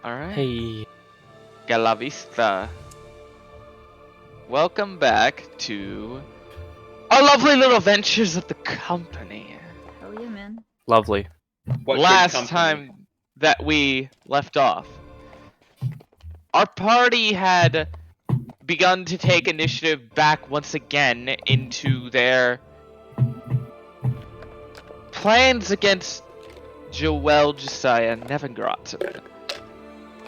Alright. Hey. Galavista. Welcome back to our lovely little ventures of the company. Hell yeah, man. Lovely. What Last good company? time that we left off, our party had begun to take initiative back once again into their plans against Joel Josiah Nevengrotten,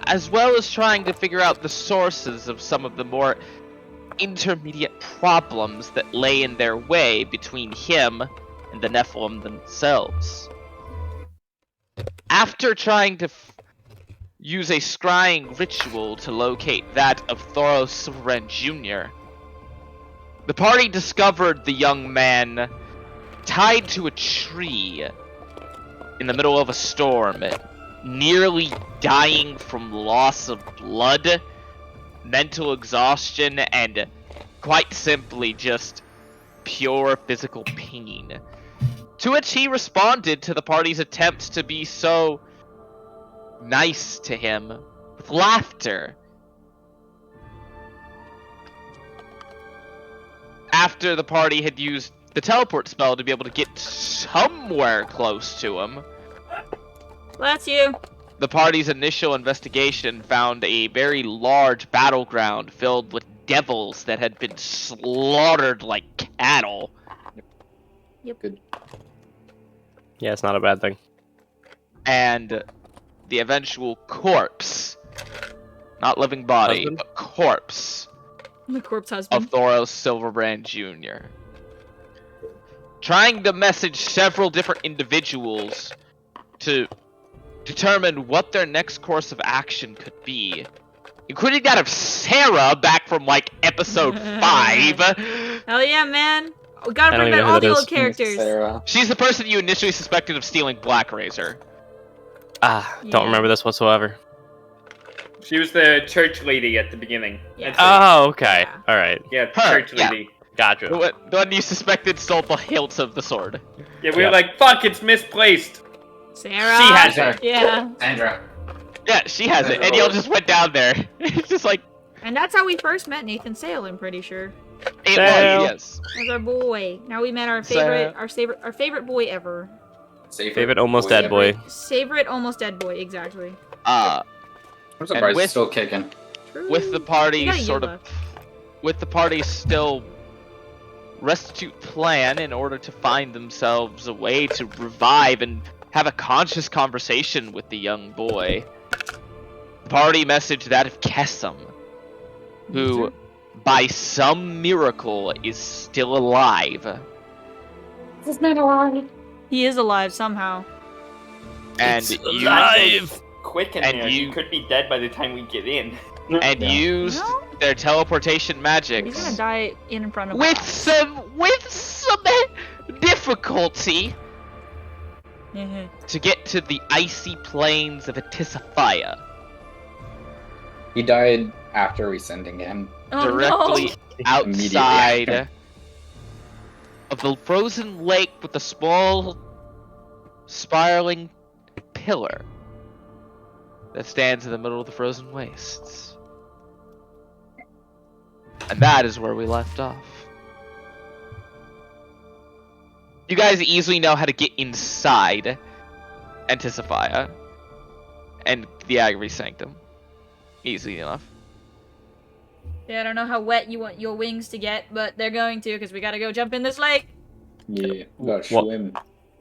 as well as trying to figure out the sources of some of the more intermediate problems that lay in their way between him and the Nephilim themselves. After trying to use a scrying ritual to locate that of Thoros Silverbrand Jr., the party discovered the young man tied to a tree in the middle of a storm, nearly dying from loss of blood, mental exhaustion, and quite simply just pure physical pain. To which he responded to the party's attempts to be so nice to him with laughter. After the party had used the teleport spell to be able to get somewhere close to him, Bless you. the party's initial investigation found a very large battleground filled with devils that had been slaughtered like cattle. Yep. Yeah, it's not a bad thing. And the eventual corpse, not living body, Husband? but corpse The corpse husband. of Thoros Silverbrand Jr. Trying to message several different individuals to determine what their next course of action could be, including that of Sarah back from like episode 5. Hell yeah, man. We gotta I bring don't even back know all who the that old is. characters. Sarah. She's the person you initially suspected of stealing Black Razor. Don't Yeah. remember this whatsoever. She was the church lady at the beginning. Yeah. That's it. Oh, okay. Yeah. Alright. Yeah, Her, church yeah. lady. Gotcha. The one you suspected stole the hilt of the sword. Yeah, we Yeah. were like, fuck, it's misplaced. Sarah. She has it. Yeah. Sandra. Yeah, she has it, and y'all just went down there. It's just like, And that's how we first met Nathan Sale, I'm pretty sure. it Sale. was, yes. As our boy. Now we met our Sarah. favorite, our favorite boy ever. Favorite almost dead boy. Favorite almost dead boy, exactly. I'm surprised with- it's still kicking. True. With the You party got a sort year of, with the party still restitute plan in order to find themselves a way to revive and have a conscious conversation with the young boy. The party messaged that of Kesem, who, by some miracle, is still alive. He is alive somehow. And It's you alive! Quick in And here. you- You could be dead by the time we get in. and used No? their teleportation He's magics gonna die in front of with us. some difficulty Mhm. to get to the icy plains of Atisafia, He died after resending him. Oh, directly no. outside Immediately. of the frozen lake with a small spiraling pillar that stands in the middle of the frozen wastes. And that is where we left off. You guys easily know how to get inside Anticipia and the Agri Sanctum. Easy enough. Yeah, I don't know how wet you want your wings to get, but they're going to, because we gotta go jump in this lake. Yeah, gotta What? swim.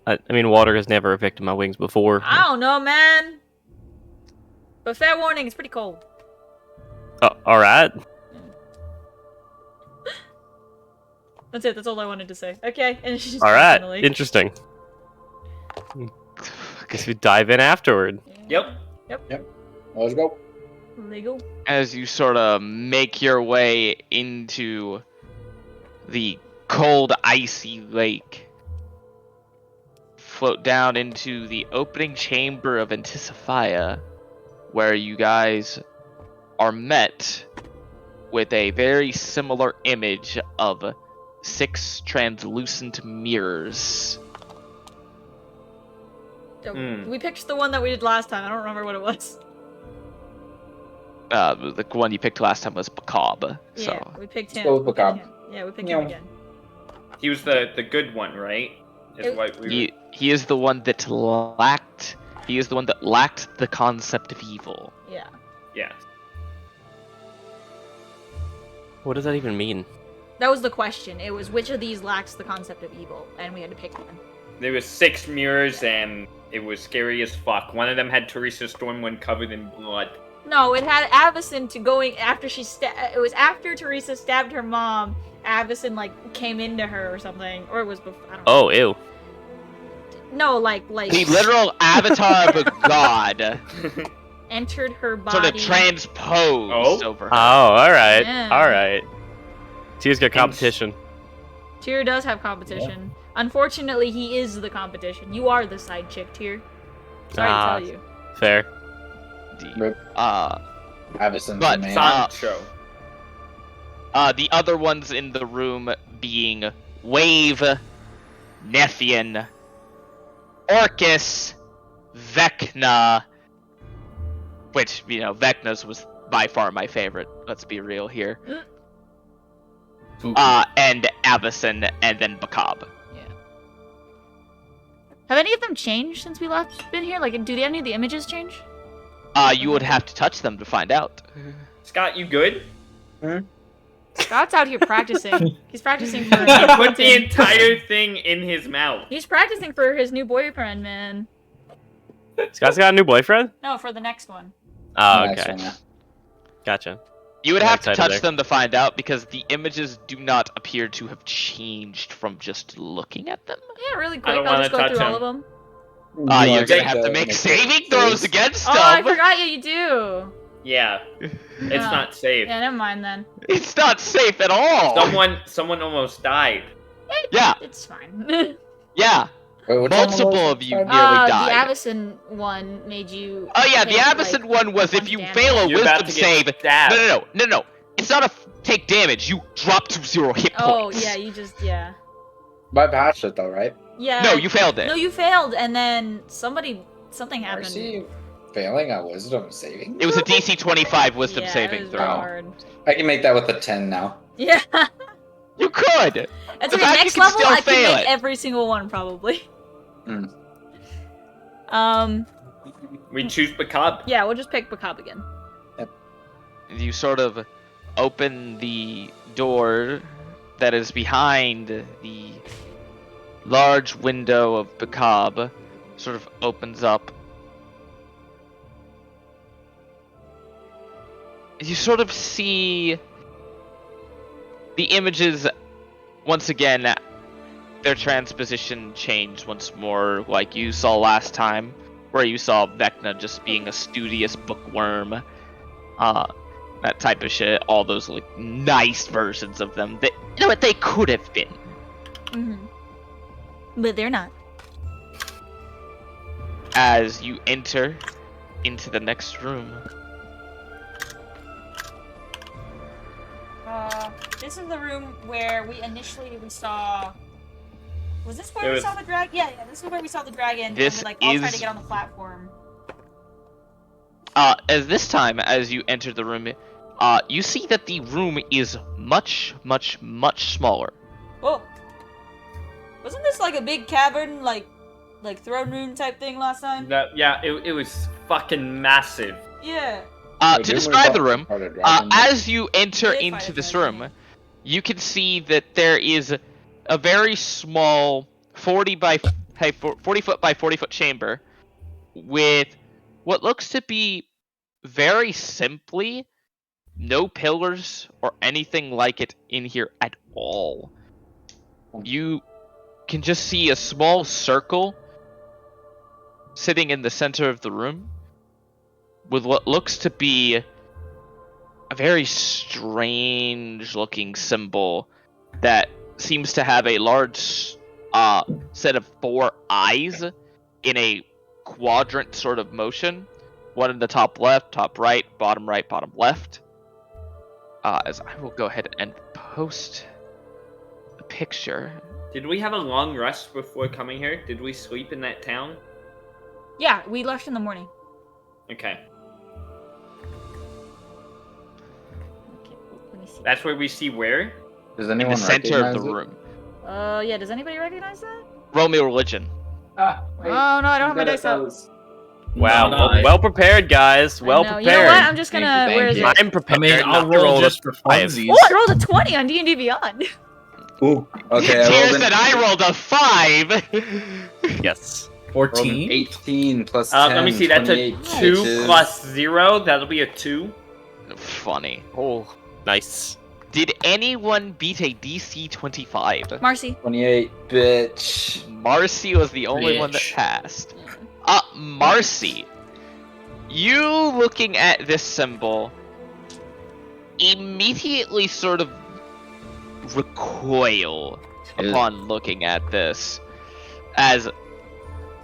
I mean, water has never affected my wings before. I don't know, man. But fair warning, it's pretty cold. Alright. That's it, that's all I wanted to say. Okay, and she's just Alright. in the lake. Interesting. Guess we dive in afterward. Yep. Let's go. Legal. As you sort of make your way into the cold, icy lake, float down into the opening chamber of Anticipia, where you guys are met with a very similar image of 6 translucent mirrors. So, Hmm. we picked the one that we did last time. I don't remember what it was. The one you picked last time was Bacab. So Yeah, we picked him. Let's go with We picked Bacab. him. Yeah, we picked Meow. him again. He was the good one, right? Is It- what we he is the one that lacked. He is the one that lacked the concept of evil. Yeah. yeah. What does that even mean? That was the question. It was which of these lacks the concept of evil, and we had to pick one. There was 6 mirrors and it was scary as fuck. One of them had Teresa Stormwind covered in blood. No, it had Avison to going after she it was after Teresa stabbed her mom. Avison like came into her or something, or it was before. I don't know. Oh, ew. No, like The literal avatar of a god entered her body. sort of transposed Oh? over her. Oh, alright. Yeah. Alright. Tears got competition. Tyr does have competition. Unfortunately, he is the competition. You are the side chick, Tyr. Sorry Ah. to tell you. Fair. Rip. Avison's But, the man. Sancho. The other ones in the room being Wave, Nephian, Orcus, Vecna, which, Vecna's was by far my favorite, let's be real here, and Avison, and then Bacab. Have any of them changed since we last been here? Like, do any of the images change? You would have to touch them to find out. Scott, you good? Scott's out here practicing. He's practicing for. He put the entire thing in his mouth. He's practicing for his new boyfriend, man. Scott's got a new boyfriend? No, for the next one. Oh, Nice okay. one, yeah. Gotcha. You would I'm have to excited touch there. them to find out because the images do not appear to have changed from just looking at them. Yeah, really I quick. don't I'll wanna just go touch through all him. of them. You wanna You're gonna take have to the- make the saving throws saves? against Oh, them. I forgot. Yeah, you do. Yeah. It's Oh. not safe. Yeah, never mind then. It's not safe at all. Someone almost died. Yeah, It's fine. yeah. Wait, which one Multiple was of you it? nearly The died. Avison one made you. Oh yeah, the take, Avison like, one was if one you damage. fail a You're about wisdom to get save. stabbed. No. It's not a take damage. You drop to 0 hit Oh points. yeah, you just yeah. But I patched it though, right? Yeah. No, you failed it. No, you failed, and then something happened. Mercy failing a wisdom saving? It was a DC 25 wisdom Yeah, it saving was throw. hard. I can make that with a 10 now. Yeah. You could. That's The okay. fact Next you can level, still I can fail make it. every single one probably. Mm. We choose Bacab. Yeah, we'll just pick Bacab again. You sort of open the door that is behind the large window of Bacab. Sort of opens up. You sort of see the images once again. Their transposition changed once more, like you saw last time, where you saw Vecna just being a studious bookworm, that type of shit. All those like nice versions of them that what they could have been. Mm-hmm. But they're not. As you enter into the next room, This is the room where we saw. Was this where It we was- saw the dragon? Yeah, this is where we saw the dragon. This and we all tried is- to get on the platform. as this time, as you enter the room, you see that the room is much, much, much smaller. Oh, wasn't this like a big cavern, like throne room type thing last time? Yeah, it was fucking massive. Yeah. To describe the room, Dragon. as you enter Did fight into a this dragon. room, you can see that there is a very small 40 foot by 40 foot chamber with what looks to be very simply no pillars or anything like it in here at all. You can just see a small circle sitting in the center of the room with what looks to be a very strange looking symbol that seems to have a large set of 4 eyes in a quadrant sort of motion. One in the top left, top right, bottom left. As I will go ahead and post the picture. Did we have a long rest before coming here? Did we sleep in that town? Yeah, we left in the morning. Okay. see. That's where we see where? Does In anyone the center of the recognize it? room. Yeah, does anybody recognize that? Roll me a religion. Ah, wait. Oh no, I don't have my Good at dice out. those. Wow, No, well prepared, guys. Well I know. prepared. You know what? I'm just Thank gonna. you, thank Where is you. it? I'm prepared. I mean, I'll not to roll a just for five. funsies. Oh, I rolled a 20 on D&D Beyond. Ooh. Okay, I Tears rolled said an, I rolled a 5. Yes. rolled an 14? 18 plus 10. Let me see. That's a 28, 2 which is- plus 0. That'll be a 2. Funny. Oh, nice. Did anyone beat a DC 25? Marcy. 28, bitch. Marcy was the only one that Bitch. passed. Marcy, you looking at this symbol immediately sort of recoil Is- upon looking at this, as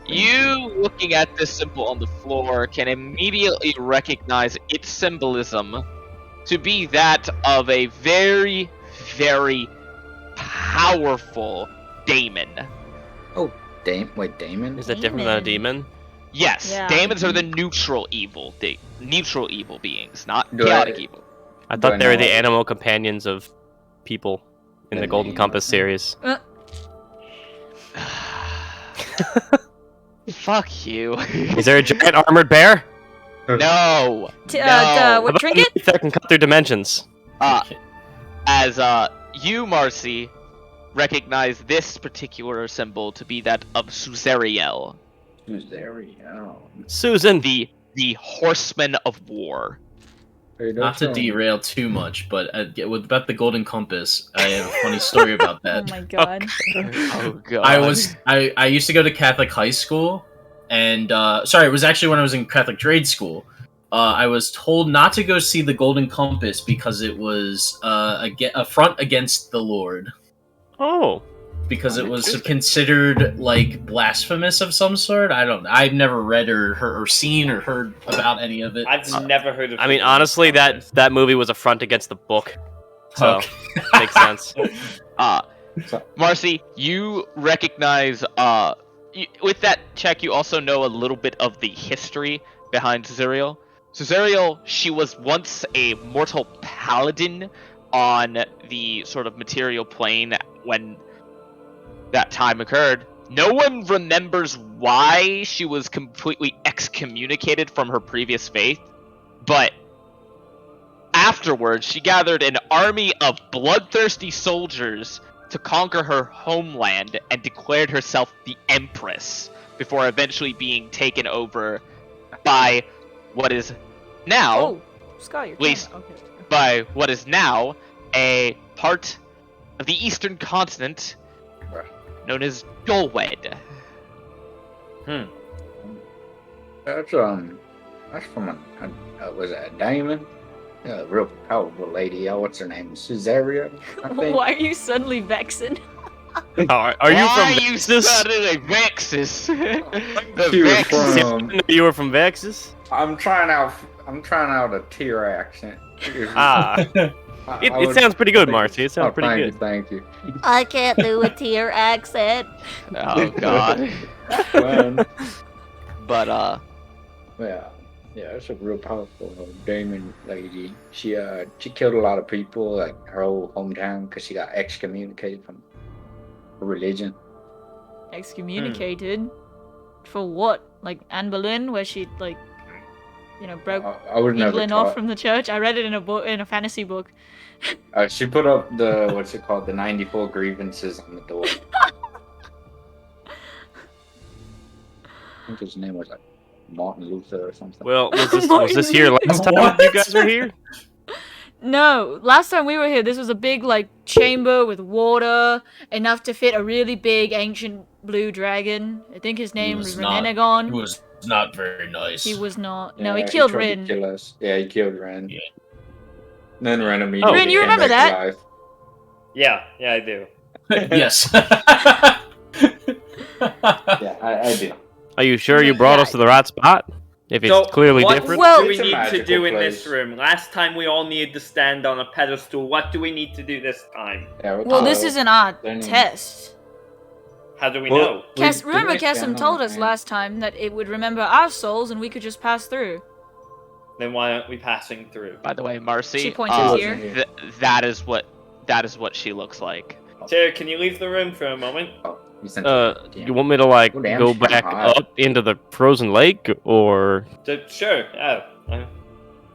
you looking at this symbol on the floor can immediately recognize its symbolism to be that of a very, very powerful daemon. Wait, Damon? Is that different than a Demon. demon? Yes, Yeah. daemons are the neutral evil, neutral evil beings, not Do I- chaotic evil. I Do thought I they were know the what- animal companions of people in the The Golden name Compass of- series. Fuck you. Is there a giant armored bear? No. How What about trinket? a that can cut through dimensions? As you, Marcy, recognize this particular symbol to be that of Suzeriel, Who's there? Oh. Susan. the horseman of war. Not to derail too much, but about the Golden Compass, I have a funny story about Oh that. my god. Oh god. I used to go to Catholic high school, and sorry, it was actually when I was in Catholic grade school. I was told not to go see the Golden Compass because it was a front against the Lord. Oh. Because it was considered like blasphemous of some sort. I don't know. I've never read or seen or heard about any of it. I've never heard of I mean, it. honestly, that movie was a front against the book. So, Okay. makes sense. Marcy, you recognize, with that check, you also know a little bit of the history behind Suzeriel. Suzeriel, she was once a mortal paladin on the sort of material plane when that time occurred. No one remembers why she was completely excommunicated from her previous faith, but afterwards she gathered an army of bloodthirsty soldiers to conquer her homeland and declared herself the Empress before eventually being taken over by what is now Oh, Scott, you're Please. Okay. by what is now a part of the eastern continent known as Dolwed. That's from was it a Damon? Yeah, a real powerful lady. What's her name? Suzeria, I think. Why are you suddenly vexing? Are you Why from you Vexus? suddenly Vexus? The She was Vexus. from- You were from Vexus? I'm trying out a tier accent. Ah. It sounds pretty good, Marcy. It sounds pretty good. Thank you. I can't do a tear accent. Oh god. Well, But yeah, it's a real powerful demon lady. She killed a lot of people, like her whole hometown, because she got excommunicated from her religion. Excommunicated? For what? Like Anne Boleyn, where she like, broke I was never England off taught. from the church? I read it in a book, in a fantasy book. She put up the 94 grievances on the door. I think his name was like Martin Luther or something. Well, was this here last time What? you guys were here? No, last time we were here, this was a big like chamber with water, enough to fit a really big ancient blue dragon. I think his name was was not- Renegon. It was not very nice. He was not. Yeah, No, he killed tried to Rin. kill us. Yeah, he killed Ren. Yeah. Then Ren immediately Rin, you came remember back that? to life. Yeah, I do. Yes. Yeah, I do. Are you sure you brought us to the right spot? If it's So, clearly what different? Well- do we It's a need to magical do in place. this room? Last time we all needed to stand on a pedestal. What do we need to do this time? Yeah, Well, this isn't our then- test. How do we Well- know? Remember, didn't we stand Kessim on told the us hand? last time that it would remember our souls and we could just pass through. then why aren't we passing through? By the way, Marcy, She pointed Oh, here. that is what she looks like. Jared, can you leave the room for a moment? Oh, you sent it. You want me to like Oh, damn, go she's back hot. up into the frozen lake, or Sure.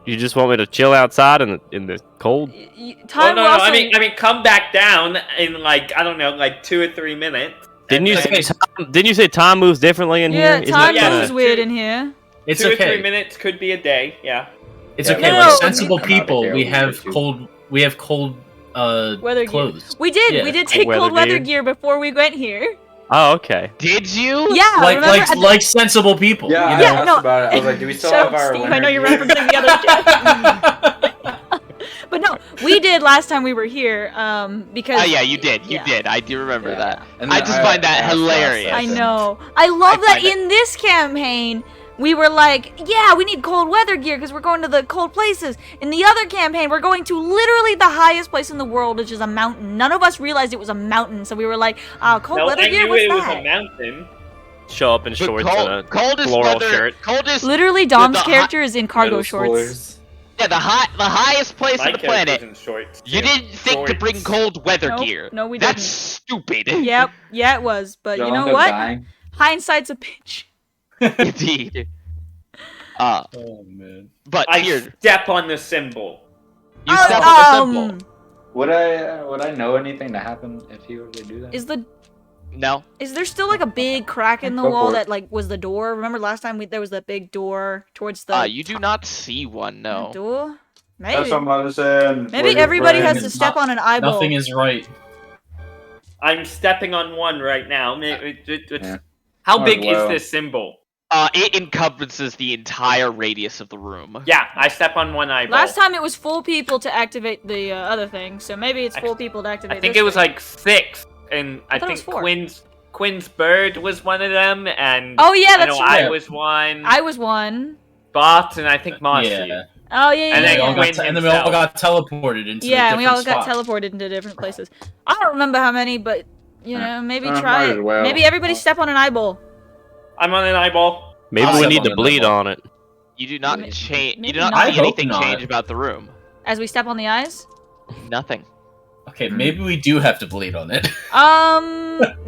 you just want me to chill outside in the cold? Time no. also... I mean, come back down in like I don't know, like 2 or 3 minutes. Didn't you and say then didn't you say time moves differently in Yeah, here? Isn't time that kinda- moves weird in here. It's 2 or okay. 3 minutes could be a day. Yeah. It's Yeah, okay. no, Like no, sensible come out of people, here we a have little bit, cold. We have cold. Weather gear. Clothes. We did. Yeah, We did cold take weather cold weather gear. gear before we went here. Oh, okay. Did you? Yeah, remember? Like sensible people. Yeah, you I know? asked no. about it. I was like, do we still Shut have up, our Steve. I winter know you're gear? referencing the other Jeff. But no, we did last time we were here. Because Oh yeah, you did. You Yeah. did. I do remember Yeah. that. And I then just find that asked last hilarious. I session. know. I love I that find it- in this campaign, we were like, yeah, we need cold weather gear because we're going to the cold places. In the other campaign, we're going to literally the highest place in the world, which is a mountain. None of us realized it was a mountain, so we were like, cold No, weather I gear? knew What's it was that? a mountain. Show up in But shorts and a coldest floral weather, shirt. coldest. Literally, Dom's the hot- character is in cargo Middle shorts. schoolers. Yeah, the highest place My on the character's planet. in shorts. You too. didn't think to bring Shorts. cold weather Nope, gear. no, we That's didn't. stupid. Yep, yeah, it was. But Y'all you know end up what? dying? Hindsight's a bitch. Indeed. Oh man. But I here, step on the symbol. you step on the symbol. Would I know anything that happened if you were to do that? No. Is there still like a big crack in the Go wall for it. that like was the door? Remember last time there was that big door towards the You do not see one. No. door? That's Maybe. what I'm about to say. Maybe everybody has to step on an eyeball. Nothing is right. I'm stepping on one right now. Yeah. How Oh, big wow. is this symbol? It encompasses the entire radius of the room. Yeah, I step on one eyeball. Last time it was full people to activate the other thing, so maybe it's full people to activate I think this it was thing. like 6, and I thought it think was 4. Quinn's bird was one of them, and Oh yeah, I that's know true. I was one. I was one. Bot, and I think Marcy. Yeah. Oh yeah, yeah, And then yeah. We all Yeah, got and then we all got teleported into yeah and we all different got spots. teleported into different places. I don't remember how many, but you know, maybe try might it. as well. Maybe everybody step on an eyeball. I'm on an eyeball. Maybe I'll we step need on to the bleed eyeball. on it. You do not Maybe- change. You maybe do not not. see I hope anything not. change about the room. As we step on the eyes. Nothing. Okay, maybe we do have to bleed on it.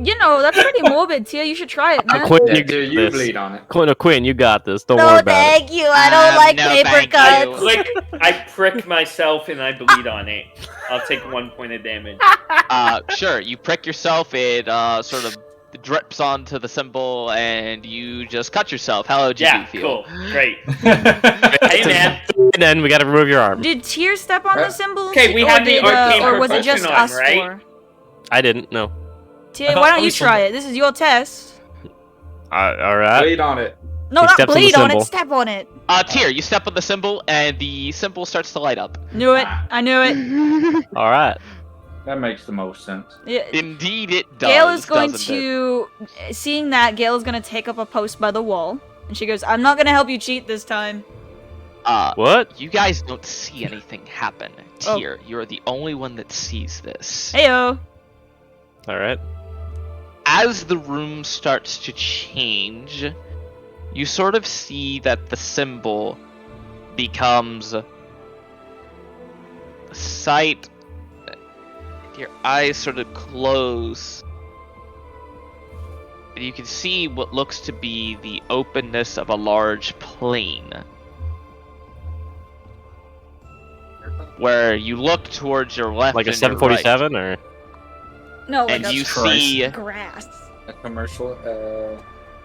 You know, that's pretty morbid, Tia. You should try it, man. Quinn, Yeah, you dude, got you this. bleed on it. Quinn, you got this. Don't worry about it. you. I don't like no, paper thank I you. click, I prick myself, and I bleed on it. I'll take 1 point of damage. Sure. You prick yourself. It sort of drips onto the symbol, and you just cut yourself. How do you Yeah, feel? cool, great. Hey man, And then we gotta remove your arm. Did Tyr step on the Right. symbol? Okay, we Or have the did, arcane or was it just percussion on, us right? four? I didn't. No. Tyr, why don't you we try should- it? This is your test. All right. Bleed on it. No, He not steps on the bleed on it. symbol. Step on it. Tyr, you step on the symbol, and the symbol starts to light up. Knew it. I knew it. All right. That makes the most sense. Yeah. Indeed, it does. Gail is going doesn't it? to, seeing that, Gail is going to take up a post by the wall. And she goes, I'm not going to help you cheat this time. What? You guys don't see anything happen. Oh. Tyr, you're the only one that sees this. Heyo. All right. As the room starts to change, you sort of see that the symbol becomes a sight. Your eyes sort of close, and you can see what looks to be the openness of a large plain. Where you look towards your left, Like a and your 747 or? No, right, like and you Christ. see grass. A commercial,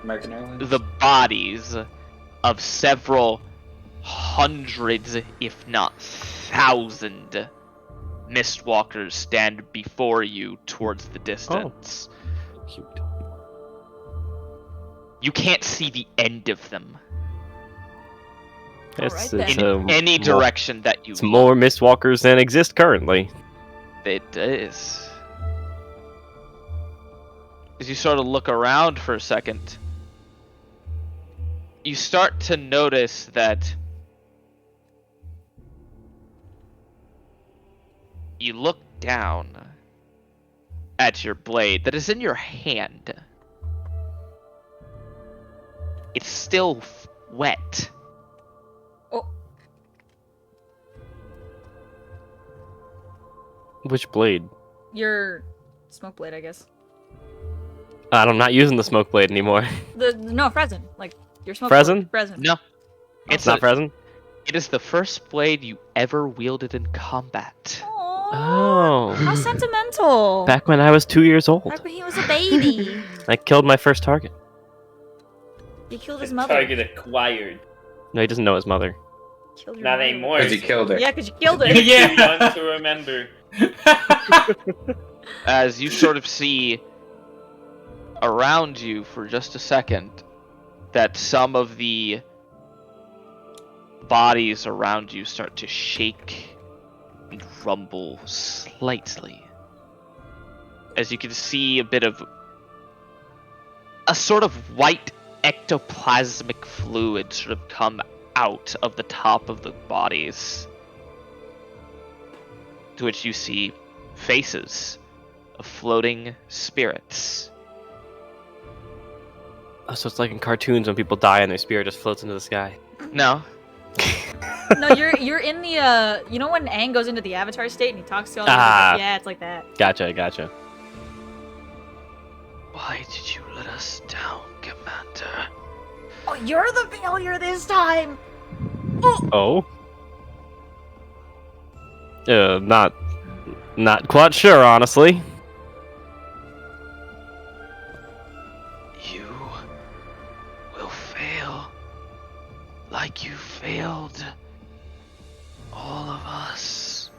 American Airlines. the bodies of several hundreds, if not thousand, Mistwalkers stand before you towards the distance. Cute. You can't see the end of them It's, Alright it's, in any more- direction that you It's more Mistwalkers than exist currently. It is. As you sort of look around for a second, you start to notice that you look down at your blade that is in your hand. It's still wet. Oh. Which blade? Your smoke blade, I guess. I'm not using the smoke blade anymore. No, Frezin. Like your smoke Frezin? blade. Frezin. No. It's not Frezin? It is the first blade you ever wielded in combat. Aww. Oh. How sentimental. Back when I was 2 years old. Back when he was a baby. I killed my first target. You killed his The mother. target acquired. No, he doesn't know his mother. Killed your Not mother. anymore. Because he killed her. Yeah, because you killed her. Yeah. One to remember. As you sort of see around you for just a second that some of the bodies around you start to shake and rumble slightly. As you can see a bit of a sort of white ectoplasmic fluid sort of come out of the top of the bodies. To which you see faces of floating spirits. Oh, so it's like in cartoons when people die and their spirit just floats into the sky. No. No, you're in the you know when Aang goes into the Avatar state and he talks to all the yeah, it's like that. Gotcha. Why did you let us down, Commander? Oh, you're the failure this time. Oh? Not quite sure, honestly. You will fail like you failed all of us.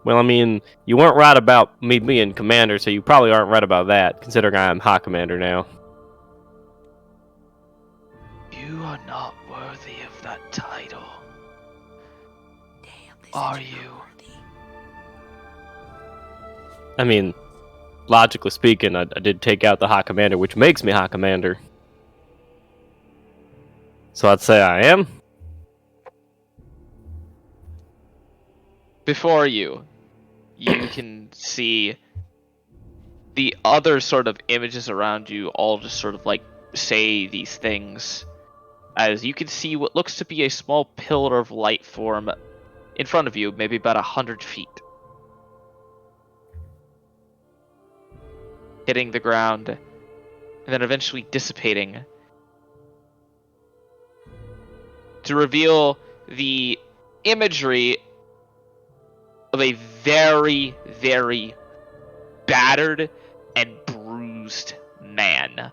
Well, I mean, you weren't right about me being commander, so you probably aren't right about that, considering I am hot commander now. You are not worthy of that title. Damn, they Are said you're you? not worthy. I mean, logically speaking, I did take out the hot commander, which makes me hot commander. So I'd say I am. Before you can see the other sort of images around you all just sort of like say these things. As you can see what looks to be a small pillar of light form in front of you, maybe about 100 feet. Hitting the ground, and then eventually dissipating. To reveal the imagery of a very, very battered and bruised man.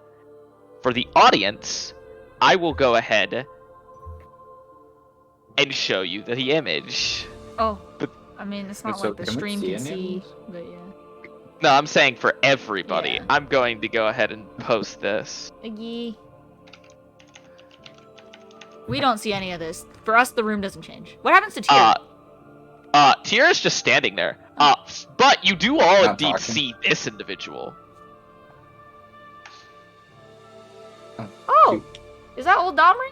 For the audience, I will go ahead and show you the image. Oh, But- I mean, it's not So like the can we stream see can any of see, those? but yeah. No, I'm saying for everybody. Yeah. I'm going to go ahead and post this. Iggy. We don't see any of this. For us, the room doesn't change. What happens to Tyr? Tyr is just standing there. But you do all Not indeed talking. see this individual. Oh! Is that old Domri?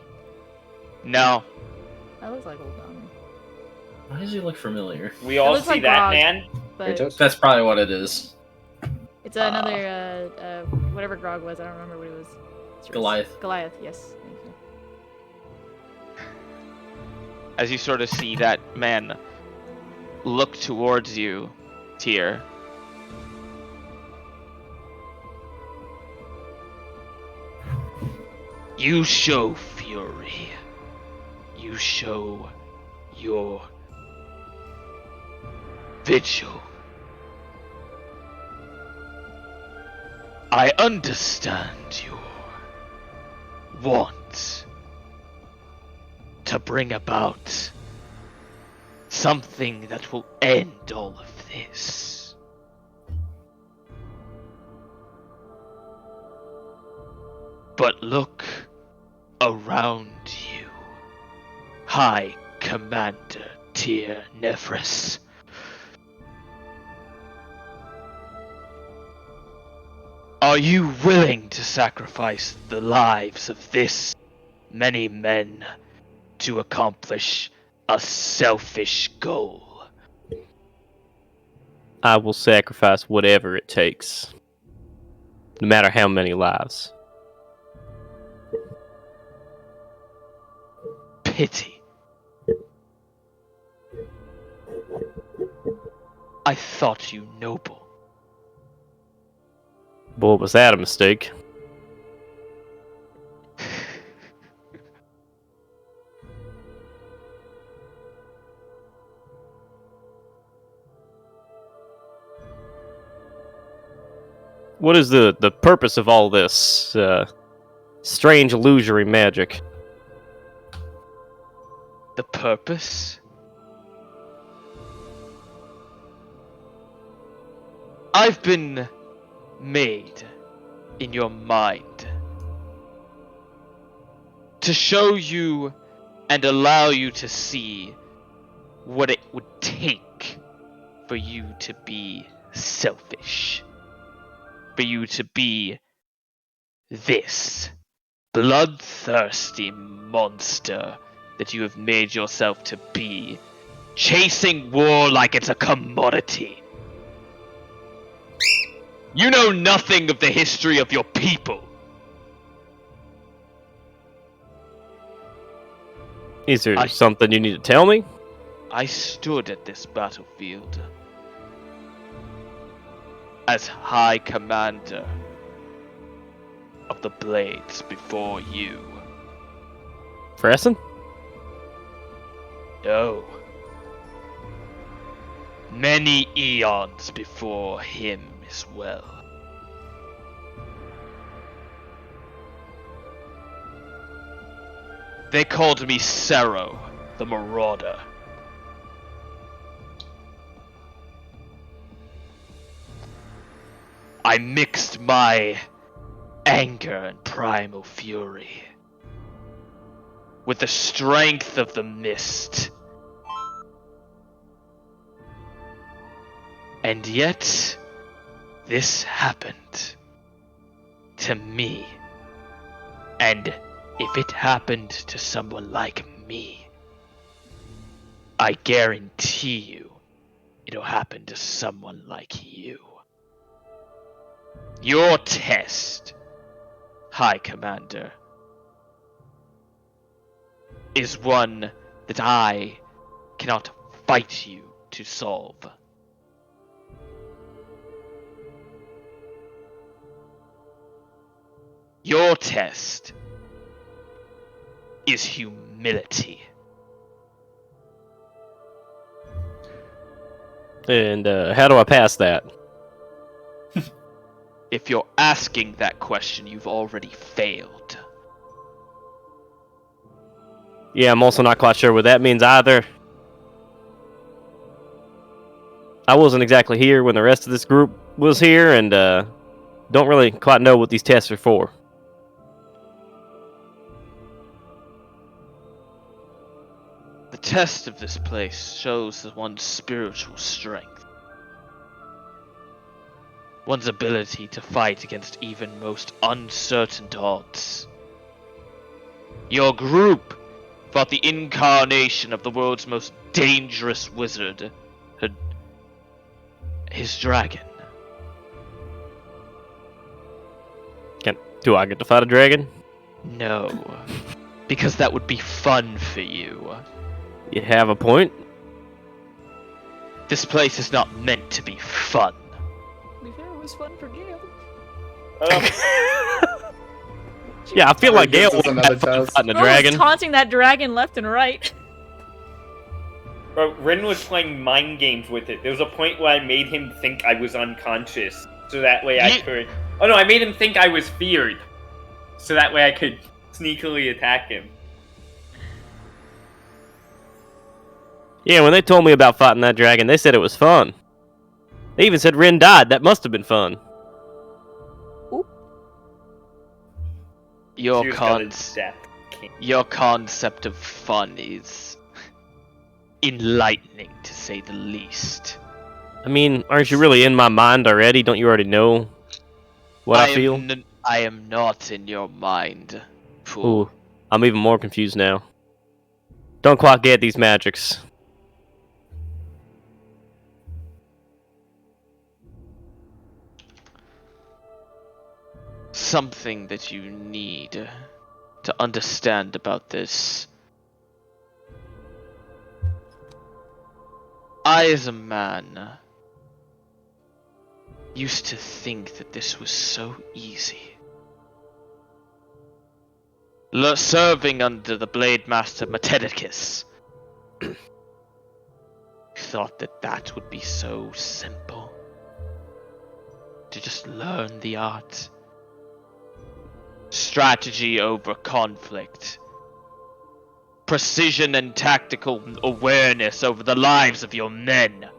No. That looks like old Domri. Why does he look familiar? We all looks see like that Grog. man. But Kratos? That's probably what it is. it's another, whatever Grog was. I don't remember what he was. Goliath. Goliath, yes. Thank you. As you sort of see that man look towards you, Tyr. You show fury. You show your vigil. I understand your want to bring about something that will end all of this. But look around you, High Commander Tyr Nephris. Are you willing to sacrifice the lives of this many men to accomplish a selfish goal? I will sacrifice whatever it takes. No matter how many lives. Pity. I thought you noble. Boy, was that a mistake. What is the purpose of all this strange illusory magic? The purpose? I've been made in your mind to show you and allow you to see what it would take for you to be selfish. For you to be this bloodthirsty monster that you have made yourself to be, chasing war like it's a commodity. You know nothing of the history of your people. Is there something you need to tell me? I stood at this battlefield as High Commander of the Blades before you. Fressen? No. Many eons before him as well. They called me Sero, the Marauder. I mixed my anger and primal fury with the strength of the mist. And yet, this happened to me. And if it happened to someone like me, I guarantee you it'll happen to someone like you. Your test, High Commander, is one that I cannot fight you to solve. Your test is humility. And how do I pass that? If you're asking that question, you've already failed. Yeah, I'm also not quite sure what that means either. I wasn't exactly here when the rest of this group was here, and don't really quite know what these tests are for. The test of this place shows one's spiritual strength. One's ability to fight against even most uncertain odds. Your group fought the incarnation of the world's most dangerous wizard, his dragon. Do I get to fight a dragon? No, because that would be fun for you. You have a point. This place is not meant to be fun. It was fun for Gale. Yeah, I feel like Gale This is would another have fun test. fighting a Bro was dragon. taunting that dragon left and right. Bro, Rin was playing mind games with it. There was a point where I made him think I was unconscious, so that way I could... Oh no, I made him think I was feared, so that way I could sneakily attack him. Yeah, when they told me about fighting that dragon, they said it was fun. They even said Rin died. That must have been fun. Your She was gonna concept. death king. Your concept of fun is enlightening, to say the least. I mean, aren't you really in my mind already? Don't you already know what I feel? I am not in your mind, fool. Ooh, I'm even more confused now. Don't quite get these magics. Something that you need to understand about this. I, as a man, used to think that this was so easy. Serving under the Blade Master Metedicus. Thought that that would be so simple. To just learn the art. Strategy over conflict. Precision and tactical awareness over the lives of your men.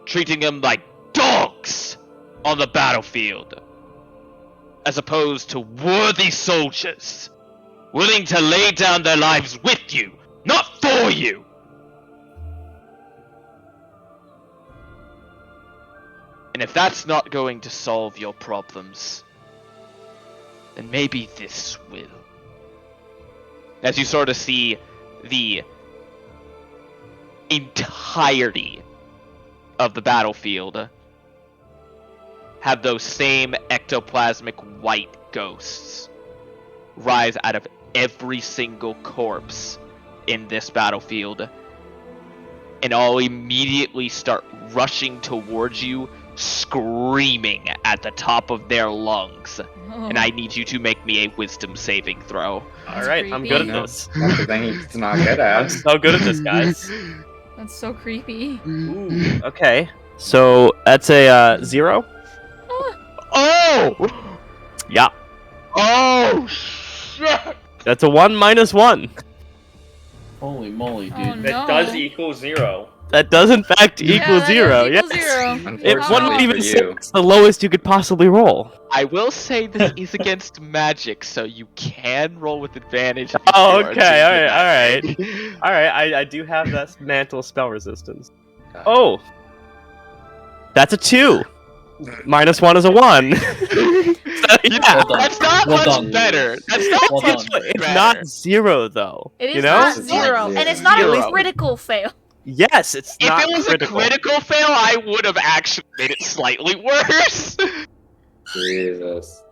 Treating them like dogs on the battlefield. As opposed to worthy soldiers. Willing to lay down their lives with you, not for you. And if that's not going to solve your problems, then maybe this will. As you sort of see the entirety of the battlefield have those same ectoplasmic white ghosts rise out of every single corpse in this battlefield, and all immediately start rushing towards you, screaming at the top of their lungs. And I need you to make me a wisdom saving throw. All right, I'm creepy. good at this. That's the thing he's not good I'm at. so good at this, guys. That's so creepy. Ooh, okay. So that's a 0. Oh! Yeah. Oh, shit! That's a 1 minus 1. Holy moly, dude. Oh, That no. does equal 0. That does in fact equal that 0. does equal Yes. 0. It Unfortunately wouldn't for even you. say it's the lowest you could possibly roll. I will say this is against magic, so you can roll with advantage. Oh, okay. All right. I do have that mantle spell resistance. Oh, that's a 2. Minus 1 is a 1. So, yeah. Well done. That's not Well much done. better. That's not Well much done. It's better. not 0 though. It is you know? not It's 0, not and it's not zero. a critical fail. Yes, it's If not it was critical. a critical fail, I would have actually made it slightly worse. Jesus.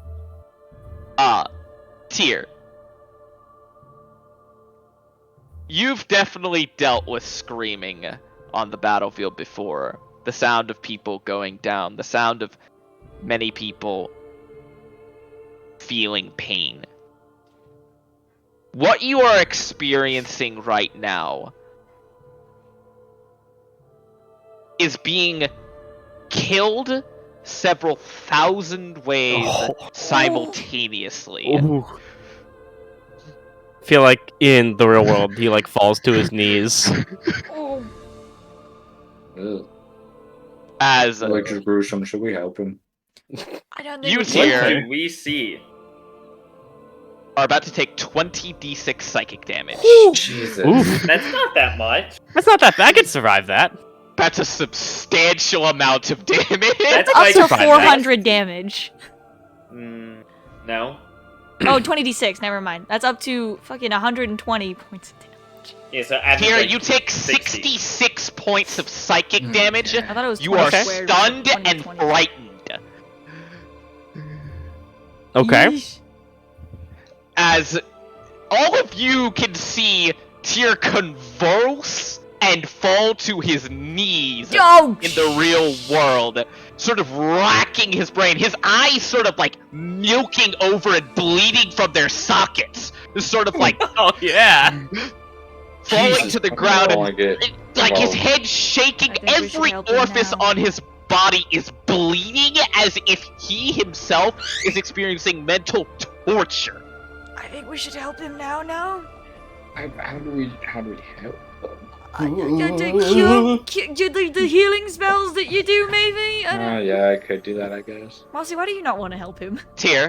Tyr. You've definitely dealt with screaming on the battlefield before. The sound of people going down, the sound of many people feeling pain. What you are experiencing right now is being killed several thousand ways simultaneously. Ooh. Feel like in the real world he like falls to his knees. Oh. Ugh. As Which is gruesome. Should we help him? I don't think You we Tyr. What can. do we see? are about to take 20d6 psychic damage. Jesus. Oof. That's not that much. That's not that bad. I could survive that. That's a substantial amount of damage. That's Up like to fine, 400 damage. No. Oh, 20d6, never mind. That's up to fucking 120 points of damage. Yeah, so add Here, like you take 60. 66 points of psychic damage. I thought it was You are 20 squared, stunned 20, and 20. frightened. Okay. Yeesh. As all of you can see Tyr convulse and fall to his knees Oh, in the real world, sort of racking his brain, his eyes sort of like milking over and bleeding from their sockets, just sort of like Oh yeah. falling Jesus, to the I ground, don't and like it. like his Wow. head shaking. I think we should Every help him orifice now. on his body is bleeding, as if he himself is experiencing mental torture. I think we should help him now, no? How do we help them? The healing spells that you do, maybe? I don't... Yeah, I could do that, I guess. Marcy, why do you not want to help him? Tyr,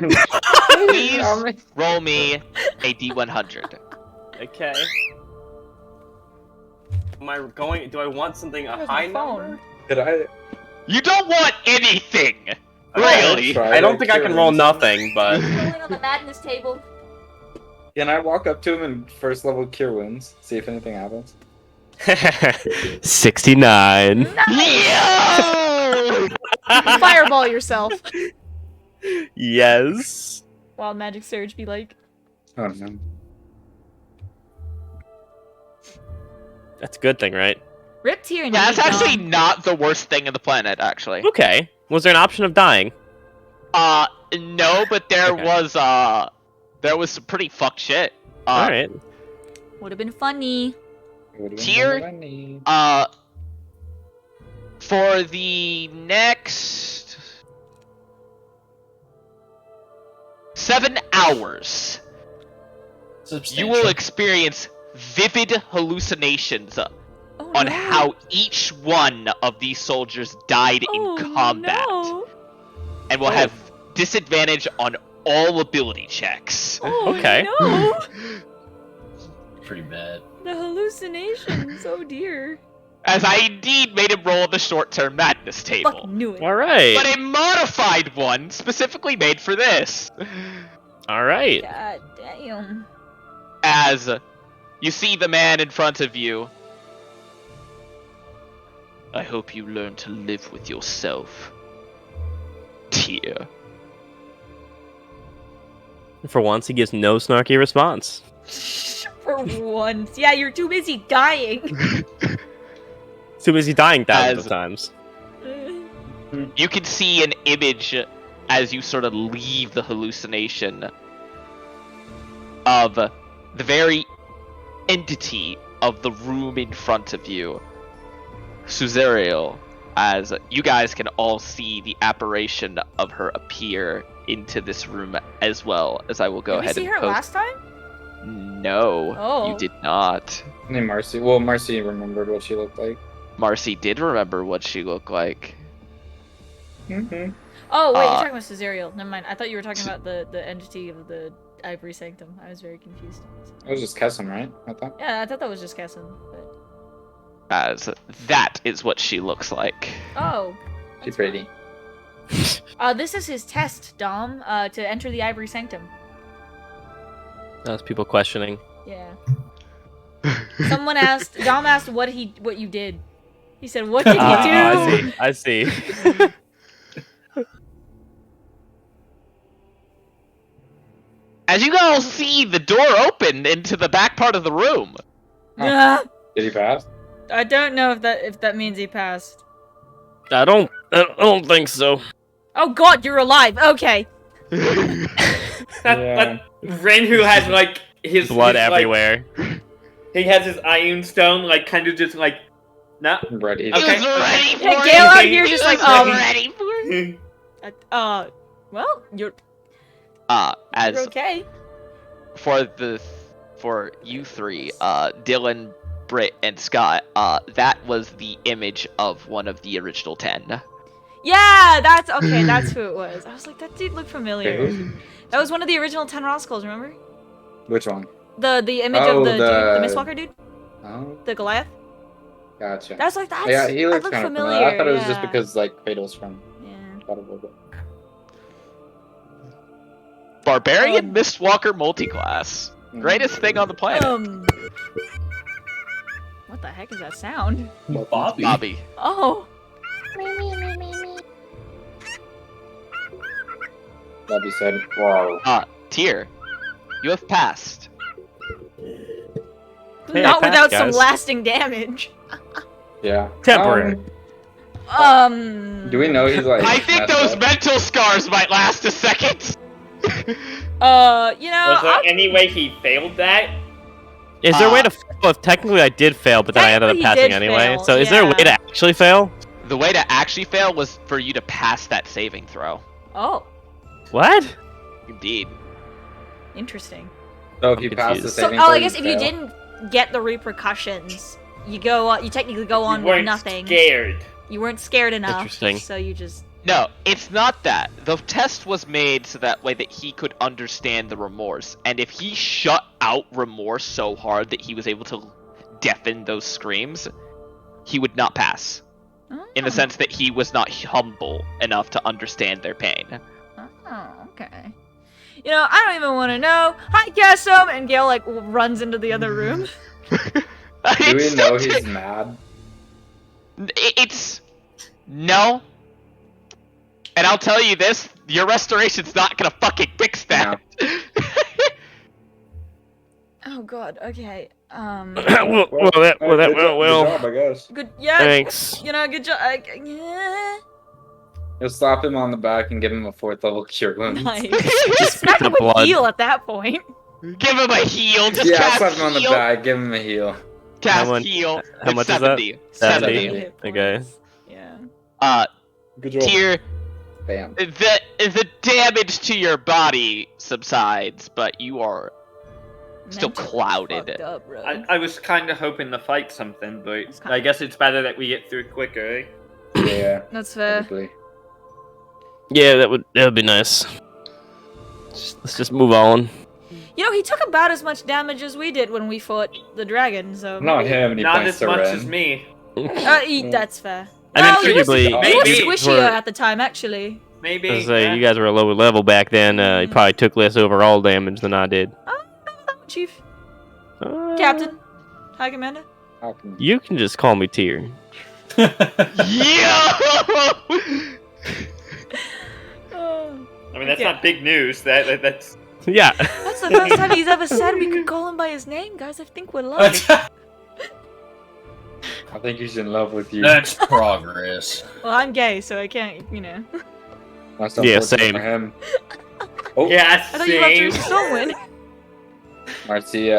please roll me a d100. Okay. Am I going? Do I want something a Where's high my phone? number? Did I? You don't want anything, Okay, really. try I don't to think I can kill roll him. nothing, but Rolling on the madness table. Can I walk up to him and first level cure wounds? See if anything happens? 69. Yeah! Fireball yourself. Yes. Wild magic surge be like. Oh no. That's a good thing, right? Ripped here and Yeah, that's you'll be actually gone. not the worst thing in the planet, actually. Okay. Was there an option of dying? No, but there Okay. was some pretty fucked shit. All right. Would have been funny. Tier? For the next 7 hours, you will experience vivid hallucinations Oh, on no. how each one of these soldiers died Oh, in combat, no. and will have disadvantage on all ability checks. Oh, Okay. no. Pretty bad. The hallucinations. Oh dear. As I indeed made him roll the short-term madness table. Fuck knew it. All right. But a modified one specifically made for this. All right. God damn. As you see the man in front of you. I hope you learn to live with yourself. Tear. For once, he gives no snarky response. For once. Yeah, you're too busy dying. Too busy dying thousands As- of times. You can see an image as you sort of leave the hallucination of the very entity of the room in front of you. Suzerael, as you guys can all see the apparition of her appear into this room as well, as I will go Did we ahead see and her post. last time? No, Oh. you did not. And Marcy. Well, Marcy remembered what she looked like. Marcy did remember what she looked like. Mm-hmm. Oh, wait, you're Uh, talking about Cesariel. Never mind. I thought you were talking about the entity of the Ivory Sanctum. I was very confused. It was just Kesson, right? I thought. Yeah, I thought that was just Kesson. But... As that is what she looks like. Oh. She's that's pretty. fine. This is his test, Dom, to enter the Ivory Sanctum. That's people questioning. Yeah. Someone asked, Dom asked what you did. He said, "What did you do?" I see. As you all see the door open into the back part of the room. Did he pass? I don't know if that means he passed. I don't think so. Oh God, you're alive. Okay. That Ren, who has like his Blood his, like, everywhere. he has his Iron Stone, like kind of just like, nah. Ready. Okay. He was ready for Yeah, it. Gale out He here was just like, ready for it. well, you're As okay. for you three, Dylan, Britt, and Scott, that was the image of one of the original 10. Yeah, that's okay. That's who it was. I was like, that dude looked familiar. Okay, who's- That was one of the original 10 Rascals. Remember? Which one? The image Oh, of the dude, the- the Mistwalker dude, Oh, the Goliath. gotcha. That's like that's. Yeah, he that looks looked kind of familiar. familiar. I thought it was just yeah. because like Fatal's from Yeah. God of War. But... Barbarian Um, Mistwalker multiclass. Greatest thing on the planet. What the heck is that sound? Bobby. Bobby. Oh. Bobby said, "Wow." Tyr, you have passed. Hey, Not I passed, without some guys. lasting damage. Yeah. Temporary. Do we know he's like? I think messed those up? mental scars might last a second. You know, Was there any way he failed that? Is there a way to fail if technically I did fail, but then I ended up Technically he passing did anyway? fail, So is there a way yeah. to actually fail? The way to actually fail was for you to pass that saving throw. oh, What? Indeed. interesting. So if you I'm pass the confused. So, saving oh, throw, I guess if you fail. didn't get the repercussions, you go. You technically go on You with weren't nothing. scared. You weren't scared enough. Interesting. So you just. No, it's not that. The test was made so that way that he could understand the remorse. And if he shut out remorse so hard that he was able to deafen those screams, he would not pass. In the Oh. sense that he was not humble enough to understand their pain. Oh, okay. You know, I don't even want to know. Hi, Cassim! And Gale, like, runs into the other room. Do we It's know such he's a- mad? It's... No. And I'll tell you this, your restoration's not gonna fucking fix that. Oh, God, okay. well, Good job, I guess. Good, yeah. Thanks. You know, good job. Yeah. You'll slap him on the back and give him a 4th level cure wounds. Nice. Just Smack the him with blood. heal at that point. Give him a heal. Just Yeah, cast slap him on the heal. back, give him a heal. Cast How much- heal. how It's much is that? 70. 70. hit Okay. points. Uh, Good roll. Tyr, Bam. the damage to your body subsides, but you are still Mentally clouded. fucked up, bro. I was kind of hoping to fight something, but It's kinda- I guess it's better that we get through quicker, eh? Yeah, That's fair. probably. Yeah, that would be nice. Let's just move on. You know, he took about as much damage as we did when we fought the dragon, so... Not him, any Not points as to much Ren. as me. That's fair. I mean, Oh, he was- arguably, he was maybe- squishier were- at the time, actually. Maybe. I was gonna say, yeah. you guys were a lower level back then. You probably took less overall damage than I did. Oh, Chief. Uh, Captain. High Commander. How can- You can just call me Tyr. Yo! Oh. I mean, that's Yeah. not big news. That's. Yeah. That's the first time he's ever said we could call him by his name, guys. I think we're loved. I think he's in love with you. That's progress. Well, I'm gay, so I can't, you know. That's Yeah, unfortunate same. for him. Oh, Yeah, I thought you loved same. Teresa Stormwind. Marcy,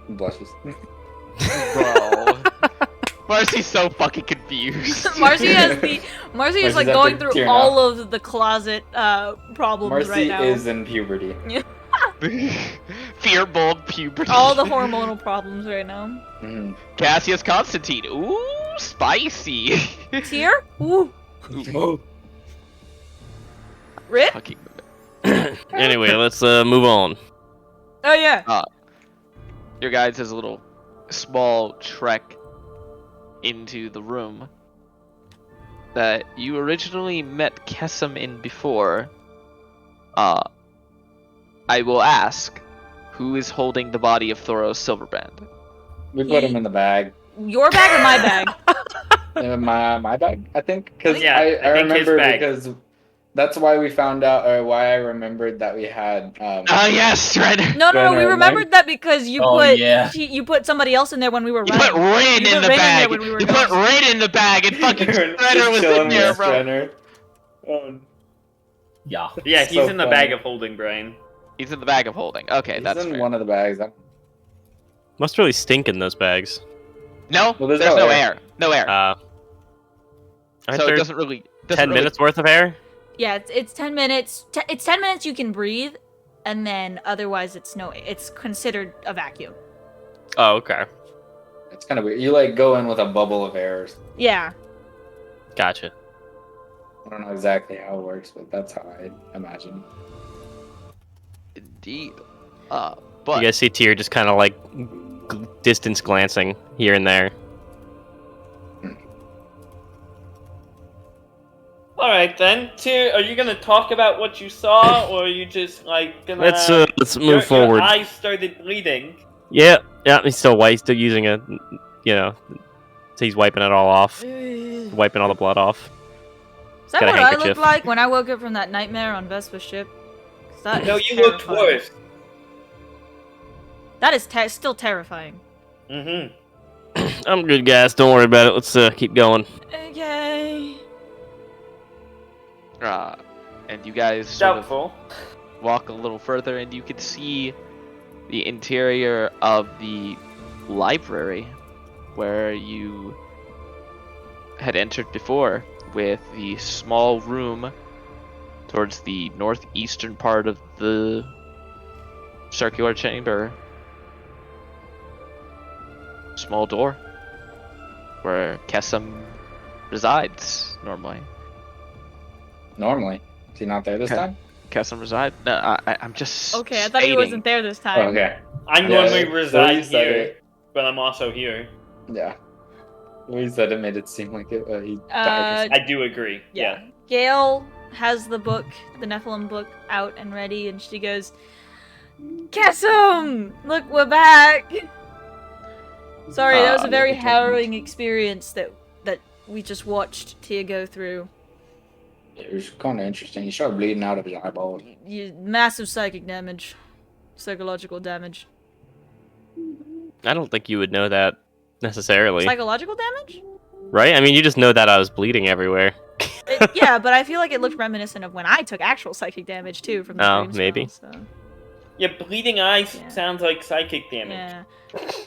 blushes. Bro. Marcy's so fucking confused. Marcy is Marcy's like at going the through tier all of the closet problems Marcy right now. is in puberty. Fear-bold puberty. All the hormonal problems right now. Mhm. Cassius Constantine. Ooh, spicy. Tear? Ooh. Rip? Fucking. Anyway, let's move on. Oh yeah. Your guys' has a little small trek into the room that you originally met Kesem in before. I will ask, who is holding the body of Thoros Silverbrand? We put him in the bag. Your bag or my bag? My bag, I think. Because Yeah, I I think his remember bag. because that's why we found out, or why I remembered that we had. Oh yes, Red. No, Right, we right, remembered that because you Oh, put yeah. you put somebody else in there when we were You put running. Rin You in put the Rin in there bag. when we were You put gone. Rin in the bag, and fucking Shredder was chilling in with there, bro. Shredder. Yeah. Yeah, he's So in the funny. bag of holding, Brian. He's in the bag of holding. Okay, He's that's in fair. one of the bags. Must really stink in those bags. No, Well, there's, there's no no air. No air. Aren't So there it doesn't really. 10 minutes worth of air? Yeah, it's 10 minutes. It's 10 minutes you can breathe, and then otherwise it's considered a vacuum. Oh, okay. It's kind of weird. You like go in with a bubble of air. Yeah. Gotcha. I don't know exactly how it works, but that's how I imagine. Indeed. You But guys see Tyr just kind of like distance glancing here and there. All right then, Tyr, are you gonna talk about what you saw, or are you just like gonna? Let's move your forward. eyes started bleeding. Yeah, he's still white. He's still using a, so he's wiping it all off, wiping all the blood off. Is that Got a what I handkerchief. looked like when I woke up from that nightmare on Vespa's ship? 'Cause that No, is you looked terrifying. worse. That is still terrifying. Mm-hmm. I'm good, guys. Don't worry about it. Let's keep going. Okay. and you guys sort of Doubtful. walk a little further, and you can see the interior of the library where you had entered before, with the small room towards the northeastern part of the circular chamber. Small door where Kesem resides normally. Normally, is he not there this Okay. time? Kesem reside? No, I'm just. Okay, I thought he stating. wasn't there this Oh, time. okay. I Yeah, normally the way reside you said here, it- but I'm also here. Yeah. The way you said it made it seem like he died. I do agree. Yeah. Gail has the book, the Nephilim book, out and ready, and she goes, Kesem! Look, we're back! Sorry, that was a very look at that. harrowing experience that we just watched Tia go through. It was kind of interesting. He started bleeding out of his eyeball. Massive psychic damage. Psychological damage. I don't think you would know that necessarily, Psychological damage? right? I mean, you just know that I was bleeding everywhere. Yeah, but I feel like it looked reminiscent of when I took actual psychic damage too from the Oh, dream maybe. spell, so. Yeah, bleeding eyes Yeah. sounds like psychic damage. Yeah.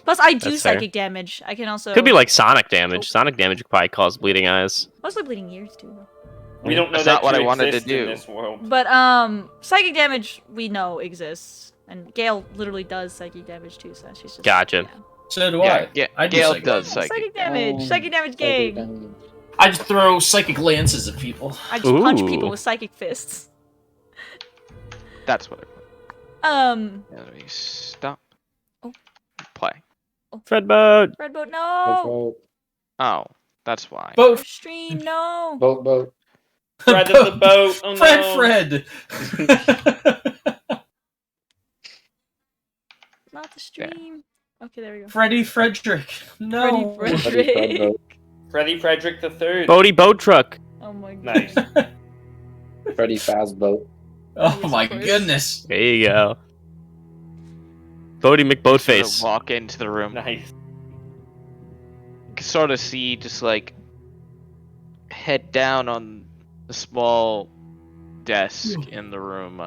Plus, I do That's fair. psychic damage. I can also Could be like sonic damage. Sonic damage could probably cause bleeding eyes. mostly bleeding ears too. Though. We don't know That's that not what to I wanted to exist in do. this world. But psychic damage we know exists, and Gale literally does psychic damage too. So she's just Gotcha. Yeah. So do Yeah, I do Gale psychic does damage. psychic. Damage, psychic damage, Psychic gang. damage. I just throw psychic lances at people. I just punch Ooh. people with psychic fists. That's what. Let me stop. Oh. Play. Fred boat. Redboat, no. Vote, Oh, that's why. Boat Stream, no. vote, vote. Fred of the boat. Oh Fred, no. Fred. Not the stream. Okay, there we go. Freddie Frederick. No. Freddie Freddy, Fred, Frederick. vote. Freddy Frederick III. Bodie boat truck. Oh my god. Nice. Freddy Fast Boat. Oh Yes, my of course. goodness. There you go. Bodie Sort McBoatface. of walk into the room. Nice. You can sort of see just like head down on the small desk in the room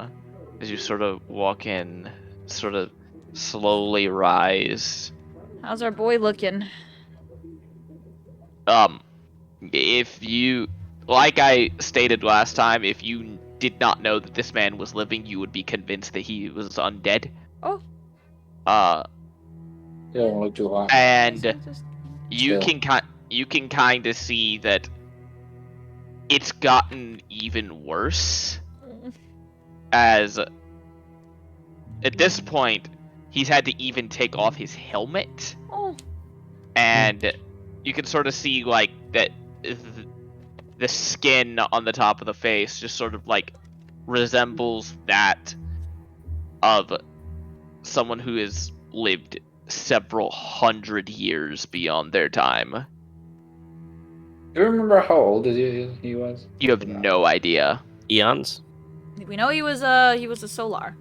as you sort of walk in, sort of slowly rise. How's our boy looking? If you, like I stated last time, if you did not know that this man was living, you would be convinced that he was undead. Oh. You don't look too hot. And Just- you Still. can kind of see that it's gotten even worse, as at this point he's had to even take off his helmet, Oh. and you can sort of see like that the skin on the top of the face just sort of like resembles that of someone who has lived several hundred years beyond their time. Do you remember how old he was? You have no idea. Eons. We know he was a Solar,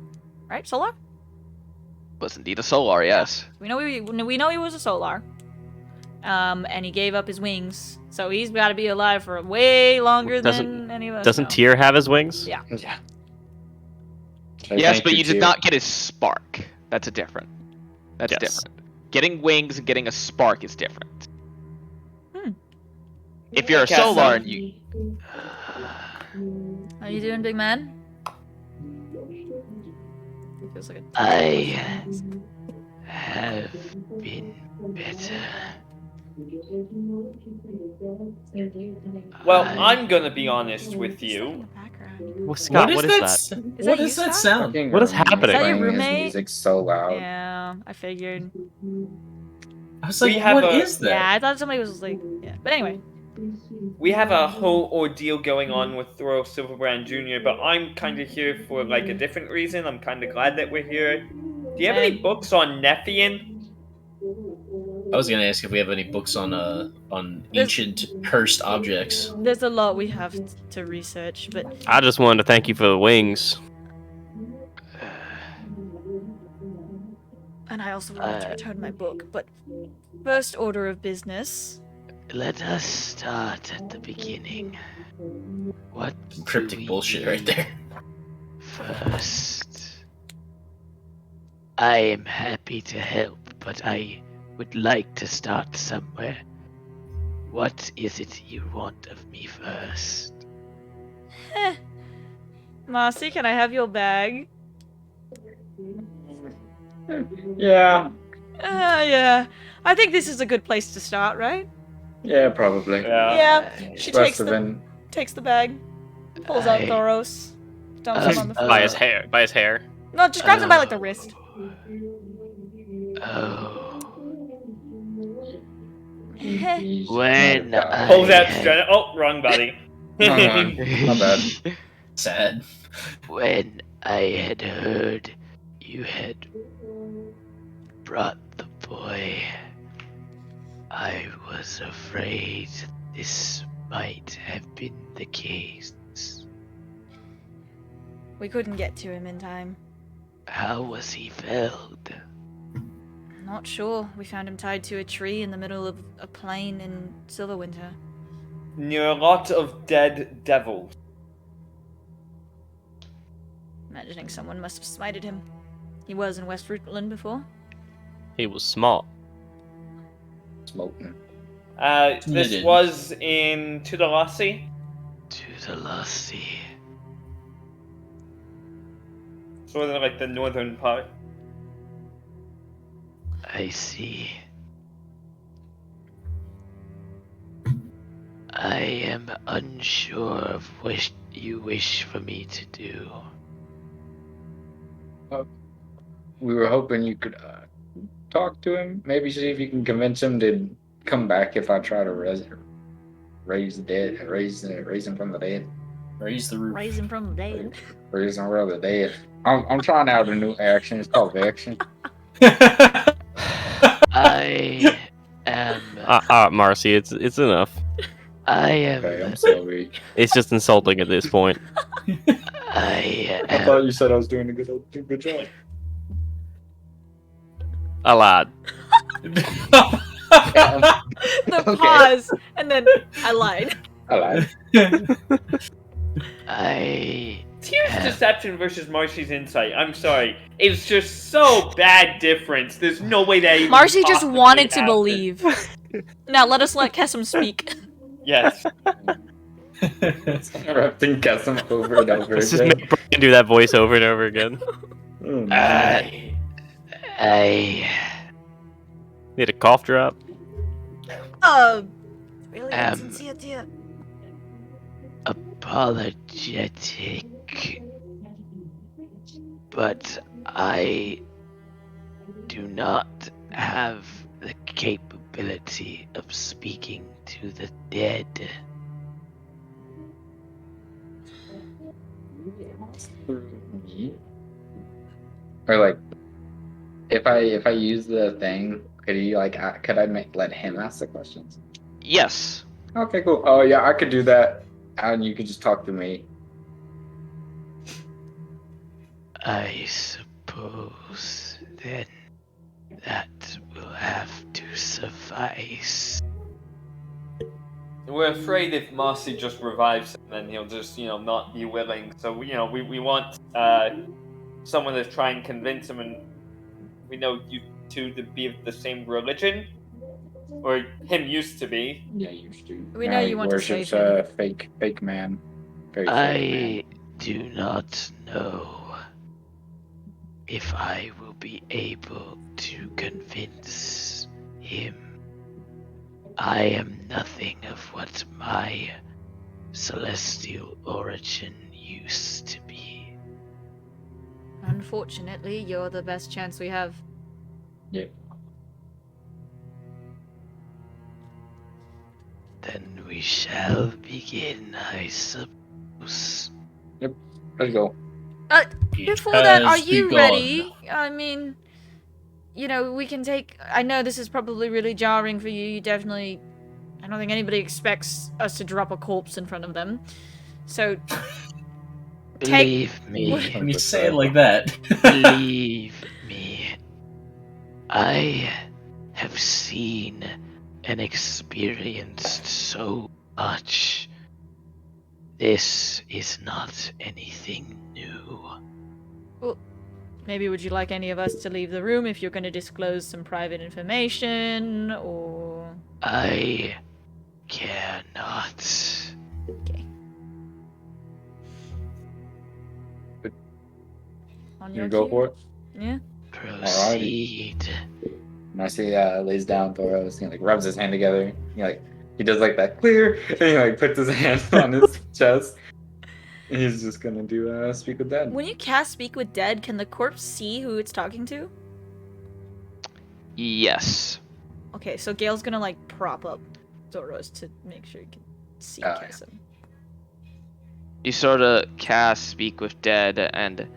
right? Solar. Was indeed a Solar, yes. We know we know he was a Solar. And he gave up his wings, so he's got to be alive for way longer Doesn't- than any of us. Doesn't know. Tyr have his wings? Yeah. Yeah. Yes, but you did not get his spark. That's different. That's Yes. different. Getting wings and getting a spark is different. Hmm. If you're a Castle. Solar and you... How you doing, big man? Feels like a I have been better. Well, I- I'm gonna be honest with you. Well, Scott, What is that? that? Is What that is you, that Scott? sound? What is happening? Is that your Playing his roommate? Music so loud. Yeah, I figured. I was like, We have what a- is that? Yeah, I thought somebody was like, yeah. But anyway, We have a whole ordeal going on with Thor Silverbrand Jr., but I'm kind of here for like a different reason. I'm kind of glad that we're here. Do you have any And- books on Nephian? I was gonna ask if we have any books on ancient cursed objects. there's a lot we have to research, but I just wanted to thank you for the wings. and I also wanted to return my book. But first order of business. Let us start at the beginning. What Cryptic bullshit right there. First, I am happy to help, but I would like to start somewhere. What is it you want of me first? Marcy, can I have your bag? Yeah. Yeah. I think this is a good place to start, right? Yeah, probably. Yeah. She takes Must have been. takes the bag, pulls out I- Thoros, dumps him on the floor. By his hair. By his hair. No, just grabs him by like the wrist. Oh, He's when not a guy. Pulls out I- Stren- Oh, wrong body. Wrong one. My bad. Sad. When I had heard you had brought the boy, I was afraid this might have been the case. We couldn't get to him in time. How was he felled? Not sure. We found him tied to a tree in the middle of a plain in Silverwinter. near a lot of dead devils. Imagining someone must have smited him. He was in West Rutland before. He was small. Smoking. This Needed. was in Tudalasi, To the Lassie. sort of like the northern part. I see. I am unsure of what you wish for me to do. We were hoping you could talk to him. Maybe see if you can convince him to come back if I try to raise him from the dead. Raise the roof. Raise him from the dead. Raise him from the dead. I'm trying out a new action. It's called Vection. I am. Marcy, it's enough. I am. Okay, I'm sorry. It's just insulting at this point. I I am. thought you said I was doing a good job. I lied. The Okay. pause, and then I lied. I lied. I. Tier's deception versus Marcy's insight. I'm sorry. It's just so bad difference. There's no way that even Marcy just possibly wanted to happened. believe. Now let us let Kessim speak. Yes. Interrupting Kessim over and over Let's just again. make Brian do that voice over and over again. Oh, man. I. Need a cough drop? Really insincere, dear. Apologetic. But I do not have the capability of speaking to the dead. Me? Or like, if I use the thing, could you like could I let him ask the questions? Yes. Okay, cool. Oh yeah, I could do that, and you could just talk to me. I suppose then that will have to suffice. We're afraid if Marcy just revives him, then he'll just, not be willing. So, we want someone to try and convince him, and we know you two to be of the same religion. Or him used to be. Yeah, you do. We know He you want to worships save him. a fake man. Very fake I do not know if I will be able to convince him. I am nothing of what my celestial origin used to be. Unfortunately, you're the best chance we have. man. Then we shall begin, I suppose. Let's go. Before that, are Has you begun. ready? I mean, we can take... I know this is probably really jarring for you. You definitely... I don't think anybody expects us to drop a corpse in front of them. So, Believe me. When you say it like that. Believe me. I have seen and experienced so much. This is not anything new. maybe would you like any of us to leave the room if you're going to disclose some private information, or... I care not. Okay. On You your go cue? for it. Yeah? Proceed. Marcy lays down Thoros, like rubs his hand together. He does like that clear, and he like puts his hand on his chest. And he's just gonna do speak with dead. When you cast Speak with Dead, can the corpse see who it's talking to? Yes. Okay, so Gale's gonna like prop up Zoros to make sure you can see Oh, yeah. Kessim. You sort of cast Speak with Dead, and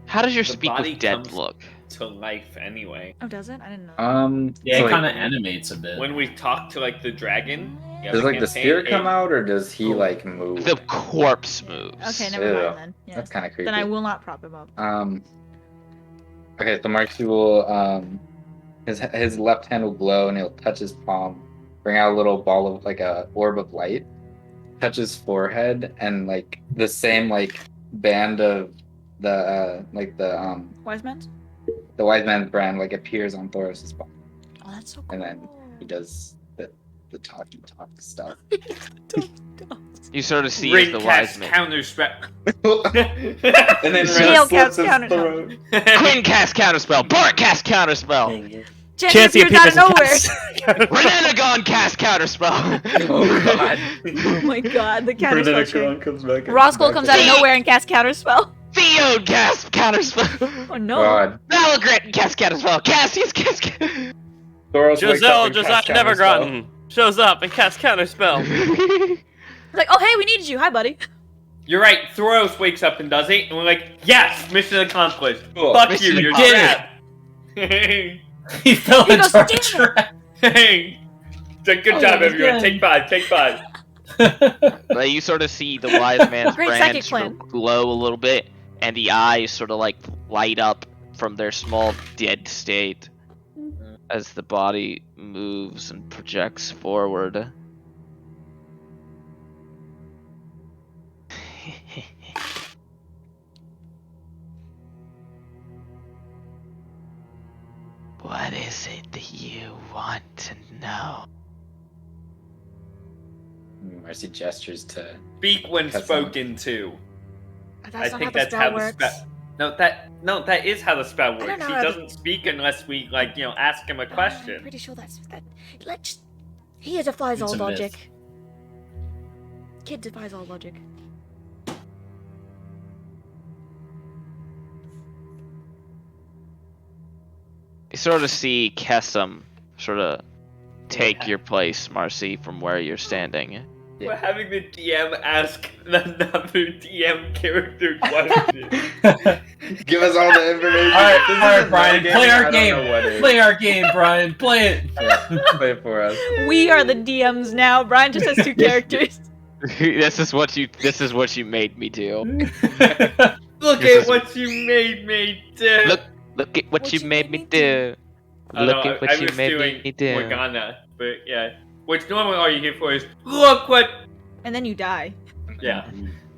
how does your The Speak body with Dead comes- look? To life, anyway. Oh, does it? I didn't know. Yeah, so, it like, kind of animates a bit. When we talk to, the dragon... does the spirit come out, or does he Cool. move? The corpse moves. Okay, never Ew. mind then. Yeah. That's kind of creepy. Then I will not prop him up. Okay, so Marcy will his left hand will glow, and he'll touch his palm, bring out a little ball of a orb of light, touch his forehead, and like the same like band of the Wise man? the wise man's brand like appears on Thoros' body, Oh, that's so cool. and then he does the talk stuff. You sort of see as Rin the wise casts man. counter spell. And then Gale Ren casts slits his counter- throat. Quinn casts counterspell. Bart casts counterspell. Chansey appears out of nowhere. Renenagon casts counterspell. Oh god. Oh my god, the counterspell check. Renekton comes back. Roscoe comes out of nowhere and casts counterspell. Theod casts counterspell. Oh no. God. Valgret casts counterspell. Cassius casts counterspell. Thoros wakes Giselle up and Josiah casts counterspell. Nevergrotten shows up and casts counterspell. It's like, oh hey, we needed you. Hi, buddy. You're right. Thoros wakes up and does it, and we're like, yes, mission accomplished. Cool. Fuck Mission you, you're accomplished. trapped. He fell He into goes, our "Damn it." trap. Good Oh, job, yeah, everyone. good. Take 5. Take 5. But you sort of see the wise man's Great brand psychic sort of plan. glow a little bit, and the eyes sort of like light up from their small dead state as the body moves and projects forward. What is it that you want to know? Mercy gestures to. Speak when That's spoken to. That's I not think how the that's spell how the works. spell. No, that is how the spell don't works. know He how the- doesn't speak unless we ask him a I'm question. pretty sure that's that. Let's. He defies It's all a myth. logic. Kid defies all logic. You sort of see Kessam sort of take Yeah. your place, Marcy, from where you're standing. We're having the DM ask another DM character question. Give us all the information. Alright, This alright, isn't Brian, metagaming, play our I don't game. know what is. Play our game, Brian. Play it. Yeah, play it for us. We are the DMs now. Brian just has two characters. This is what you made me do. Look This at is- what you made me do. Look at what you made me do. Oh, Look no, at what I you was made doing me do. Morgana, but yeah. Which normally all you hear for is, look what. And then you die. Yeah.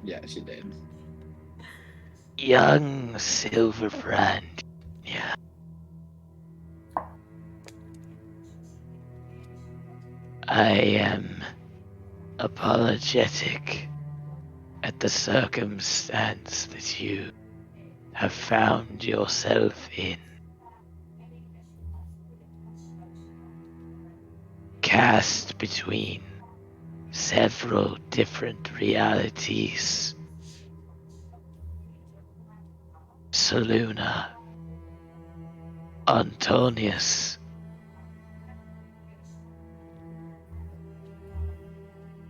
Yeah, she did. Young Silverbrand. Yeah. I am apologetic at the circumstance that you have found yourself in. Cast between several different realities. Saluna, Antonius,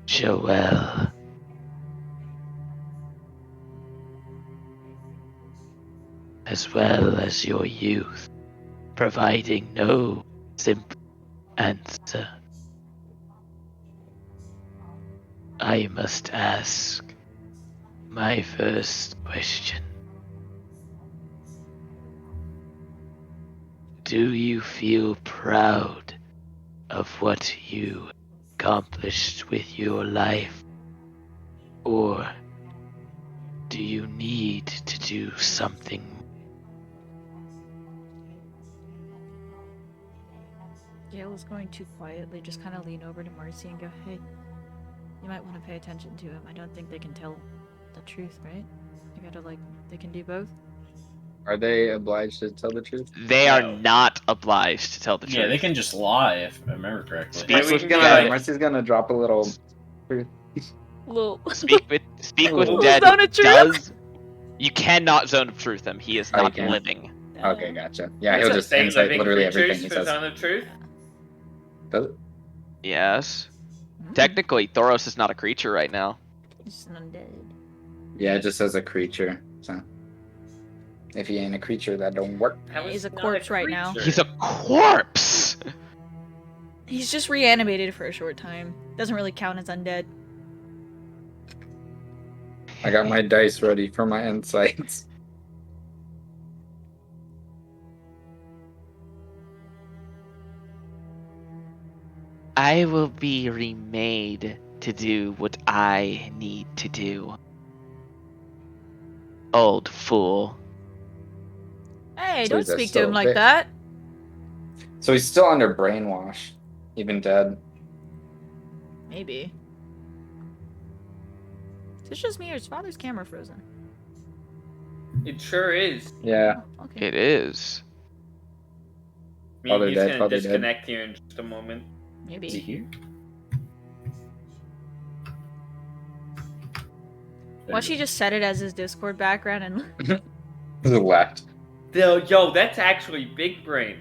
Joel, as well as your youth, providing no simple answer. I must ask my first question. Do you feel proud of what you accomplished with your life? Or do you need to do something? Gale is going to quietly just kind of lean over to Marcy and go, hey, you might want to pay attention to him. I don't think they can tell the truth, right? You gotta, like, they can do both. Are they obliged to tell the truth? They are No. not obliged to tell the truth. Yeah, they can just lie if I remember correctly. Speak we with can Marcy's get gonna, it. Marcy's gonna drop a little. Little. Speak with Little dead zone of truth. does. You cannot zone of truth him. He is Oh, you not can't? living. Okay, gotcha. Yeah, What's he'll that just saying, insight living literally everything creatures he for says. Zone of Truth? Does it? Yes. Technically, Thoros is not a creature right now. Just an undead. Yeah, it just says a creature. So if he ain't a creature, that don't work. How He's is a it not corpse right now. creature? He's a corpse. He's just reanimated for a short time. Doesn't really count as undead. I got my dice ready for my insights. I will be remade to do what I need to do. Old fool. Hey, So don't he's a speak to him still like bitch. that. So he's still under brainwash, even dead. Maybe. Is this just me or is father's camera frozen? It sure is. Yeah. Oh, okay. It is. I mean, Father he's dead, gonna father dead. disconnect here in just a moment. Is he Maybe. here? Why she just set it as his Discord background and To the left. Yo, that's actually big brain.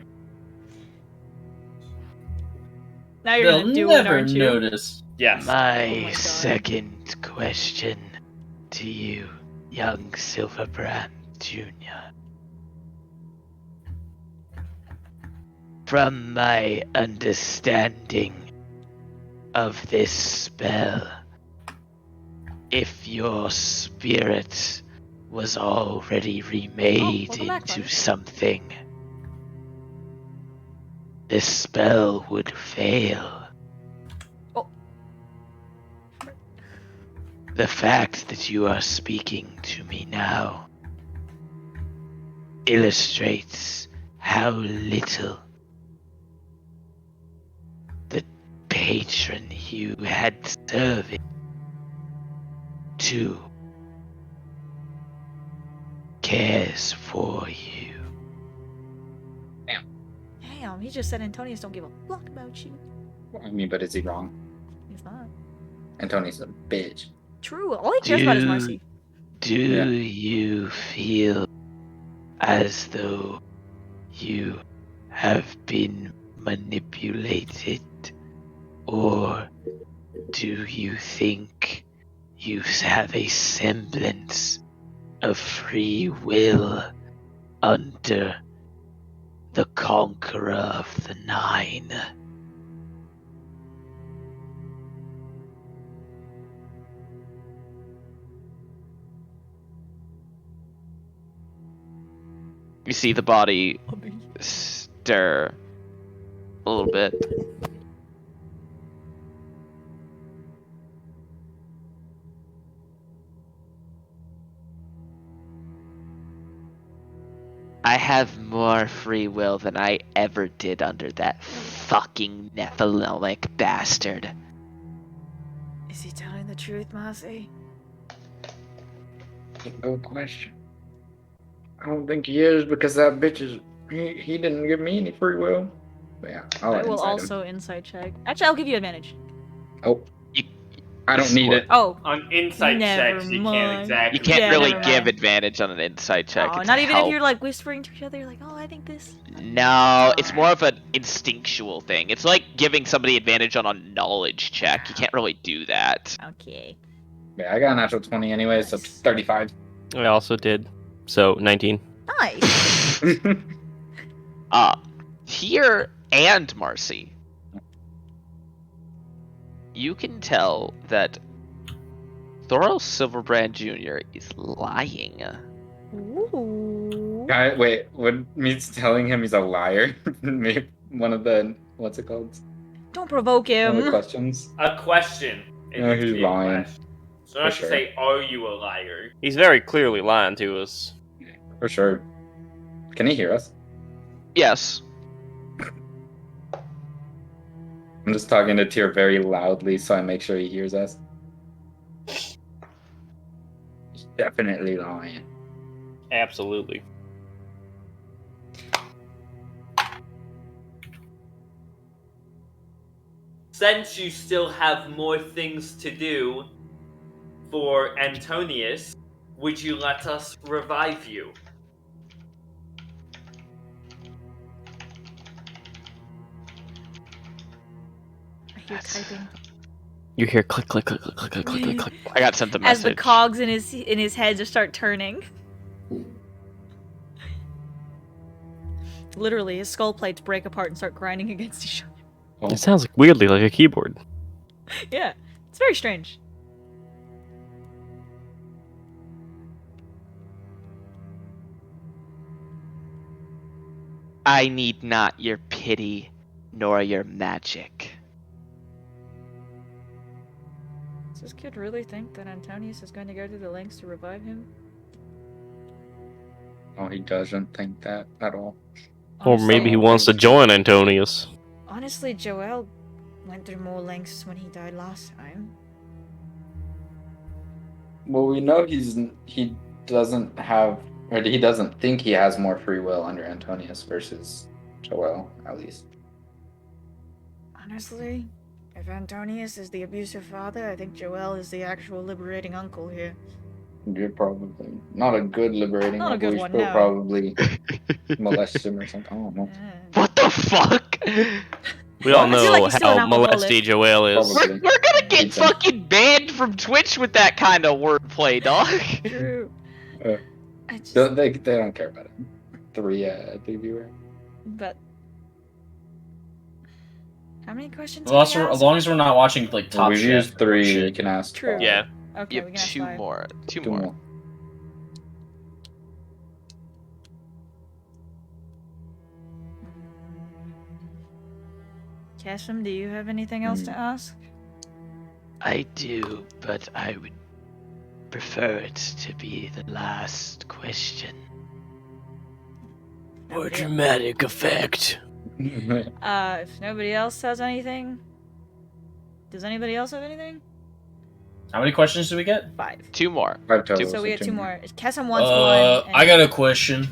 now you're They'll gonna do it, never aren't you? notice. Yes. My, Oh my God. second question to you, young Silverbrand Jr. From my understanding of this spell, if your spirit was already remade welcome back, into buddy. something, this spell would fail. Oh. The fact that you are speaking to me now illustrates how little the patron you had serving to cares for you. Damn, he just said Antonius don't give a fuck about you. I mean, but is he wrong? He's not. Antoni's a bitch. True. All he cares about is Marcy. Do Yeah. you feel as though you have been manipulated? Or do you think you have a semblance of free will under the Conqueror of the Nine? You see the body stir a little bit. I have more free will than I ever did under that fucking Nephilic bastard. Is he telling the truth, Marcy? Good question. I don't think he is because that bitch is. He didn't give me any free will. But yeah, I'll I will inside also him. insight check. Actually, I'll give you advantage. Oh. You- I don't need it. Oh. On insight Never checks, you mind. can't exactly. You can't Yeah, really never give mind. advantage on an insight check. Oh, it's not a even help. if you're like whispering to each other, like, oh, I think this. No, it's more of an instinctual thing. It's like giving somebody advantage on a knowledge check. You can't really do that. Okay. Yeah, I got a natural 20 anyway, so Nice. 35. I also did. So 19. Nice. Here and Marcy, you can tell that Thoros Silverbrand Jr. is lying. Ooh. Guy, wait, what means telling him he's a liar? Maybe one of the what's it called? Don't provoke One of the him. questions. A question. It No, needs to he's be a lying. question. So not For to sure. say, are you a liar? He's very clearly lying to us. For sure. Can he hear us? Yes. I'm just talking to Tyr very loudly so I make sure he hears us. He's definitely lying. Absolutely. Since you still have more things to do for Antonius, would you let us revive you? I hear typing. You hear click, click, click, click, click, click, click, click, click. I got sent a As the message. cogs in his head just start turning. Literally, his skull plates break apart and start grinding against each other. It sounds like weirdly like a keyboard. Yeah, it's very strange. I need not your pity nor your magic. this kid really think that Antonius is going to go through the lengths to revive him? No, he doesn't think that at all. Or maybe he wants to join Antonius. Honestly, Joel went through more lengths when he died last time. Well, we know he doesn't have, or he doesn't think he has more free will under Antonius versus Joel, at least. Honestly, if Antonius is the abusive father, I think Joel is the actual liberating uncle here. You're probably not a good liberating Not a uncle. good You one, still no. probably molest him or something. I don't know. What the fuck? We all I feel know like he's still an how alcoholic. molesty Joel is. Probably. We're gonna get Hates him. fucking banned from Twitch with that kind of wordplay, dog. True. Uh, I just, They don't care about it. Three viewer. but how many questions? Well, can we as ask? long as we're not watching like Well, Top we've Chef. used 3. shit. You can ask. True. 5. Yeah. Okay, You we have can ask 2 5. more. Two Two more. more. Kessim, do you have anything else to ask? I do, but I would prefer it to be the last question. For dramatic effect. If nobody else has anything, does anybody else have anything? How many questions do we get? 5. 2 more. 5 total. So we got 2 2 more. Kessim wants one. and- I got a question.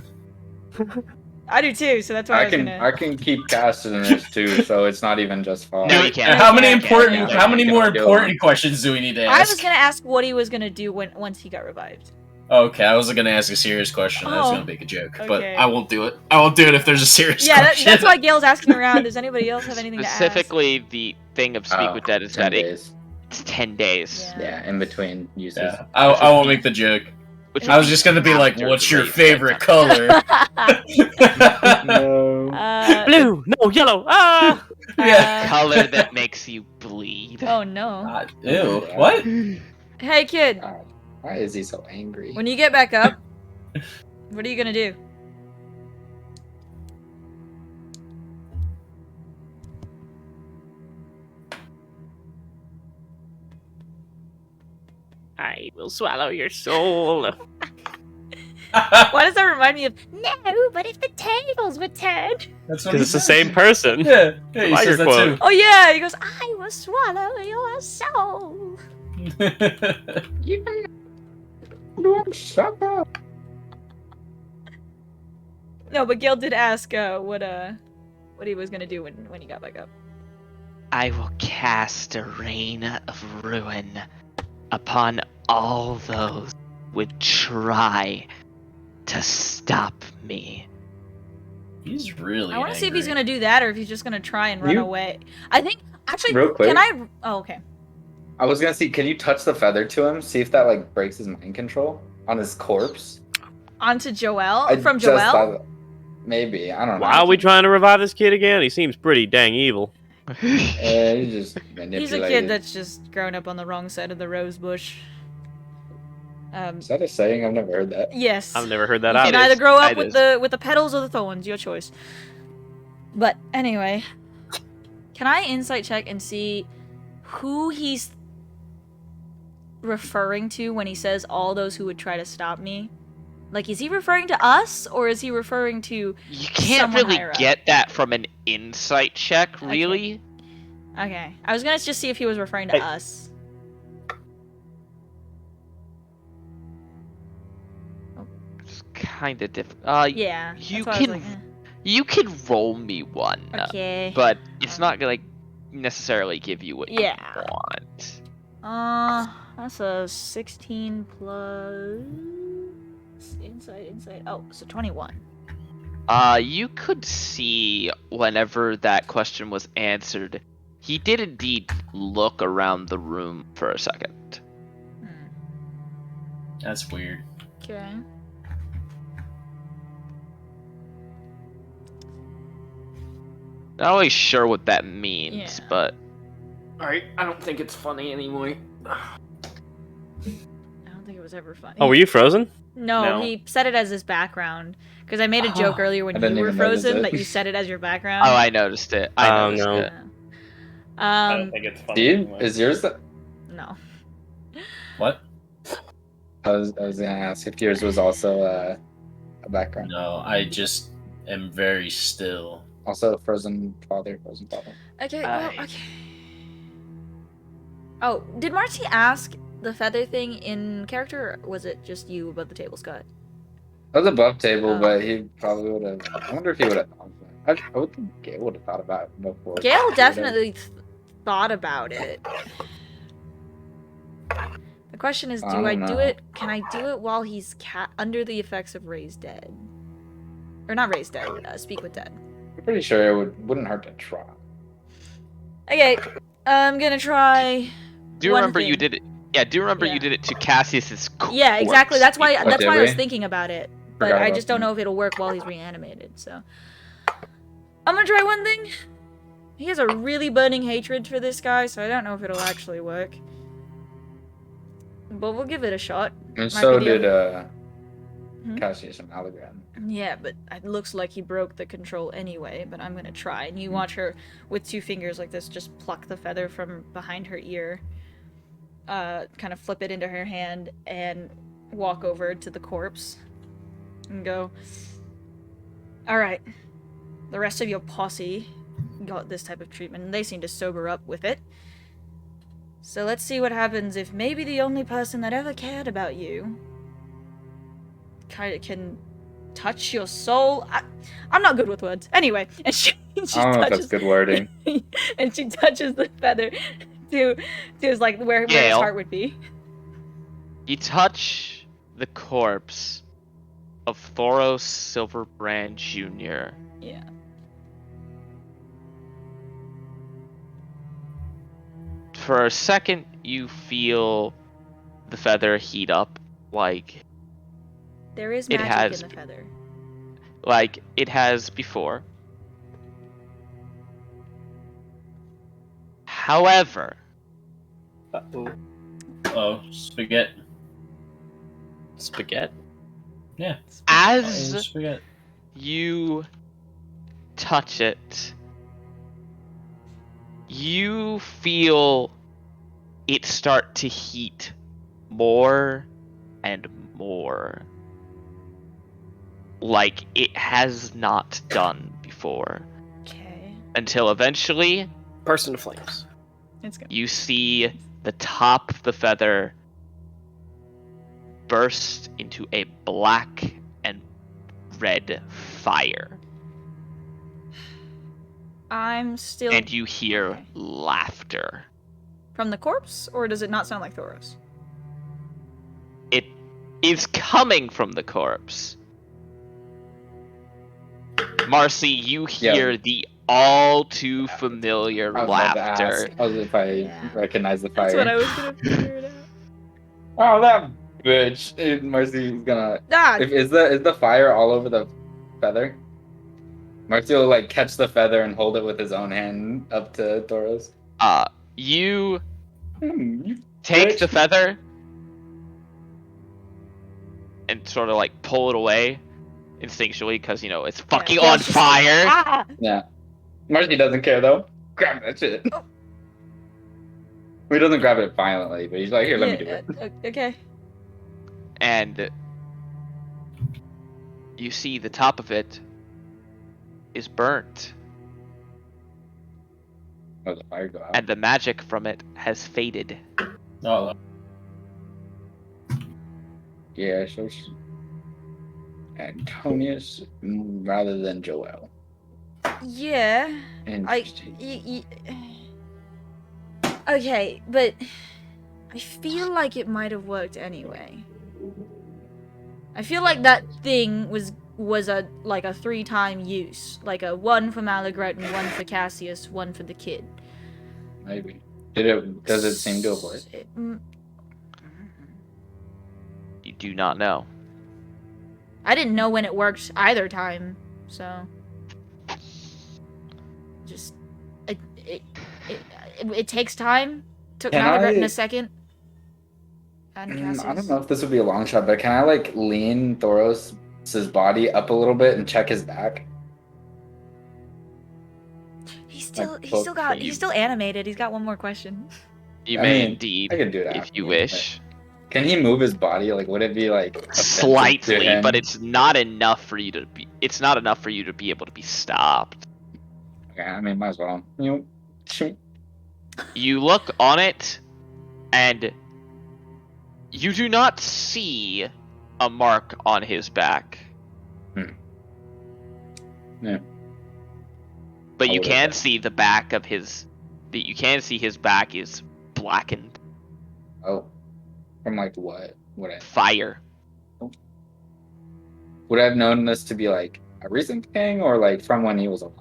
I do too, so that's why I was gonna. I can keep casting this too, so it's not even just 5. No, you can't. How many Yeah, important? yeah, How many yeah. more Yeah. important questions do we need to I ask? was gonna ask what he was gonna do once he got revived. Okay, I wasn't gonna ask a serious question. I was Oh. gonna make a joke, but Okay. I won't do it. I won't do it if there's a serious Yeah, question. that's why Gail's asking around. Does anybody else have anything to ask? Specifically, the thing of Speak with Dead is 10 that days. it's 10 days. Yeah, in between uses. Yeah, I won't make the joke. Which I was just gonna be like, after "What's the your raid favorite dead color?" No. Blue, no, yellow. Ah! Yeah. color that makes you bleed. Oh no. Ew. What? Hey kid, God, why is he so angry? when you get back up, what are you gonna do? I will swallow your soul. Why does that remind me of? No, but if the tables were turned. That's what Because he it's the says. same person. Yeah, yeah, he Like says your that quote. Oh yeah, he goes. I will swallow your soul. too. You don't shut up. No, but Gail did ask what he was gonna do when he got back up. I will cast a rain of ruin upon all those who would try to stop me. He's really. I want to see if he's angry. gonna do that or if he's just gonna try and run You- away. I think actually. Real quick. Can I? Oh, okay. I was gonna see, can you touch the feather to him? See if that like breaks his mind control on his corpse? Onto Joel I from just Joel. thought- maybe, I don't know. Why are we trying to revive this kid again? He seems pretty dang evil. He's just manipulated. He's a kid that's just grown up on the wrong side of the rose bush. Is that a saying? I've never heard that. Yes. I've never heard that You either. can either grow up It with is. the petals or the thorns, your choice. But anyway, can I insight check and see who he's referring to when he says all those who would try to stop me? Like, is he referring to us or is he referring to? You can't Someone really higher up. get that from an insight check, really. Okay, I was gonna just see if he was referring to Hey. us. It's kind of different. Yeah. you that's why I was can- like, eh. You can roll me one, Okay. but it's not gonna like necessarily give you what Yeah. you want. That's a 16 plus insight. Oh, so 21. You could see whenever that question was answered, he did indeed look around the room for a second. That's weird. Okay. Not really sure what that means, Yeah. but Alright, I don't think it's funny anymore. I don't think it was ever funny. Oh, were you frozen? No, No. he said it as his background. Because I made a joke earlier when I you didn't were even notice frozen it. that you said it as your background. oh, I noticed it. I Oh, noticed no. it. I don't Um, think it's funny Dude, anymore. is yours the... no. What? I was gonna ask if yours was also a background. No, I just am very still. Also, frozen father. Okay, I- okay. Oh, did Marcy ask the feather thing in character, or was it just you above the table, Scott? I was above table, Oh. but he probably would have. I wonder if he would have thought of that. I would think Gail would have thought about it before. He Gail would've- definitely thought about it. The question is, I do I don't do know. it? Can I do it while he's under the effects of Raised Dead? Or not Raised Dead, Speak with Dead. I'm pretty sure it wouldn't hurt to try. Okay, I'm gonna try. Do you one remember you thing. did it? Yeah, do you remember Yeah. you did it to Cassius's corpse? Yeah, exactly. That's why. What, That's did why I was we? thinking about it, but Forgot I about just don't that. know if it'll work while he's reanimated. So, I'm gonna try one thing. He has a really burning hatred for this guy, so I don't know if it'll actually work. But we'll give it a shot. And Might so be the did Hmm? Cassius and Allegan. Yeah, but it looks like he broke the control anyway, but I'm gonna try. And you watch her, with 2 fingers like this, just pluck the feather from behind her ear, kind of flip it into her hand, and walk over to the corpse, and go, "Alright, the rest of your posse got this type of treatment, and they seem to sober up with it. So let's see what happens if maybe the only person that ever cared about you kind of can touch your soul." I'm not good with words. Anyway, and she I don't know if that's touches, good wording. and she touches the feather to like where his Gail. heart would be. You touch the corpse of Thoros Silverbrand Jr. Yeah. For a second, you feel the feather heat up, like There is It magic has- in the feather. it has before. However, Oh, spaghetti. Spaghetti. Yeah. as Spaghetti. you touch it, you feel it start to heat more and more, like it has not done before, Okay. until eventually Burst into flames. It's good. you see the top of the feather burst into a black and red fire, I'm still and you hear Okay. laughter. from the corpse, or does it not sound like Thoros? It is coming from the corpse. Marcy, you hear the all too familiar I was about to laughter. ask. I was if I Yeah. recognize the fire. That's what I was gonna figure it out. Oh, that bitch! Marcy's gonna. Ah, Is the fire all over the feather? Marcy will like catch the feather and hold it with his own hand up to Thoros. You You take bitch. the feather and sort of like pull it away instinctually because it's fucking Yeah, on just- fire. ah! Yeah. Marcy doesn't care though. Grab that shit. Oh. He doesn't grab it violently, but he's like, here, let me do Yeah, it. okay. And you see the top of it is burnt, Oh, the fire go out. and the magic from it has faded. Oh, Yeah, so it's Antonius rather than Joel. Yeah. Interesting. Okay, but I feel like it might have worked anyway. I feel like that thing was a 3-time use, like a 1 for Malagret and 1 for Cassius, 1 for the kid. Maybe. Does it seem to have worked? You do not know. I didn't know when it worked either time, so just it takes time. Took Can Malagret in I- a second. And I Cassius. don't know if this would be a long shot, but can I like lean Thoros' body up a little bit and check his back? He's Like, still poke for you. he's still animated. He's got one more question. You I may mean, indeed, I can do that. if you Yeah, wish. Can he move his body? Like, would it be like offensive to Slightly, him? but it's not enough for you to be. It's not enough for you to be able to be stopped. Okay, I mean, might as well. You know, shoot. You look on it, and you do not see a mark on his back. Yeah. But I you would've can done. see the back of his. You can see his back is blackened. Oh, from like what? Fire. Would I have known this to be like a recent thing, or like from when he was alive?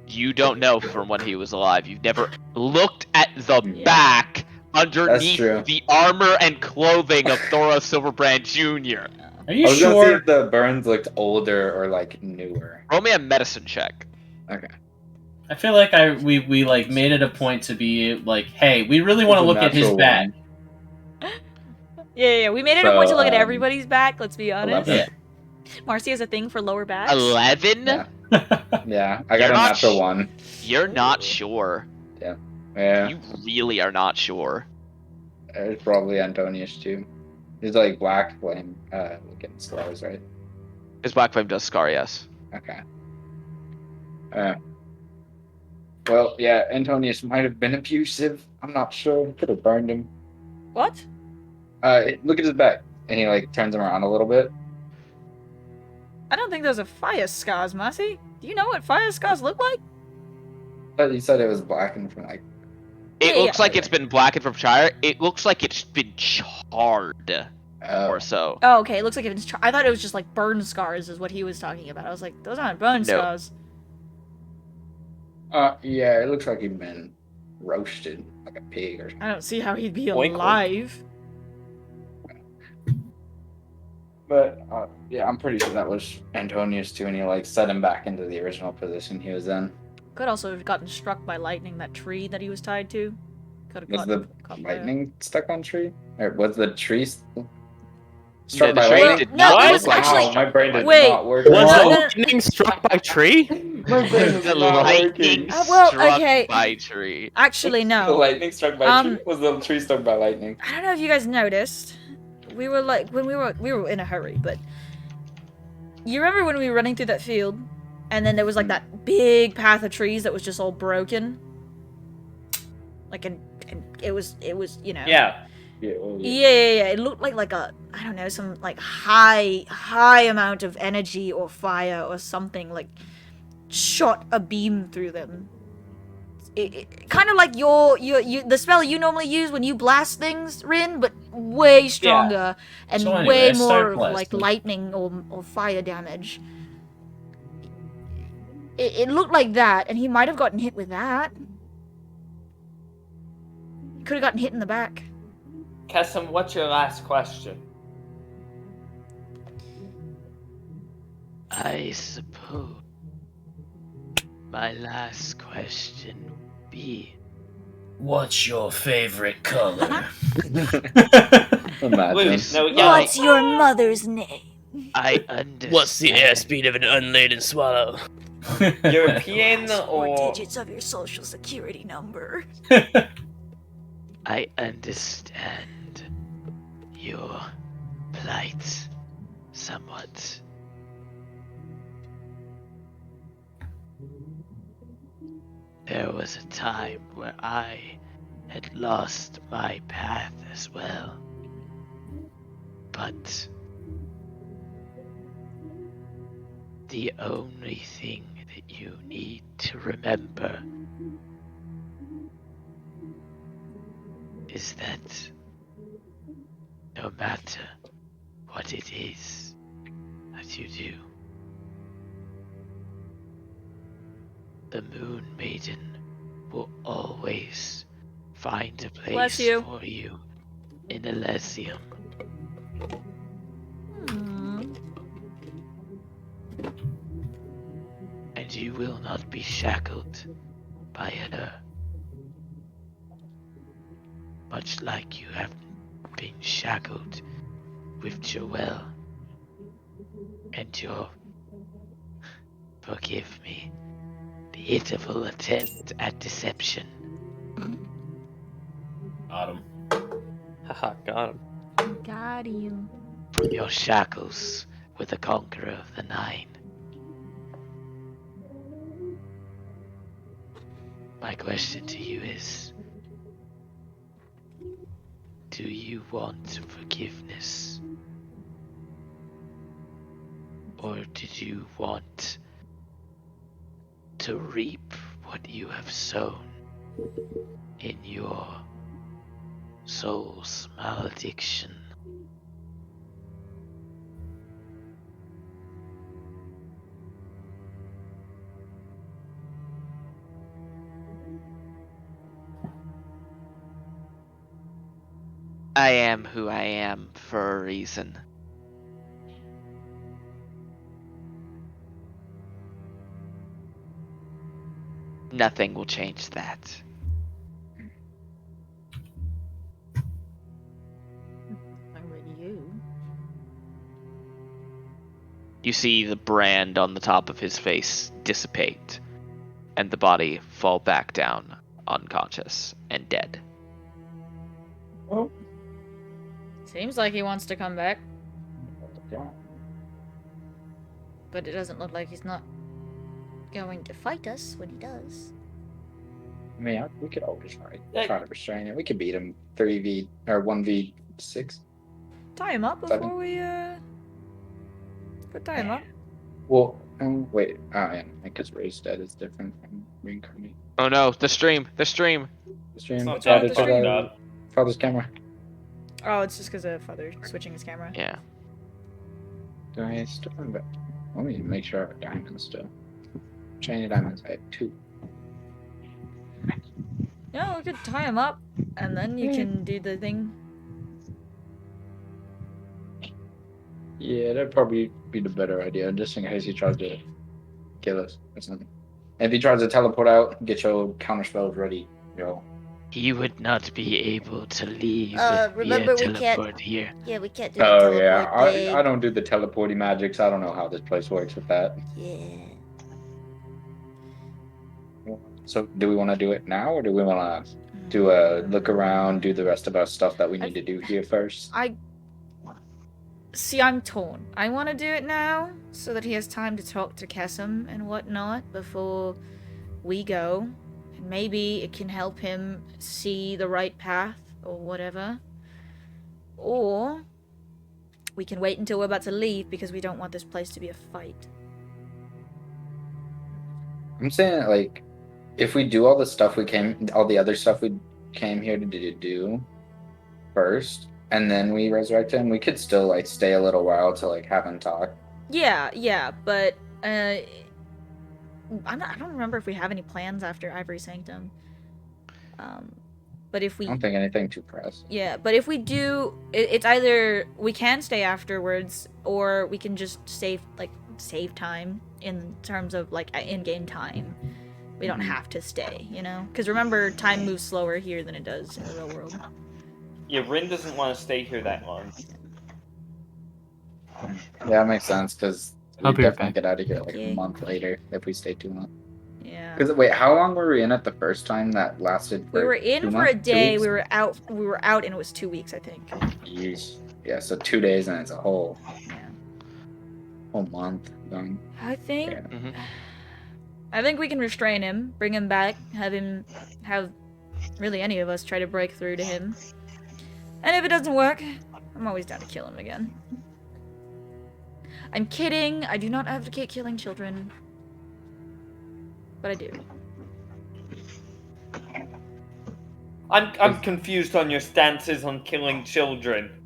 You don't know from when he was alive. You've never looked at the Yeah. back underneath true. the armor and clothing of Thoros Silverbrand Jr. Are you I was gonna see sure? if the burns looked older or like newer. Roll me a medicine check. Okay. I feel like we like made it a point to be like, hey, we really want to look at his Natural back. one. Yeah. We made it a point to look at So, everybody's back. Let's be honest. 11. Marcy has a thing for lower backs. 11? Yeah. Yeah, I You're got a not natural sh- one. You're not sure. Yeah, You really are not sure. it's probably Antonius too. He's like black flame, looking scars, right? His black flame does scar, yes. Okay. Well, yeah, Antonius might have been abusive. I'm not sure. Could have burned him. What? Look at his back, and he like turns him around a little bit. I don't think those are fire scars, Marcy. Do you know what fire scars look like? But he said it was blackened from like. It Yeah, looks like it's been blackened from fire. It looks like it's been charred or so. Oh, okay. It looks like it's. I thought it was just like burn scars, is what he was talking about. I was like, those aren't burn No. scars. Yeah, it looks like he'd been roasted like a pig or something. I don't see how he'd be Oink, oink. alive. But yeah, I'm pretty sure that was Antonius too, and he like set him back into the original position he was in. Could also have gotten struck by lightning. That tree that he was tied to. Could have Was gotten the caught by it. lightning stuck on tree? Or was the tree struck the by tree lightning? did No, not it look was like actually- Wow, my brain did Wait, not work. Was No, the no, no. lightning struck by tree? My brain is The not lightning working. Well, struck okay. by tree. Actually, The no. lightning struck by tree? Was the tree struck by lightning? I don't know if you guys noticed. We were like when we were in a hurry, but you remember when we were running through that field, and then there was like that big path of trees that was just all broken. Like and it was you know. Yeah. Yeah. Well, Yeah. It looked like a I don't know some like high amount of energy or fire or something like shot a beam through them. It kind of like your the spell you normally use when you blast things, Rin, but way stronger and So anyway, way I start more of like blasting. lightning or fire damage. It looked like that, and he might have gotten hit with that. Could have gotten hit in the back. Kessim, what's your last question? I suppose my last question would be What's your favorite color? Imagine. Blue. No, yeah. What's your mother's name? I understand. speed of an unladen swallow? European Four or digits of your social security number. I understand your plight somewhat. There was a time where I had lost my path as well. But the only thing that you need to remember is that no matter what it is that you do, the Moon Maiden will always find a Bless place you. for you in Elysium. Hmm. And you will not be shackled by her. Much like you have been shackled with Joelle and your, forgive me, pitiful attempt at deception. Got him. Haha, got him. Got you. From your shackles with the conqueror of the Nine. My question to you is, do you want forgiveness? Or did you want to reap what you have sown in your soul's malediction? I am who I am for a reason. Nothing will change that. I'm with you. You see the brand on the top of his face dissipate, and the body fall back down, unconscious and dead. Oh, Seems like he wants to come back, yeah. but it doesn't look like he's not going to fight us when he does. I mean, we could always Yeah. try to restrain him. We could beat him 3v or 1v6. Tie him up Seven. before we tie him up. Well, wait. Oh, yeah, because Ray's dead is different from reincarnate. Oh no, the stream! The stream! Stream. It's not Father's, fucking up. Father's camera. Oh, it's just because of Father switching his camera. Yeah. Do I still have it? Let me make sure I have diamonds still. Shiny diamonds, I have 2. Yeah, we could tie him up, and then you can do the thing. Yeah, that'd probably be the better idea, just in case he tries to kill us or something. If he tries to teleport out, get your counter spells ready, yo. He would not be able to leave remember via we can't- teleport here. Yeah, we can't do Oh yeah, I don't do the teleporting magics. I don't know how this place works with that. Yeah. So, do we want to do it now, or do we want to do a look around, do the rest of our stuff that we need to do here first? See, I'm torn. I want to do it now, so that he has time to talk to Kessim and whatnot before we go. And maybe it can help him see the right path, or whatever. Or we can wait until we're about to leave, because we don't want this place to be a fight. I'm saying, like, if we do all the stuff all the other stuff we came here to do first, and then we resurrect him, we could still, like, stay a little while to, like, have him talk. Yeah, but I don't remember if we have any plans after Ivory Sanctum. But if we I don't think anything too pressed. Yeah, but if we do, it's either we can stay afterwards, or we can just save time in terms of like in-game time. We don't have to stay, you know? Because remember, time moves slower here than it does in the real world. Yeah, Rin doesn't want to stay here that long. Yeah, that makes sense, because I'll we be right definitely back. get out of here like Okay. a month later if we stay too long. Yeah. Because wait, how long were we in at the first time that lasted? We for were in 2 for a months? 2 day. weeks? We were out, and it was 2 weeks, I think. Yeesh. Yeah, so 2 days and it's a whole Yeah. month gone. I think. Yeah. Mhm. I think we can restrain him, bring him back, have really any of us try to break through to him. And if it doesn't work, I'm always down to kill him again. I'm kidding. I do not advocate killing children. But I do. I'm confused on your stances on killing children.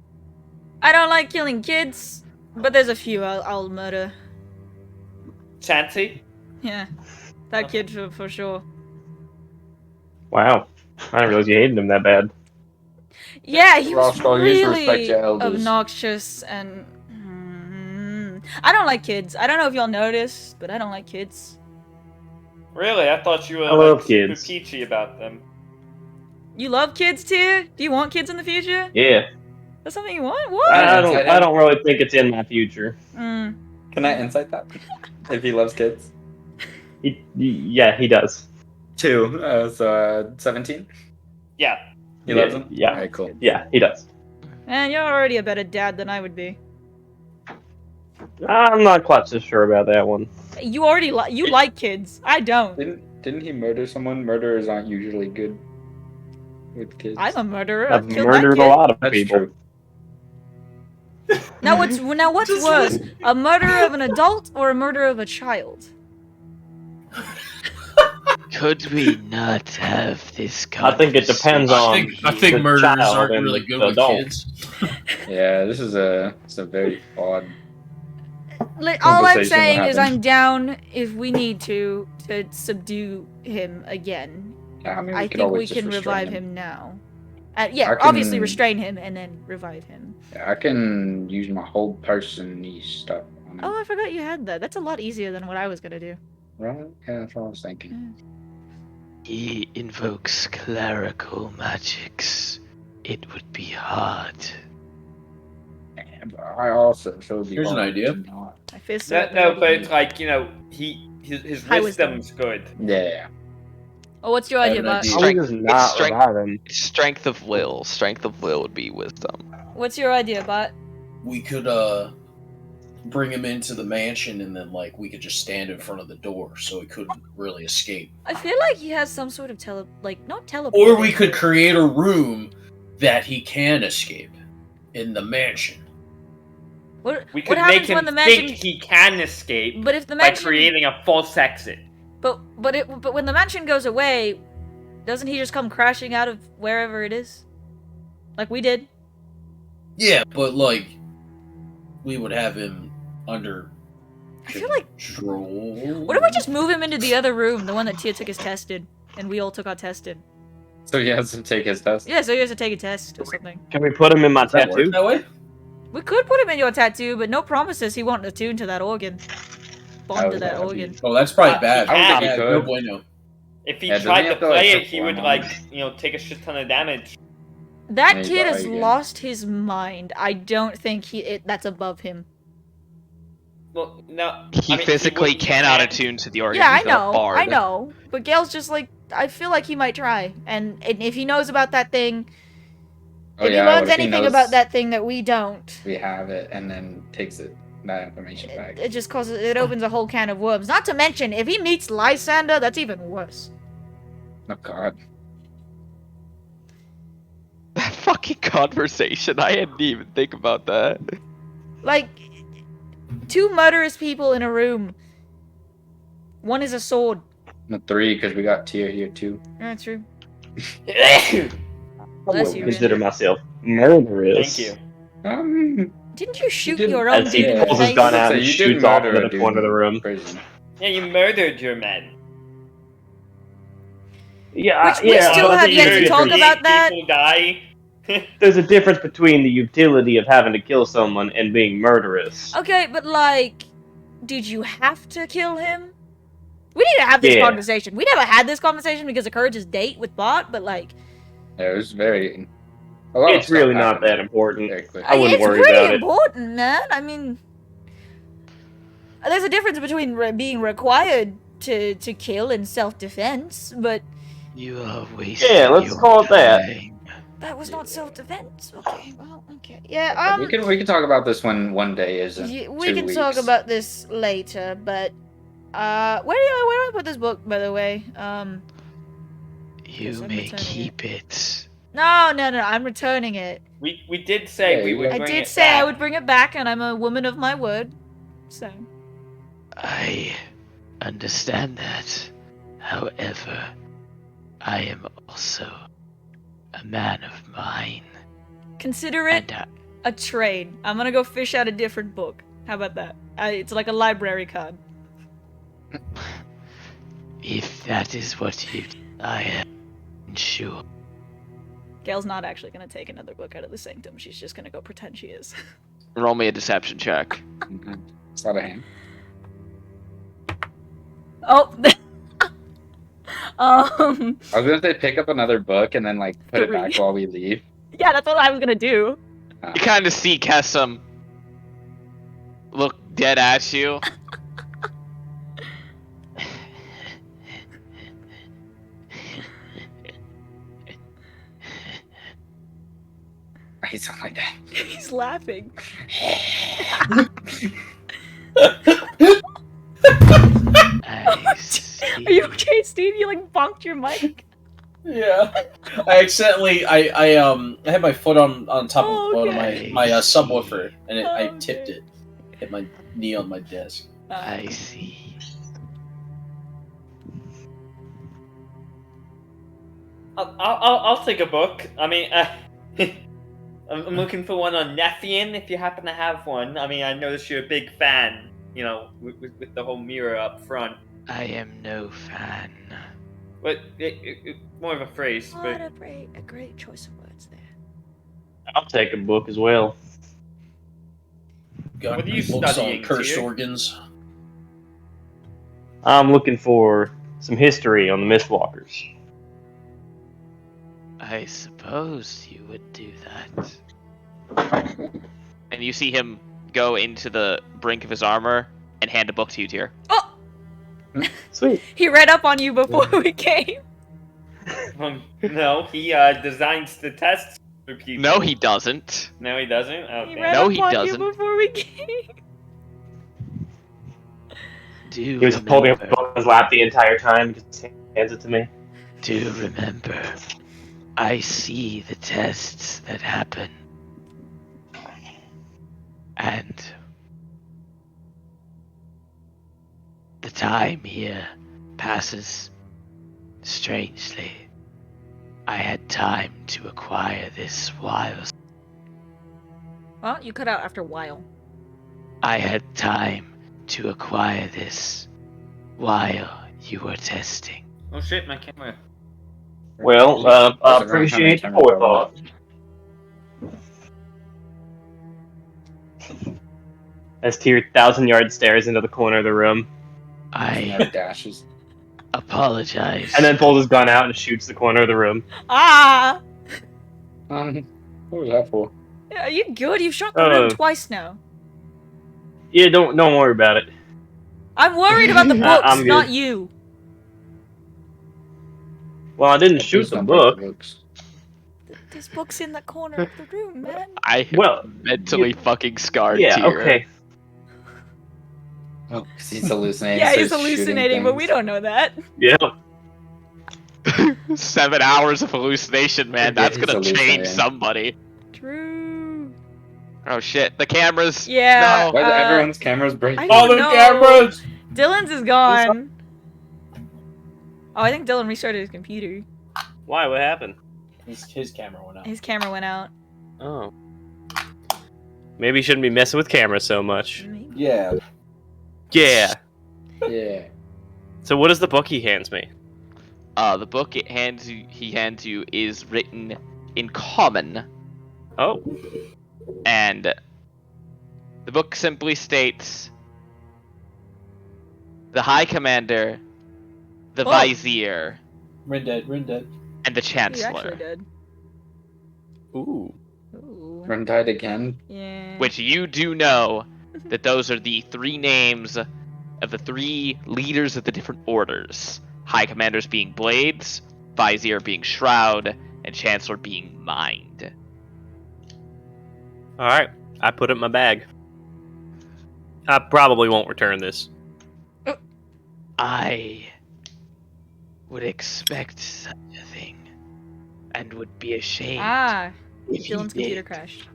I don't like killing kids, but there's a few I'll murder. Chansey? Yeah. That kid for sure. Wow. I didn't realize you hated him that bad. Yeah, he was Roscoe, you should respect really your elders. obnoxious and... I don't like kids. I don't know if y'all noticed, but I don't like kids. Really? I thought you were I love like, kids. super peachy about them. You love kids too? Do you want kids in the future? Yeah. That's something you want? What? I don't really think it's in my future. Mm. Can I insight that? If he loves kids? Yeah, he does. 2. So 17? Yeah. He loves him? Yeah. Alright, cool. Yeah, he does. Man, you're already a better dad than I would be. I'm not quite so sure about that one. You already you like kids. I don't. Didn't he murder someone? Murderers aren't usually good with kids. I'm a murderer. I've killed that murdered kid. a lot of That's people. true. Now what's worse? A murder of an adult or a murder of a child? Could we not have this I think it depends on I think the murderers child aren't and really good the with adult. kids. Yeah, this is it's a very odd. All I'm Conversation saying will is happen. I'm down if we need to subdue him again. Yeah, I mean, I we could think we always just can restrain revive him now. Yeah, I can- obviously restrain him and then revive him. Yeah, I can use my whole person stuff on him. Oh, I forgot you had that. That's a lot easier than what I was gonna do. Right? Yeah, that's what I was thinking. He invokes clerical magics. It would be hard. Yeah, but I also so it'd be Here's an hard idea. to not- I feel No, so. no, but it's like, you know, his High wisdom. wisdom's good. Yeah. Oh, what's your I have idea, an Bot? idea. Strength- It's not strength- without him. Strength of will. Strength of will would be wisdom. What's your idea, Bot? We could bring him into the mansion, and then like we could just stand in front of the door, so he couldn't really escape. I feel like he has some sort of not teleport. Or we could create a room that he can escape in the mansion. What, We what could happens make him when the mansion? think he can escape But if the by mansion, creating a false exit. but when the mansion goes away, doesn't he just come crashing out of wherever it is, like we did? Yeah, but like we would have him under I feel like. control. What if we just move him into the other room, the one that Tia took his test in, and we all took our test in? So he has to take his test. Yeah, so he has to take a test or something. Can we put him in my Does that work tattoo? that way? We could put him in your tattoo, but no promises he won't attune to that organ. Bond to that That would be- organ. Oh, that's probably bad. I don't think he Yeah, could. no bueno. If he Yeah, doesn't tried he to have to, like, play it, he would perform on like, it? you know, take a shit ton of damage. That Maybe kid has again. lost his mind. I don't think that's above him. Well, no. He I mean, physically wouldn't cannot have- attune to the organ. Yeah, I He's not a know. bard. I know. But Gail's just like, I feel like he might try. And if he knows about that thing, Oh if yeah. he what learns if he anything knows about that thing that we don't, we have it, and then takes that information back. it just causes, it opens a whole can of worms. Not to mention, if he meets Lysander, that's even worse. Oh God. That fucking conversation. I didn't even think about that. Like, two murderous people in a room. One is a sword. No, 3 because we got Tia here too. That's true. I Bless would you, consider myself murderous. Thank you. Didn't you shoot didn't- your own As he dude in the pulls his face? gun out So and you shoots did off murder into a the dude corner of the in room. prison. Yeah, you murdered your men. Yeah, Which we still but have there's yet a to difference- talk about that. People die. There's a difference between the utility of having to kill someone and being murderous. Okay, but like, did you have to kill him? We need to have this Yeah. conversation. We never had this conversation because of Courage's date with Bot, but like, Yeah, it was very. A lot of It's stuff really not happened that important. very quick. I wouldn't it's worry pretty about it. important, man. I mean, there's a difference between being required to kill in self-defense, but You are wasting. Yeah, let's your call it that. time. that was not self-defense. Okay, well, okay, yeah. we can talk about this when one day isn't. We 2 can weeks. talk about this later, but where do I put this book, by the way? You I'm may returning keep it. No, I'm returning it. We did say Yeah, we you would I bring did it say back. I would bring it back, and I'm a woman of my word. So I understand that. However, I am also a man of mine. consider it And a trade. I'm gonna go fish out a different book. How about that? It's like a library card. if that is what you desire, sure. Gail's not actually gonna take another book out of the sanctum. She's just gonna go pretend she is. Roll me a deception check. Okay. It's not a hand. Oh. I was gonna say pick up another book and then like put it back 3. while we leave. Yeah, that's what I was gonna do. You kind of see Kesem look dead at you. Why you sound like that? He's laughing. I see. Are you okay, Steve? You like bonked your mic. Yeah. I accidentally I had my foot on top of one of Okay. my subwoofer and I Okay. tipped it. Hit my knee on my desk. I see. I'll take a book. I mean, I'm looking for one on Nephian, if you happen to have one. I mean, I noticed you're a big fan, you know, with the whole mirror up front. I am no fan. But more of a phrase. What But a great choice of words there. I'll take a book as well. Got What are you books studying, on cursed Tyr? organs. I'm looking for some history on the Mistwalkers. I suppose you would do that. And you see him go into the brink of his armor and hand a book to you, Tyr. Oh! Sweet. He read up on you before we came. no, he designs the tests for people. No, he doesn't. No, he doesn't. He Okay. read No, up he on doesn't. you before we came. Do He was just holding up the remember, book on his lap the entire time. Just hands it to me. do remember, I see the tests that happen. And the time here passes strangely. I had time to acquire this while Well, you cut out after a while. I had time to acquire this while you were testing. Oh shit, my camera. Well, That's around appreciate the how many forethought. As Tyr 1,000-yard stares into the corner of the room, times I dashes. apologize. and then pulls his gun out and shoots the corner of the room. Ah! What was that for? Are you good? You've shot the room Uh, twice now. Yeah, don't worry about it. I'm worried about the books, I'm good. not you. Well, I didn't shoot Please the don't break book. books. There's books in the corner of the room, man. I Well, mentally fucking scarred yeah, Tyr. okay. Oh, 'cause he's hallucinating. Yeah, so he's shooting hallucinating, but we things. don't know that. Yeah. 7 hours of hallucination, man. Yeah, That's he's gonna change hallucinating. somebody. True. Oh shit, the cameras. Yeah. No. Why do everyone's cameras break? I All don't the know. cameras! Dylan's is gone. Oh, I think Dylan restarted his computer. Why? What happened? His camera went out. His camera went out. Oh. Maybe you shouldn't be messing with cameras so much. Yeah. Yeah. Yeah. So what is the book he hands me? The book he hands you is written in common, Oh. and the book simply states: the High Commander, the Oh. Vizier, Red Dead. and the You actually Chancellor, did. Ooh. Ooh. Run died again. Yeah. which you do know that those are the 3 names of the 3 leaders of the different orders. High Commanders being Blades, Vizier being Shroud, and Chancellor being Mind. Alright. I put it in my bag. I probably won't return this. I would expect such a thing, and would be ashamed Ah, if you Dylan's computer did. crashed.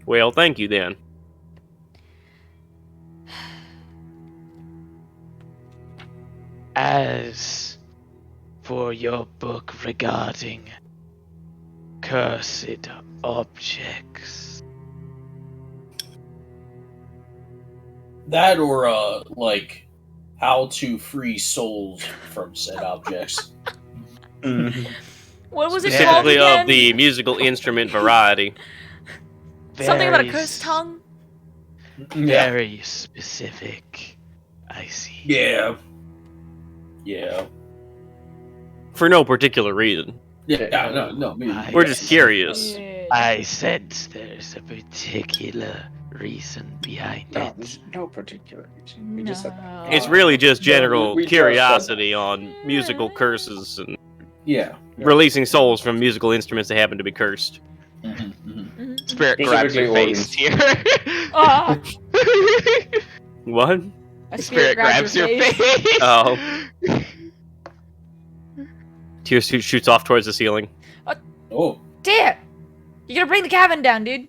Well, thank you then. As for your book regarding cursed objects, That or like how to free souls from said objects. What was it called Specifically again? of the musical instrument variety. Something about a very cursed tongue? Very specific. I see. Yeah. Yeah. For no particular reason. Yeah. No. Me. I We're just curious. Yeah. I sense there's a particular reason behind No, it. there's no particular reason. We just said that. No. It's really just No, general we just said curiosity on musical Yeah. curses and Yeah. releasing souls from musical instruments that happen to be cursed. Spirit grabs your Specifically face here. Ah, What? a Spirit grabs your face. Oh. Tear shoots off towards the ceiling. Oh. Damn! You gotta bring the cabin down, dude.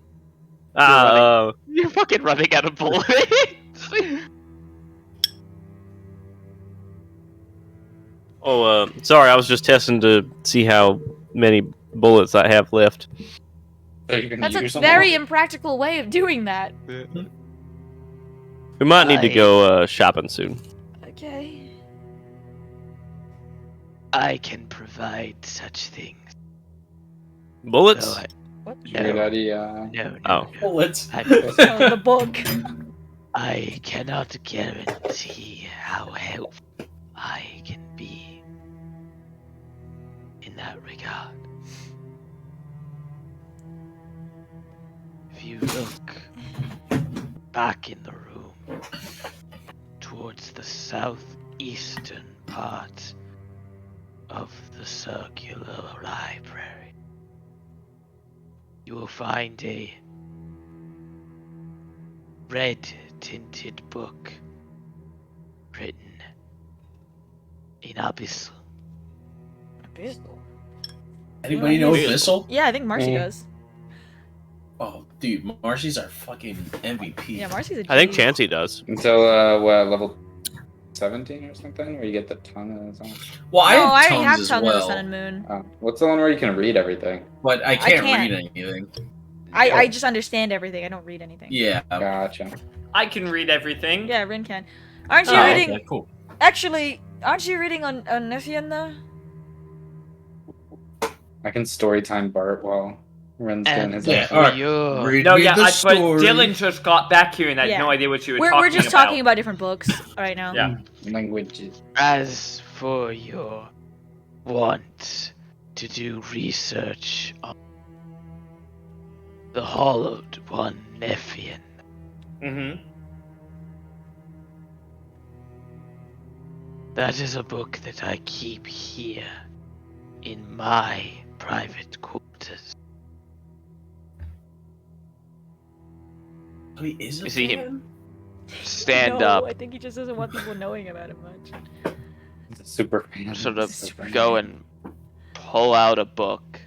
You're fucking running out of bullets. Sorry, I was just testing to see how many bullets I have left. So you're gonna That's use a them all? very impractical way of doing that. We might need to go shopping soon. Okay. I can provide such things. Bullets? So What? Good idea. no. Oh. Bullets. Oh, the book. I cannot guarantee how helpful I can be in that regard. If you look back in the room towards the southeastern part of the circular library, you will find a red-tinted book written in Abyssal. Anybody know Weird. Abyssal? Yeah, I think Marcy does. Oh, dude, Marcy's our fucking MVP. Yeah, Marcy's a I think G. Chansey does. Until what, level 17 or something, where you get the tongue of the sun. Well, I No, have I already tongues have as Tongue of the well, Sun and Moon. What's the one where you can read everything? but I can't can't. read anything. I just understand everything. I don't read anything. Yeah. Gotcha. I can read everything. Yeah, Rin can. Aren't you Oh, reading? okay, cool. Actually, aren't you reading on Nephian though? I can story time Bart while Ren's doing And his yeah, for alright. your Read No, me yeah, the but story. Dylan just got back here and I had Yeah. no idea what you were We're talking just about. talking about different books right now. Yeah. languages. as for your want to do research on the Hollowed One Nephian, Mm-hmm. that is a book that I keep here in my private quarters. Wait, is it? You see him fan? stand No, up, I think he just doesn't want people knowing about it much. He's a super fan. sort of Super go fan. and pull out a book.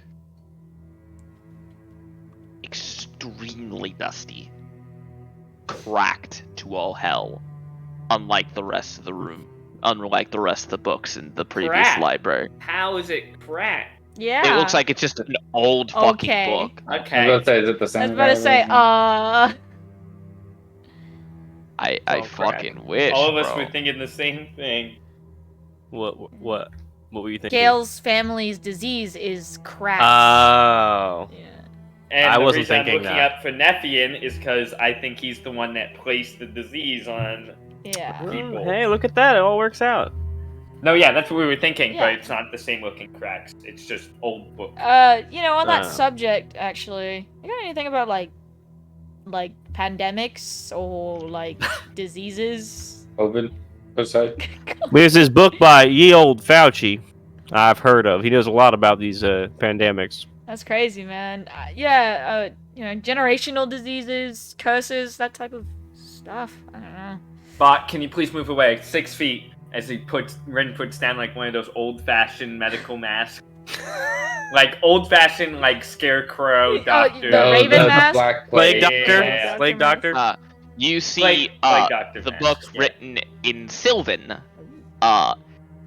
Extremely dusty. Cracked to all hell. Unlike the rest of the room. Unlike the rest of the books in the previous Cracked? library. How is it cracked? Yeah. It looks like it's just an old fucking Okay. book. I was Okay. about to say, is it the same? I was about to say, I Oh, crap. fucking wish, All of us bro. were thinking the same thing. What were you thinking? Gale's family's disease is cracked. Oh. Yeah. And I the wasn't reason I'm thinking looking that. up for Nephian is because I think he's the one that placed the disease on. Yeah. People. Hey, look at that! It all works out. No, yeah, that's what we were thinking, Yeah. but it's not the same looking cracks. It's just old book. You know, on that Uh. subject, actually, you got anything about like pandemics or like diseases? COVID. What's that? There's this book by ye old Fauci. I've heard of. He knows a lot about these pandemics. That's crazy, man. Yeah, you know, generational diseases, curses, that type of stuff. I don't know. Bot, can you please move away? 6 feet. As Ren puts down like one of those old-fashioned medical masks. Like old-fashioned, like scarecrow doctor. The Raven the mask? Black Plague Plague. Doctor. Yeah. Plague Doctor. You see, Plague Doctor the mask, book yeah. written in Sylvan,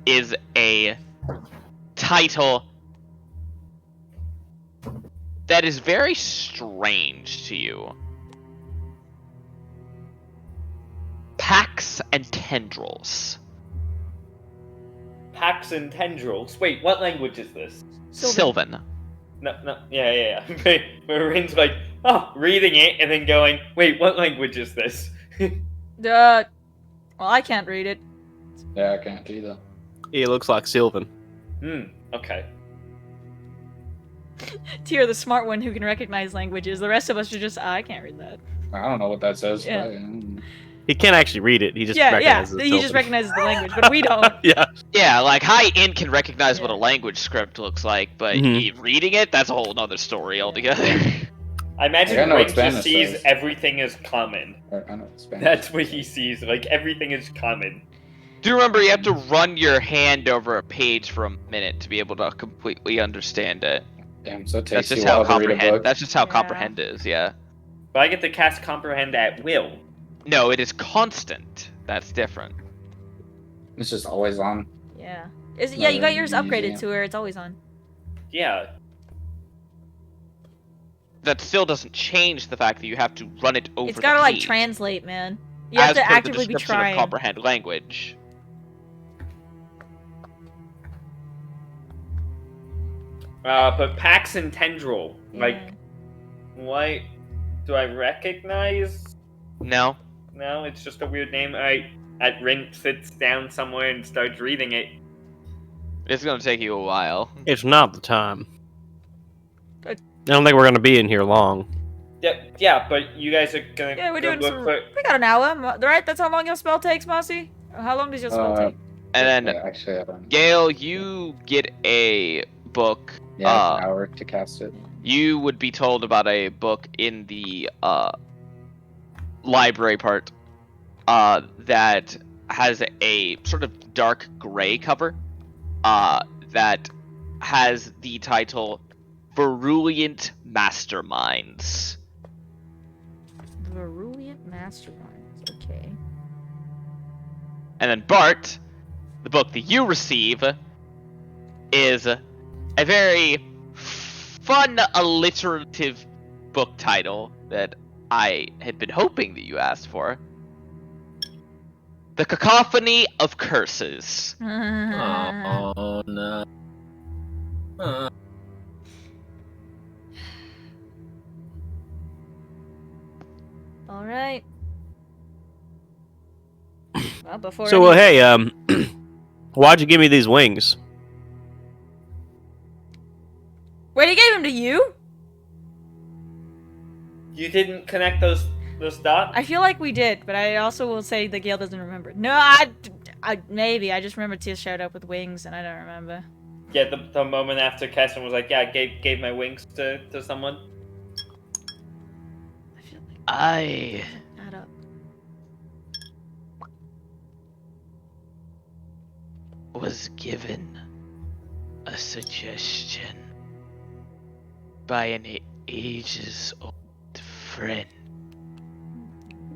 is a title that is very strange to you. Pax and Tendrils. Pax and tendrils. Wait, what language is this? Sylvan. No, yeah. But Ren's like, oh, reading it and then going, wait, what language is this? Well, I can't read it. Yeah, I can't either. He looks like Sylvan. Okay. Tyr, the smart one who can recognize languages. The rest of us are just, I can't read that. I don't know what that says. Yeah. But, He can't actually read it. He just Yeah, recognizes he it's just open. recognizes the language, but we don't. Yeah. Yeah, like High Int can recognize what a Yeah. language script looks like, but Mhm. reading it, that's a whole nother story altogether. I imagine I know what Rin just Spanish sees says. everything as common. I know it's Spanish. That's what he sees. Like everything is common. Do remember you have to run your hand over a page for a minute to be able to completely understand it. Damn, so it That's takes just you a how while to read a comprehend. book. That's just how Yeah. comprehend is. Yeah. But I get to cast comprehend at will. No, it is constant. That's different. It's just always on. Yeah. Yeah, you got yours upgraded Museum. to where it's always on. Yeah. That still doesn't change the fact that you have to run it over. It's gotta the like page, translate, man. You have as to per the actively be description of trying. comprehend language. But Pax and Tendril, like, Yeah. what do I recognize? No. No, it's just a weird name. Rin sits down somewhere and starts reading it. It's gonna take you a while. It's not the time. But- I don't think we're gonna be in here long. Yeah, but you guys are gonna Yeah, we're go doing look some. for. We got an hour, right? That's how long your spell takes, Mossy? Or how long does your spell take? And then, Yeah, actually, I don't. Gale, you get a book. Yeah, it's an hour to cast it. You would be told about a book in the library part that has a sort of dark gray cover that has the title Virulent Masterminds. Virulent Masterminds. Okay. And then Bart, the book that you receive, is a very fun alliterative book title that I had been hoping that you asked for. The Cacophony of Curses. Oh no. All right. Well, before. So, any- hey, why'd you give me these wings? Wait, he gave him to you? You didn't connect those dots. I feel like we did, but I also will say that Gale doesn't remember. No, I maybe. I just remember Tia showed up with wings, and I don't remember. Yeah, the moment after Keston was like, "Yeah, I gave my wings to someone." I feel like I add up. was given a suggestion by an ages old friend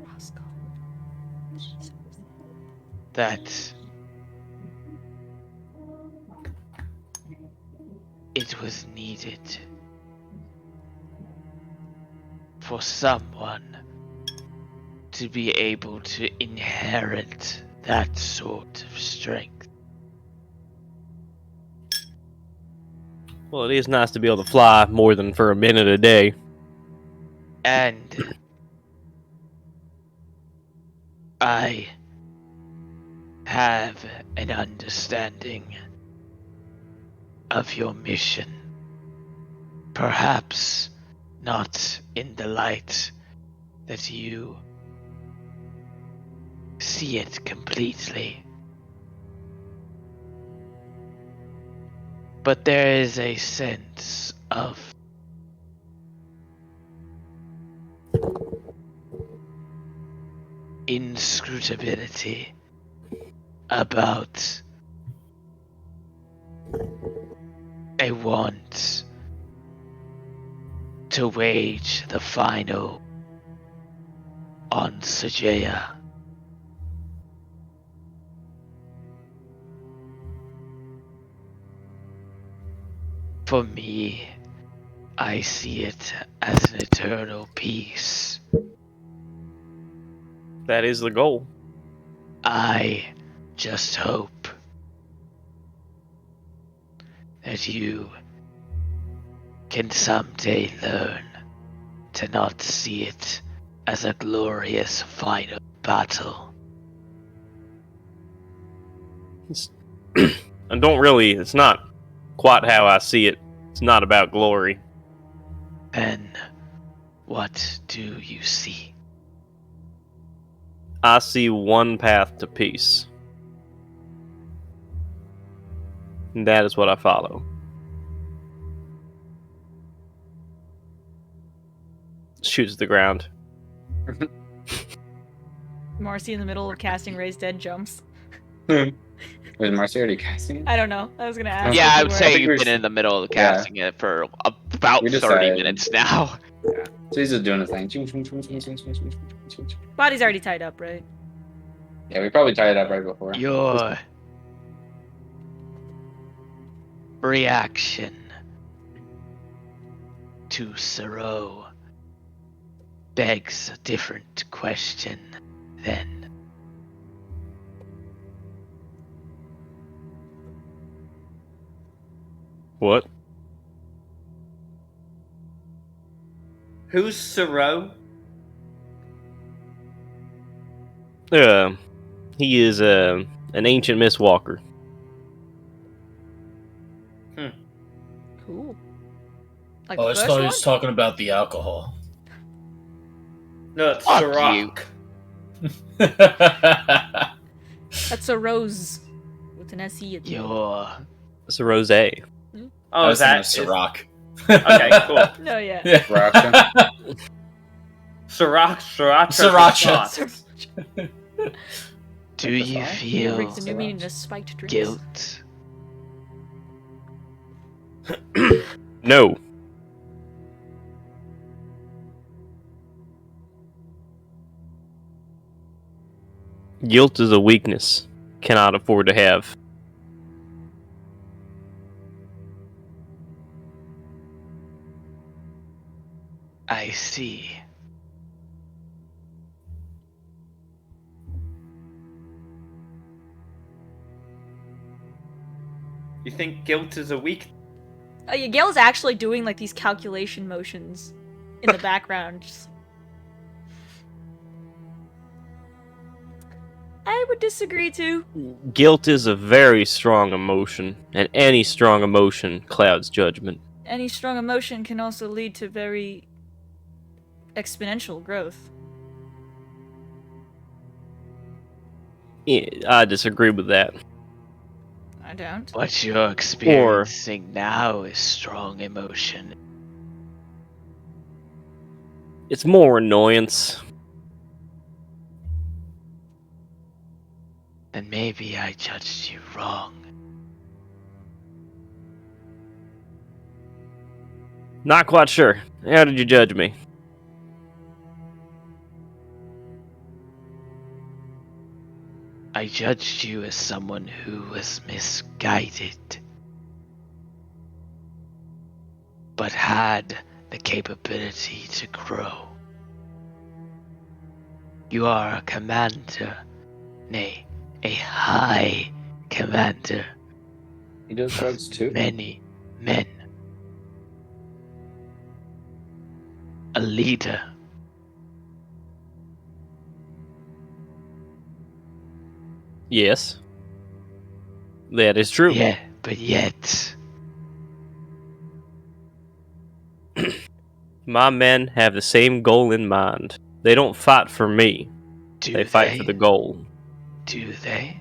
Roscoe. that it was needed for someone to be able to inherit that sort of strength. Well, it is nice to be able to fly more than for a minute a day. And I have an understanding of your mission. Perhaps not in the light that you see it completely. But there is a sense of inscrutability about a want to wage the final on Sajaya. For me, I see it as an eternal peace. That is the goal. I just hope that you can someday learn to not see it as a glorious final battle. And don't really, it's not quite how I see it. It's not about glory. Then, what do you see? I see one path to peace. And that is what I follow. Shoots the ground. Marcy in the middle of casting Raise Dead jumps. Was Marcy already casting it? I don't know. I was gonna ask. Yeah, if I you would were. say think you've we're been s- in the middle of yeah. casting it for about We 30 decided. minutes now. So he's just doing his thing. Body's already tied up, right? Yeah, we probably tied it up right before. Your reaction to Sero begs a different question then. What? Who's Sero? He is an ancient Mistwalker. Cool. Like Oh, I the just first thought he one? was talking about the alcohol. No, it's Fuck Sirach. That's a rose with an SE at the end. Your It's a rosé. Oh, is that Ciroc? Okay, cool. No, yeah. Yeah. Sriracha. Sriracha. Sriracha. sauce. do you It feel brings a new meaning to spiked drinks. guilt? No. Guilt is a weakness. Cannot afford to have. I see. You think guilt is a weak? Yeah, Gail's actually doing like these calculation motions in the background. I would disagree too. Guilt is a very strong emotion, and any strong emotion clouds judgment. Any strong emotion can also lead to very exponential growth. Yeah, I disagree with that. I don't. What you're experiencing now is strong emotion. It's more annoyance. Then maybe I judged you wrong. Not quite sure. How did you judge me? I judged you as someone who was misguided, but had the capability to grow. You are a commander, nay, a high commander. He does drugs too. Many men. A leader. Yes. That is true. Yeah, but yet. My men have the same goal in mind. They don't fight for me. They fight for the goal. Do they?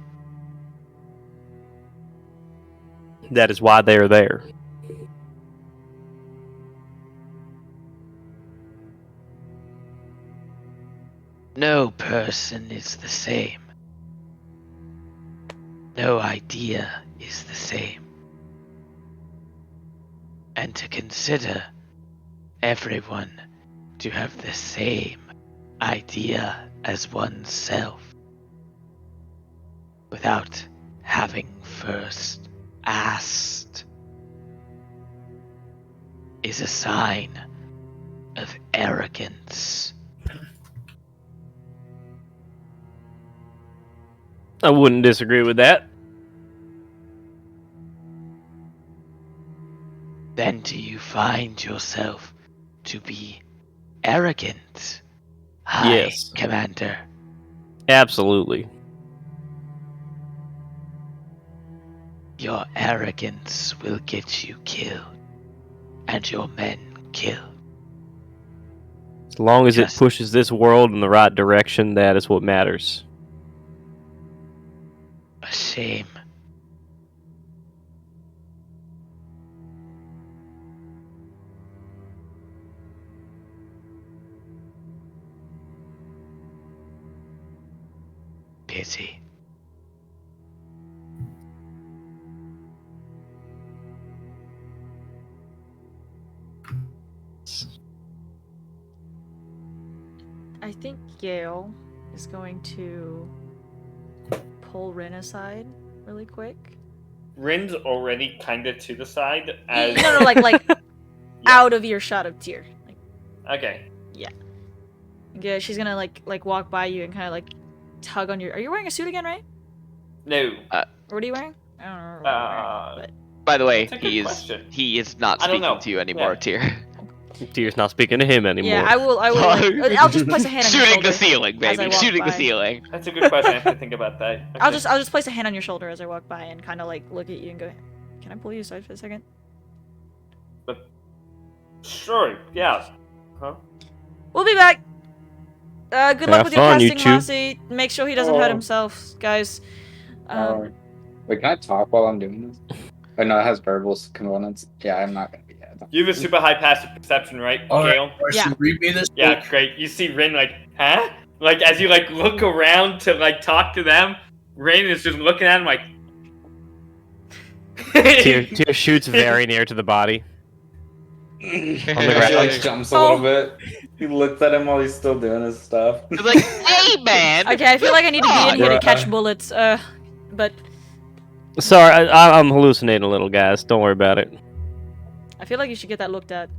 That is why they are there. No person is the same. No idea is the same. And to consider everyone to have the same idea as oneself without having first asked is a sign of arrogance. I wouldn't disagree with that. Then do you find yourself to be arrogant, High Yes. Commander? Absolutely. Your arrogance will get you killed, and your men killed. As long as it Just- pushes this world in the right direction, that is what matters. A shame. Pity. I think Gale is going to pull Rin aside really quick. Rin's already kind of to the side. As No, like out of earshot of Tyr. Like, okay. yeah, she's gonna like walk by you and kind of like tug on your. Are you wearing a suit again, right? No. Or what are you wearing? I don't know. What you're wearing, By the way, That's a good question. he is not I don't speaking know. to you anymore, Yeah. Tyr. Tyr's not speaking to him but... anymore. Yeah, I will. Like, I'll just place a hand on your Shooting shoulder. the ceiling, as I baby. walk Shooting the by. ceiling. That's a good question. I have to think about that. Okay. I'll just place a hand on your shoulder as I walk by and kind of like look at you and go, "Can I pull you aside for a second?" Sure. Yeah. Huh? We'll be back. Good luck Have with your fun, you casting, two. Lassie. Make sure he doesn't hurt Oh. himself, guys. Wait, can I talk while I'm doing this? Oh no, it has verbal components. Yeah, I'm not gonna be here. You have a super high passive perception, right, All right, Gale? Marcy, Yeah. read me this. Yeah, great. You see Rin like, huh? Like as you like look around to like talk to them, Rin is just looking at him like. Tyr shoots very near to the body. On the He ground. like jumps a little bit. He looks at him while he's still doing his stuff. He's like, hey, man. Okay, I feel like I need to be in here to Bruh. catch bullets. But Sorry, I'm hallucinating a little, guys. Don't worry about it. I feel like you should get that looked at.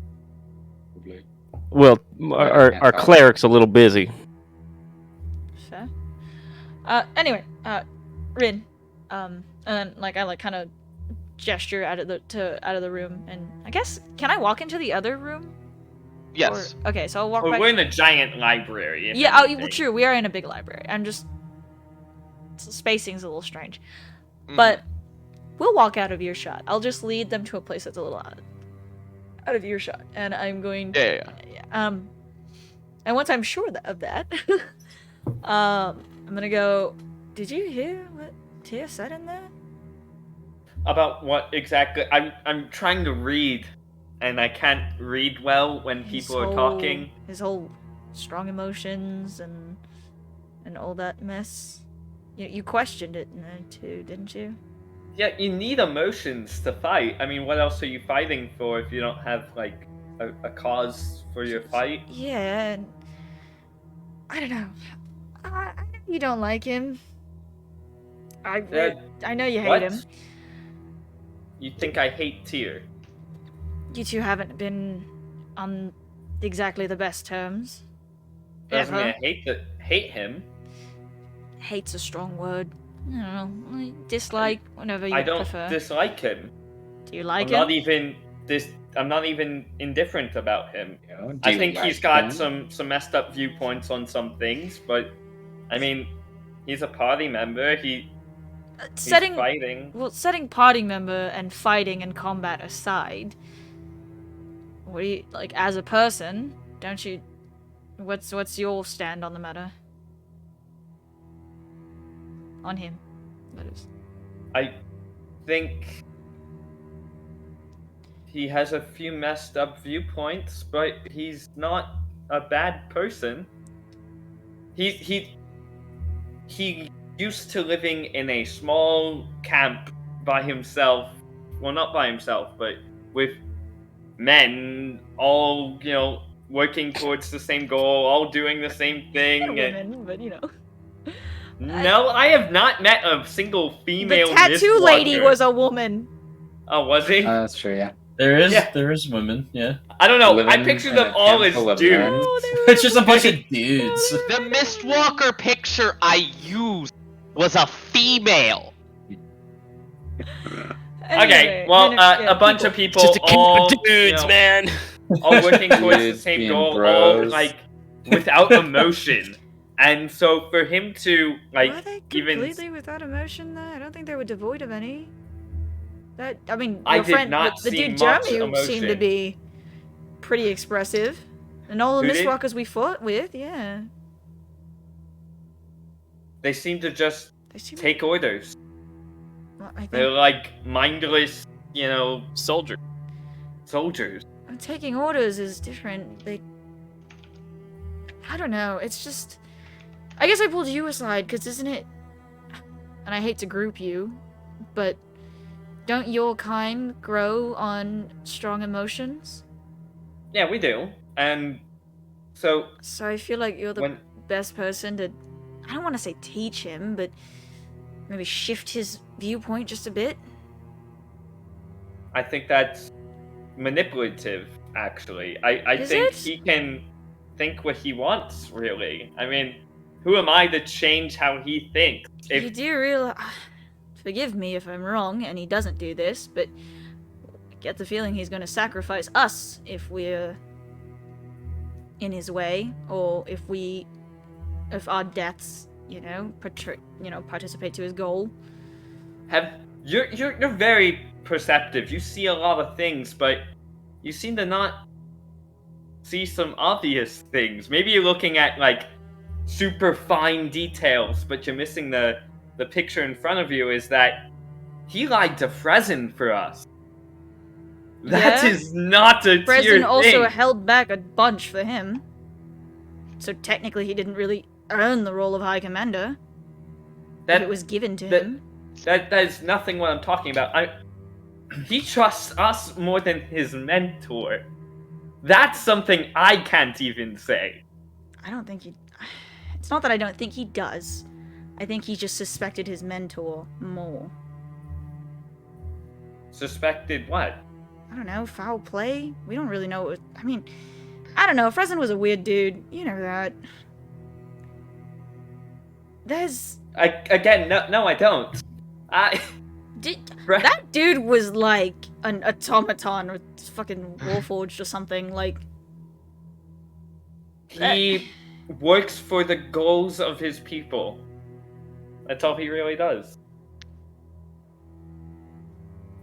Well, our cleric's a little busy. Fair. Anyway, Rin, and then like I like kind of gesture out of the room, and I guess can I walk into the other room? Yes. Or, okay, so I'll walk Well, back. we're in a giant library. if Yeah, anything. true. We are in a big library. I'm just spacing's a little strange, Mm. but we'll walk out of earshot. I'll just lead them to a place that's a little out of earshot, and I'm going. Yeah. And once I'm sure of that, I'm gonna go. Did you hear what Tia said in there? About what exactly? I'm trying to read, and I can't read well when people are talking. His whole strong emotions and all that mess. You questioned it in there too, didn't you? Yeah, you need emotions to fight. I mean, what else are you fighting for if you don't have like a cause for your fight? Yeah, and I don't know. I know you don't like him. I know you hate What? him. You think I hate Tyr? You two haven't been on exactly the best terms. Doesn't mean Ever. I hate him. Hate's a strong word. I don't know. Like, dislike, whatever you I don't prefer. dislike him. Do you like I'm him? not even I'm not even indifferent about him. You know, do I you think like he's got him? some messed up viewpoints on some things, but I mean, he's a party member. He's fighting. Setting party member and fighting and combat aside, what do you like as a person? Don't you? What's your stand on the matter? On him, that is. I think he has a few messed up viewpoints, but he's not a bad person. He used to living in a small camp by himself. Well, not by himself, but with men, all, working towards the same goal, all doing the same thing. Not and- women, but you know. No, I have not met a single The female tattoo lady Mistwalker. was a woman. Oh, was he? That's true. Yeah. There is Yeah. women, yeah. I don't know. I living picture in them a all camp as full of dudes. men. Oh, they were It's just a bunch of dudes. The Mistwalker picture I used was a female. Okay, well, a bunch of people Just a all, camp of dudes, man. all working towards the Dudes same being goal, all bros. like without emotion. And so for him to Were like they even completely without emotion there? I don't think they were devoid of any. That I mean, I your did friend, not the see dude much Jeremy seemed to emotion. be pretty expressive. And all the Who did? Mistwalkers we fought with, yeah. They seem to just They seem take orders. well, I They're think like mindless, Soldier. soldiers. taking orders is different. I don't know. It's just. I guess I pulled you aside, because isn't it. And I hate to group you, but don't your kind grow on strong emotions? Yeah, we do. And so So I feel like you're the when best person to. I don't want to say teach him, but maybe shift his viewpoint just a bit. I think that's manipulative, actually. I Is think it? he can think what he wants, really. I mean, who am I to change how he thinks? You do realize. Forgive me if I'm wrong, and he doesn't do this, but I get the feeling he's going to sacrifice us if we're in his way, or if our deaths, participate to his goal. You're very perceptive. You see a lot of things, but you seem to not see some obvious things. Maybe you're looking at like super fine details, but you're missing the picture in front of you is that he lied to Frezin for us. That Yeah? is not a tier President also thing. held back a bunch for him, so technically he didn't really earn the role of High Commander. If it was given to him. That is nothing what I'm talking about. He trusts us more than his mentor. That's something I can't even say. I don't think he. It's not that I don't think he does. I think he just suspected his mentor more. Suspected what? I don't know, foul play? We don't really know. I don't know. Frezin was a weird dude. You know that. There's. No, I don't. That dude was like an automaton or fucking warforged or something. Like. He works for the goals of his people. That's all he really does.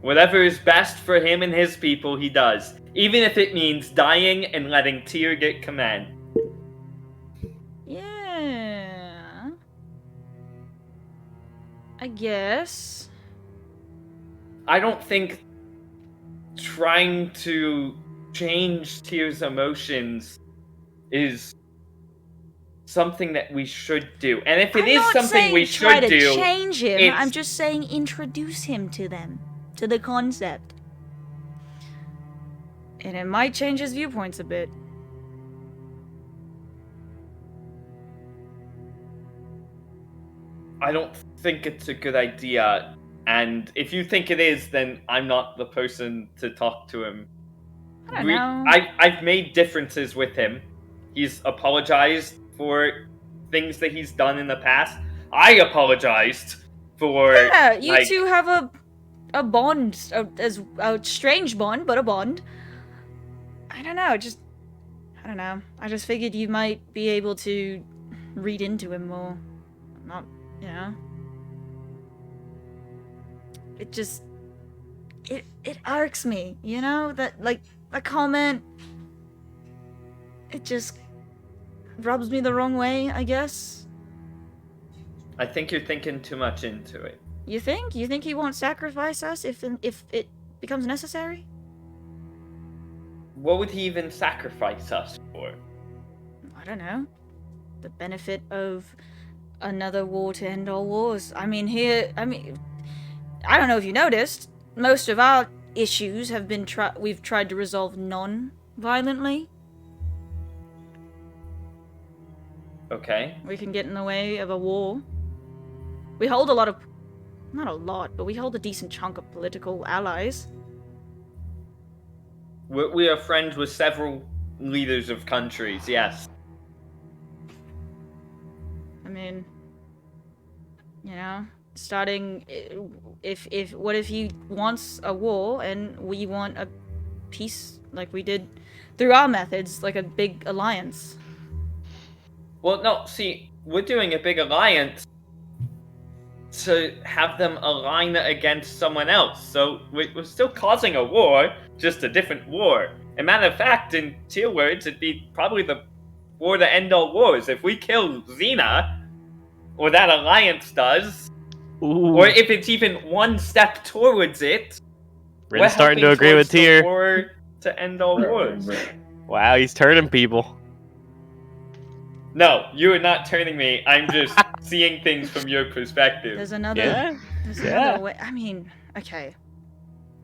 Whatever is best for him and his people, he does. Even if it means dying and letting Tyr get command. Yeah. I guess. I don't think trying to change Tyr's emotions is something that we should do. And if it is something we try should to do, change him. it's- I'm just saying introduce him to them, to the concept, and it might change his viewpoints a bit. I don't think it's a good idea. And if you think it is, then I'm not the person to talk to him. I don't know. I've made differences with him. He's apologized for things that he's done in the past. I apologized for Yeah, you like, two have a bond, a strange bond, but a bond. I don't know. I don't know. I just figured you might be able to read into him more. Not, you know. It just, it irks me, you know, that like a comment. It just rubs me the wrong way, I guess. I think you're thinking too much into it. You think? You think he won't sacrifice us if it becomes necessary? What would he even sacrifice us for? I don't know. The benefit of another war to end all wars. I don't know if you noticed, most of our issues have been we've tried to resolve non-violently. Okay. We can get in the way of a war. We hold not a lot, but we hold a decent chunk of political allies. We are friends with several leaders of countries, yes. I mean, you know, starting what if he wants a war and we want a peace like we did through our methods, like a big alliance? Well, no, see, we're doing a big alliance to have them align against someone else. So we're still causing a war, just a different war. a matter of fact, in tier words, it'd be probably the war to end all wars. If we kill Xena, or that alliance does, Ooh. or if it's even one step towards it, we're Rin's starting to helping agree with towards the Tyr. war to end all wars. Wow, he's turning people. No, you are not turning me. I'm just seeing things from your perspective. There's another. Yeah. There's Yeah. another way. I mean, okay.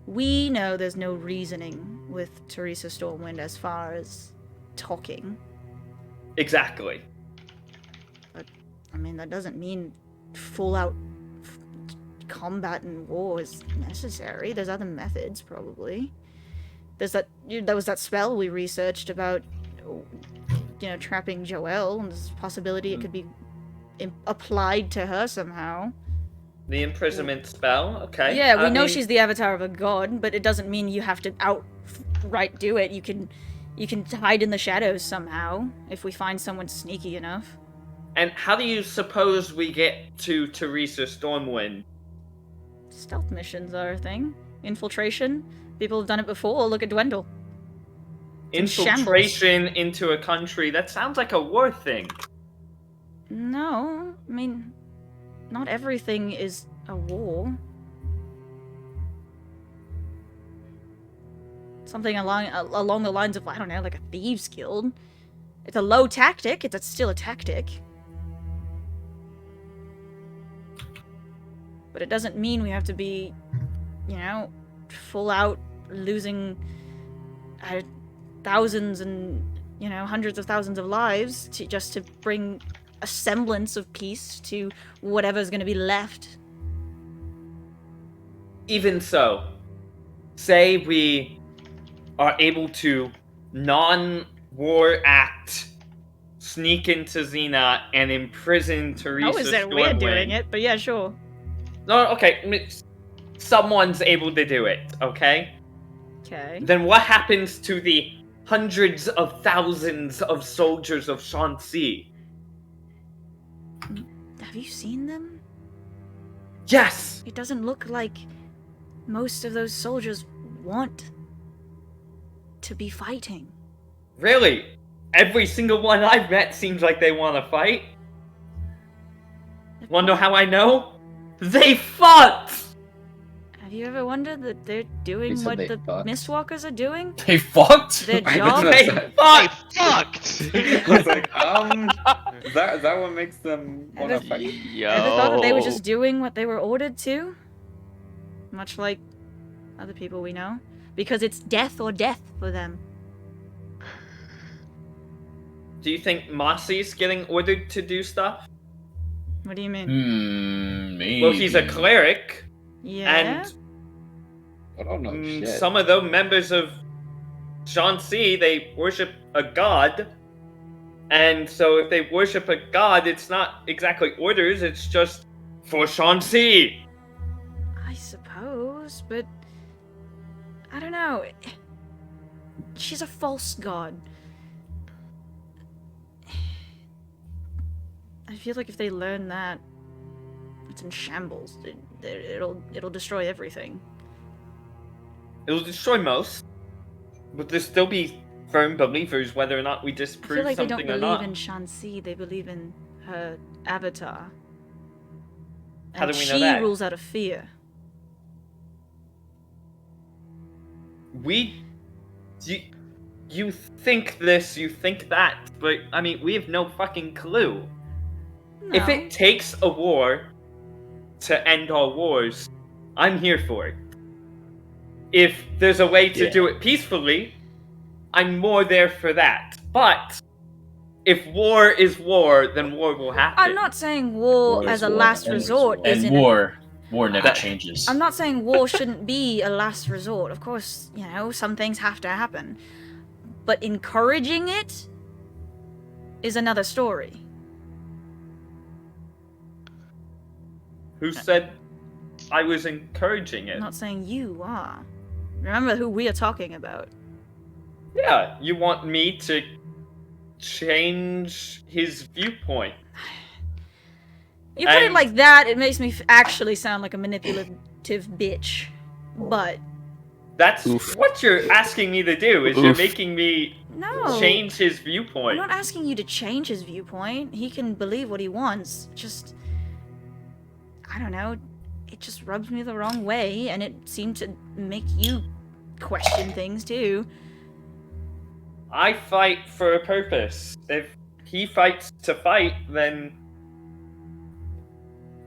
We know there's no reasoning with Teresa Stormwind as far as talking. Exactly. I mean, that doesn't mean full-out combat and war is necessary. There's other methods, probably. There's that. There was that spell we researched about, trapping Joelle, and there's a possibility it could be applied to her somehow. The imprisonment spell, okay. Yeah, we I know mean, she's the avatar of a god, but it doesn't mean you have to outright do it. You can hide in the shadows somehow if we find someone sneaky enough. And how do you suppose we get to Teresa Stormwind? Stealth missions are a thing. Infiltration. People have done it before. Look at Dwendal. It's in Infiltration into a country, that sounds like a war thing. No, I mean, not everything is a war. Something along the lines of, I don't know, like a thieves guild. It's a low tactic. It's still a tactic. But it doesn't mean we have to be, full out losing thousands and, hundreds of thousands of lives just to bring a semblance of peace to whatever's going to be left. Even so, say we are able to non-war act, sneak into Xena, and imprison Teresa How is that Stormwind. we're doing it? But yeah, sure. No, okay, I mean, someone's able to do it, okay? Okay. Then what happens to the hundreds of thousands of soldiers of Shanxi? Have you seen them? Yes! It doesn't look like most of those soldiers want to be fighting. Really? Every single one I've met seems like they want to fight. Wanna know how I know? They fought! Have you ever wondered that they're doing You said what they the fucked. Mistwalkers are doing? They fucked? Their I job? was They gonna say- They fought! fucked! I was like, is that what makes them want to Ever- fight? Yo. Ever thought that they were just doing what they were ordered to? Much like other people we know. Because it's death or death for them. Do you think Mossy's getting ordered to do stuff? What do you mean? Maybe. Well, he's a cleric, Yeah? and I don't know shit. some of the members of Shanxi, they worship a god. And so if they worship a god, it's not exactly orders, it's just for Shanxi. I suppose, but I don't know. She's a false god. I feel like if they learn that, it's in shambles. It'll destroy everything. It'll destroy most, but there'll still be firm believers whether or not we I disprove feel like they something don't or believe not. in Shanxi. They believe in her avatar. How And do we know she that? rules out of fear. You think this, you think that, but I mean, we have no fucking clue. If No. it takes a war to end all wars, I'm here for it. If there's a way to Yeah. do it peacefully, I'm more there for that. But if war is war, then war will happen. I'm not saying war War as is a war, last and war is resort war. And isn't. war never changes. I'm not saying war shouldn't be a last resort. Of course, some things have to happen. But encouraging it is another story. Who said I was encouraging it? I'm not saying you are. Remember who we are talking about. Yeah, you want me to change his viewpoint. You put it And- like that, it makes me actually sound like a manipulative bitch. But That's Oof. what you're asking me to do, is you're Oof. making me No. change his I'm viewpoint. not asking you to change his viewpoint. He can believe what he wants. Just, I don't know. It just rubs me the wrong way, and it seemed to make you question things too. I fight for a purpose. If he fights to fight, then...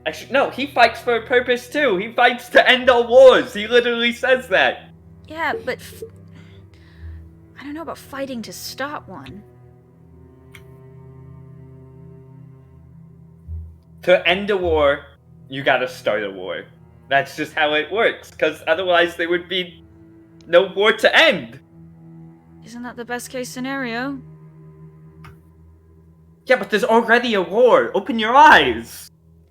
Actually, no, he fights for a purpose too. He fights to end all wars. He literally says that. Yeah, but I don't know about fighting to start one. To end a war, you gotta start a war. That's just how it works, because otherwise there would be no war to end. Isn't that the best case scenario? Yeah, but there's already a war. Open your eyes.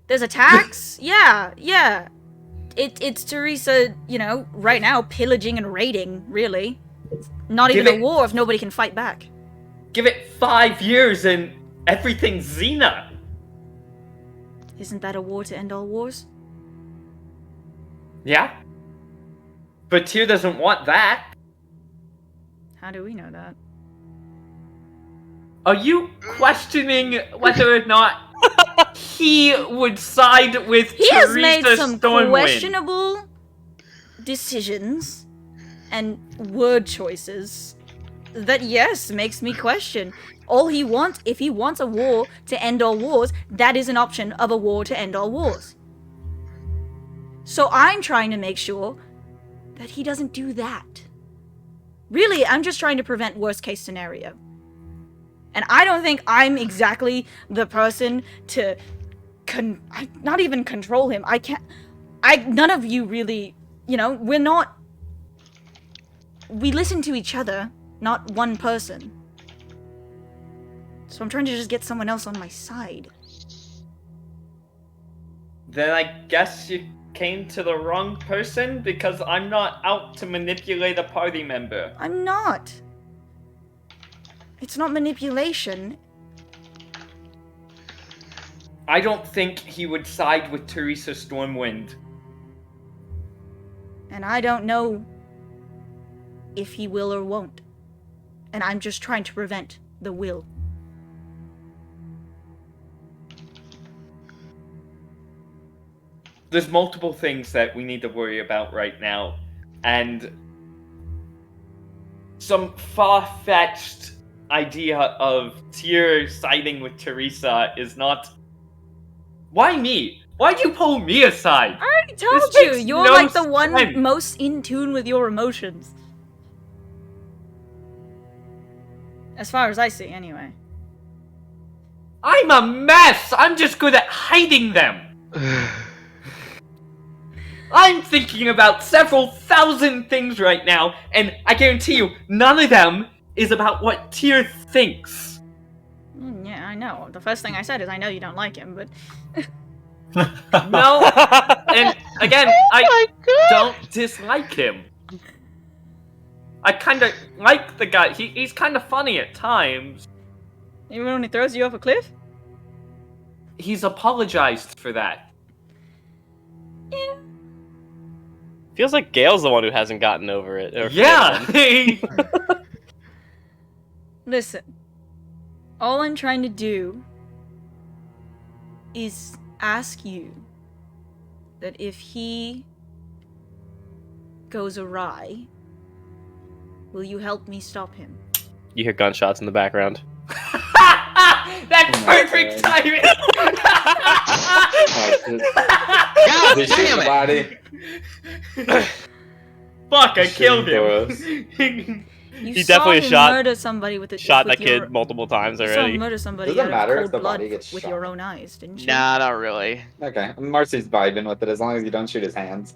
There's attacks? yeah. It's Teresa, you know, right now pillaging and raiding, really. It's not Give even a it- war if nobody can fight back. Give it 5 years and everything's Xena. Isn't that a war to end all wars? Yeah? But Tyr doesn't want that. How do we know that? Are you questioning whether or not he would side with He has made Teresa some Stormwind? questionable decisions and word choices that, yes, makes me question. All he wants, if he wants a war to end all wars, that is an option of a war to end all wars. So I'm trying to make sure that he doesn't do that. Really, I'm just trying to prevent worst case scenario. And I don't think I'm exactly the person to not even control him. None of you really, you know, we listen to each other, not one person. So I'm trying to just get someone else on my side. Then I guess you came to the wrong person, because I'm not out to manipulate a party member. I'm not. It's not manipulation. I don't think he would side with Teresa Stormwind. And I don't know if he will or won't. And I'm just trying to prevent the will. There's multiple things that we need to worry about right now, and some far-fetched idea of Tyr siding with Teresa is not... Why me? Why'd you pull me aside? I already told This you, makes you're no like the one sense. most in tune with your emotions. As far as I see, anyway. I'm a mess! I'm just good at hiding them! I'm thinking about several thousand things right now, and I guarantee you, none of them is about what Tyr thinks. Yeah, I know. The first thing I said is I know you don't like him, but... No, and again, I don't dislike him. I kinda like the guy. He's kinda funny at times. Even when he throws you off a cliff? He's apologized for that. Yeah. Feels like Gail's the one who hasn't gotten over it. or Yeah! forgiven. Listen. All I'm trying to do is ask you that if he goes awry, will you help me stop him? You hear gunshots in the background. That's Oh my perfect God. timing! God They shoot damn the it! body. Fuck, I Shooting killed Thoros. him. You He saw definitely him shot- murder somebody with it. Shot with that kid your- multiple times You saw him already. murder somebody Doesn't out matter of if cold the body blood gets with shot. your own eyes, didn't you? Nah, not really. Okay, Marcy's vibing with it as long as you don't shoot his hands.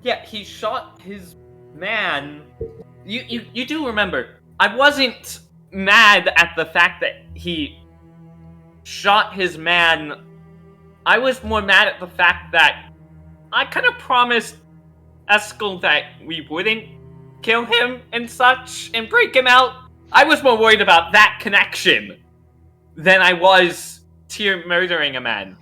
Yeah, he shot his man. You do remember, I wasn't mad at the fact that he shot his man. I was more mad at the fact that I kind of promised Eskel that we wouldn't kill him and such and break him out. I was more worried about that connection than I was Tyr murdering a man.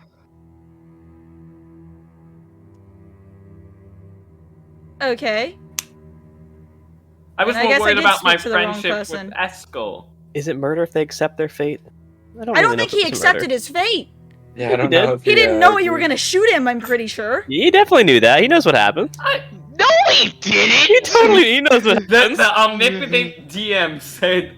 Okay. I was I more guess I worried did about my speak to the wrong friendship person. with Eskel. Is it murder if they accept their fate? I don't really know think if he it's murder. accepted his fate. Yeah, I don't He did. know. If He didn't know you were agreed. gonna shoot him, I'm pretty sure. He definitely knew that. He knows what happened. No, he didn't. He totally he knows what happened. The omnipotent DM said,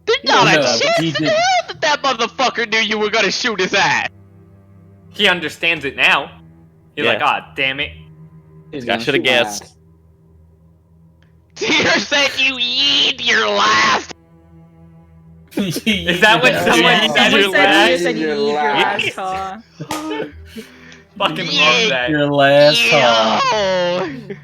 There's not No, a chance he in did- hell that motherfucker knew you were gonna shoot his ass. he understands it now. He's Yeah. like, ah, damn it. He's I gonna shoulda shoot my guessed. ass. Tear said you eat your last. Is that what Yeah. someone Yeah. said? Your Someone said last- you said you your eat your last. last haw. Fucking Yeah. love that. Your last haw. Yo.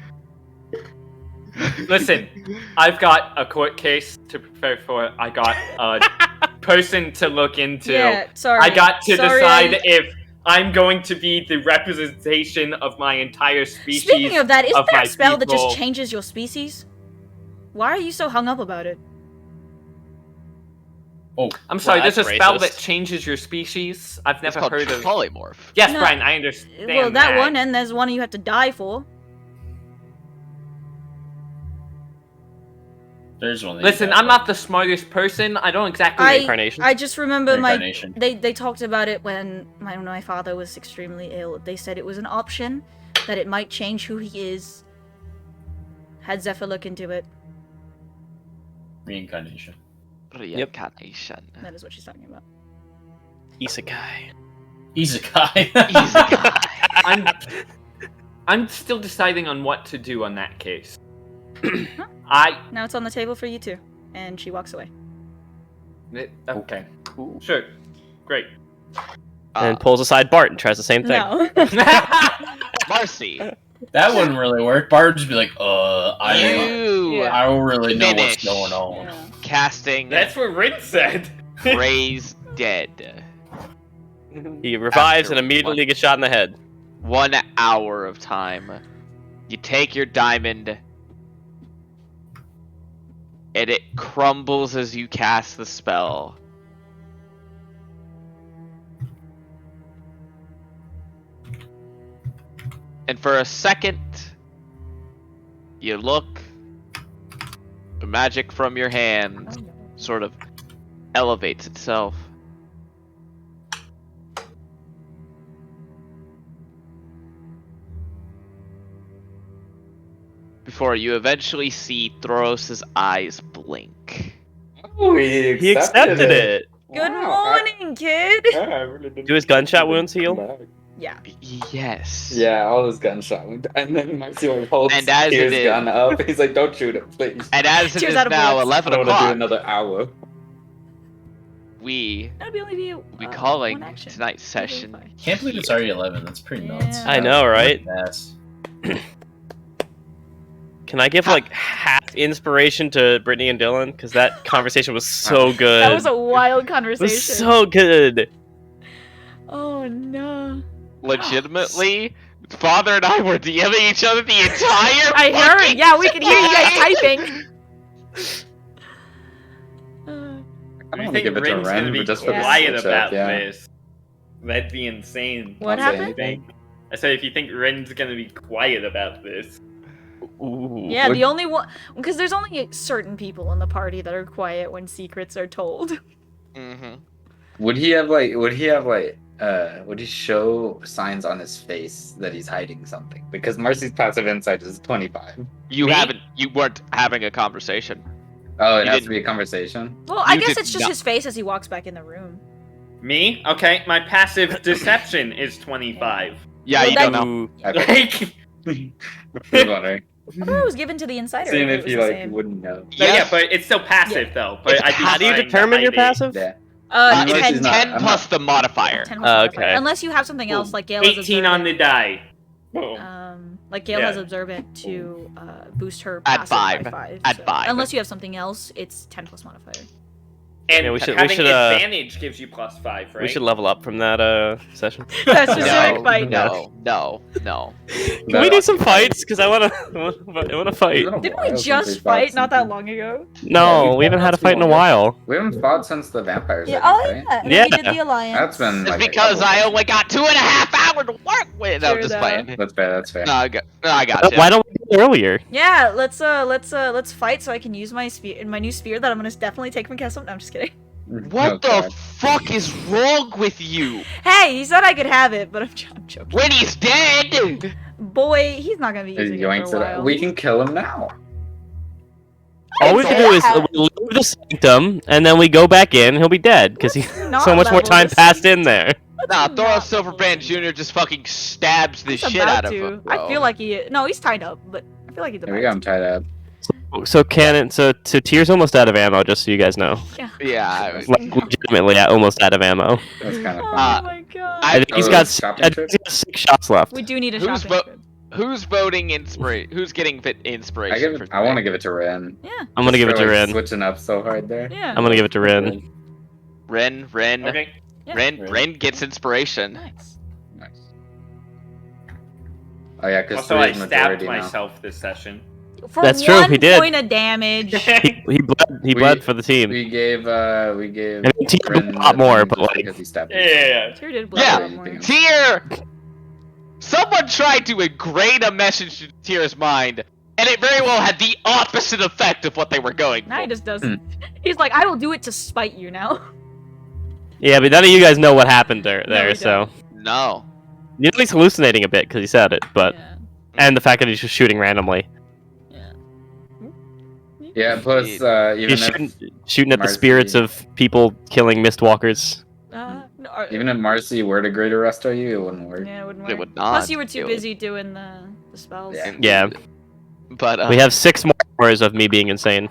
Listen, I've got a court case to prepare for. I got a person to look into. Yeah, sorry. I got to Sorry, decide if I'm going to be the representation of my entire species. Speaking of that, isn't of there my a spell that people. just changes your species? Why are you so hung up about it? I'm sorry, Well, there's a that's spell racist. that changes your species. I've It's never called heard of. polymorph. Yes, No. Brian, I understand. Well, that one, and there's one you have to die for. There's one. that you Listen, got. I'm not the smartest person. I don't exactly. Reincarnation. I just remember my Reincarnation. they talked about it when my father was extremely ill. They said it was an option, that it might change who he is. Had Zephyr look into it. Reincarnation. Reincarnation. That is what she's talking about. Isekai. Isekai. Isekai. I'm still deciding on what to do on that case. Now it's on the table for you two. And she walks away. Okay. Sure. Great. And pulls aside Bart and tries the same thing. No. Marcy, That wouldn't really work. Bart would just be like, you Yeah. I don't really know Finish. what's going on. Yeah. casting That's what Rin said. Raise Dead. He revives After and immediately gets shot in the head. 1 hour of time. You take your diamond, and it crumbles as you cast the spell. And for a second, you look, the magic from your hand sort of elevates itself. Before you eventually see Thoros' eyes blink. Oh, He accepted it. Good Wow, morning, kid! I really didn't Do his gunshot wounds heal? Yeah. Yes. Yeah, all his gunshot. And then Marcio holds And as it his is- gun up. He's like, "Don't shoot him, please. And as it Cheers is out of now bullets. 11 I don't want to do o'clock, another hour." we That'd be only be will be calling one action. tonight's session. Can't believe it's already 11. That's pretty nuts. Yeah. I know, right? Fast. Can I give like half inspiration to Brittany and Dylan? Because that conversation was so good. That was a wild It conversation. was so good. Oh no. Legitimately, Father and I were DMing each other the entire I heard. fucking Yeah, we could hear you guys time. typing. I I don't want to think give it to Rin's gonna Ren, be but just for the quiet switch about up, yeah. this. That'd be insane. What Don't say happened? anything. I said if you think Ren's gonna be quiet about this. Ooh. Yeah, Would- the only one, because there's only certain people in the party that are quiet when secrets are told. Mm-hmm. Would he show signs on his face that he's hiding something? Because Marcy's passive insight is 25. You Me? weren't having a conversation. Oh, it You has didn't- to be a conversation. Well, I You guess did it's just not- his face as he walks back in the room. Me? Okay, my passive deception is 25. Yeah, Well, you that- don't know. Ooh. Okay. Like, Just wondering. I thought it was given to the insider. Seeing if if it he was the like same. wouldn't know. no, yeah, Yes. but it's still passive though. But It's I'd be passive. How do you trying to determine your hide it. passive? Yeah. It's 10, he's not- 10 I'm plus not- the modifier. 10 Oh, modifier. okay. Unless you have something else like Gale has 18 on the observant. die. Like Gale Yeah. has observant to boost her At passive by 5. 5. At 5. Unless you have something else, it's 10 plus modifier. And Yeah, we should- we having should, advantage gives you +5, right? We should level up from that session. That's just No, a fight. no. Can we do some fights? Because I wanna fight. It's been a Didn't while we since just fought fight not that something. long ago? No, Yeah, we haven't had a that's fight in a longer. while. We haven't fought since the vampires. Yeah. I Oh think, yeah. right? And then we Yeah. did the alliance. That's been It's like a because couple I of only got 2.5 hours to work with. No, True just that. playing. That's fair. That's fair. No, I got you. Why don't we do it earlier? Yeah, let's fight so I can use my new spear that I'm gonna definitely take from Kesselm. No, I'm just kidding. What Oh, the God. fuck is wrong with you? Hey, he said I could have it, but I'm joking. When he's dead! Boy, he's not gonna be He using it yoinks for a it while. out. We can kill him now. All we can do is we leave the sanctum, and then we go back in. He'll be dead because he's Not so much more level time this passed thing. in there. Nah, Not Thoros level Silverbrand this. Jr. just fucking stabs the He's shit about out of to. him. Bro. I feel like he. No, he's tied up, but I feel like he's Here about we got him to. tied up. So Tyr's almost out of ammo, just so you guys know. Yeah. Like legitimately almost out of ammo. That's kind of Oh fun. my god. I think he's Oh, got shopping I think trip? he's got 6 shots left. We do need a Who's shopping vo- trip. Who's voting inspiration? Who's getting inspiration? for I want to today? give it to Ren. Yeah. I'm gonna give it to Like, Ren. Switching up so hard there. Yeah. I'm gonna give it to Ren. Ren. Okay. Yeah. Ren gets inspiration. Nice. Nice. Oh yeah, because Also, I stabbed myself this session. For That's true, one he did. point of damage. He bled for the team. We gave. I mean, Tyr Ren did a lot more, but like because he stabbed. Yeah. Tyr did blow Yeah. a lot more. Tyr! Someone tried to ingrain a message to Tyr's mind, and it very well had the opposite effect of what they were going Now he for. just doesn't. He's like, I will do it to spite you now. yeah, but none of you guys know what happened there. No, we So No. you know he's hallucinating a bit because he said it, but Yeah. and the fact that he's just shooting randomly. Yeah. Plus, He's even shooting at the Marcy- spirits of people killing Mistwalkers. No, even if Marcy were to greater resto you, it wouldn't work. yeah, it wouldn't It work. would not. Plus, you were too It busy doing the spells. Yeah. Yeah, But we have 6 more hours of me being insane.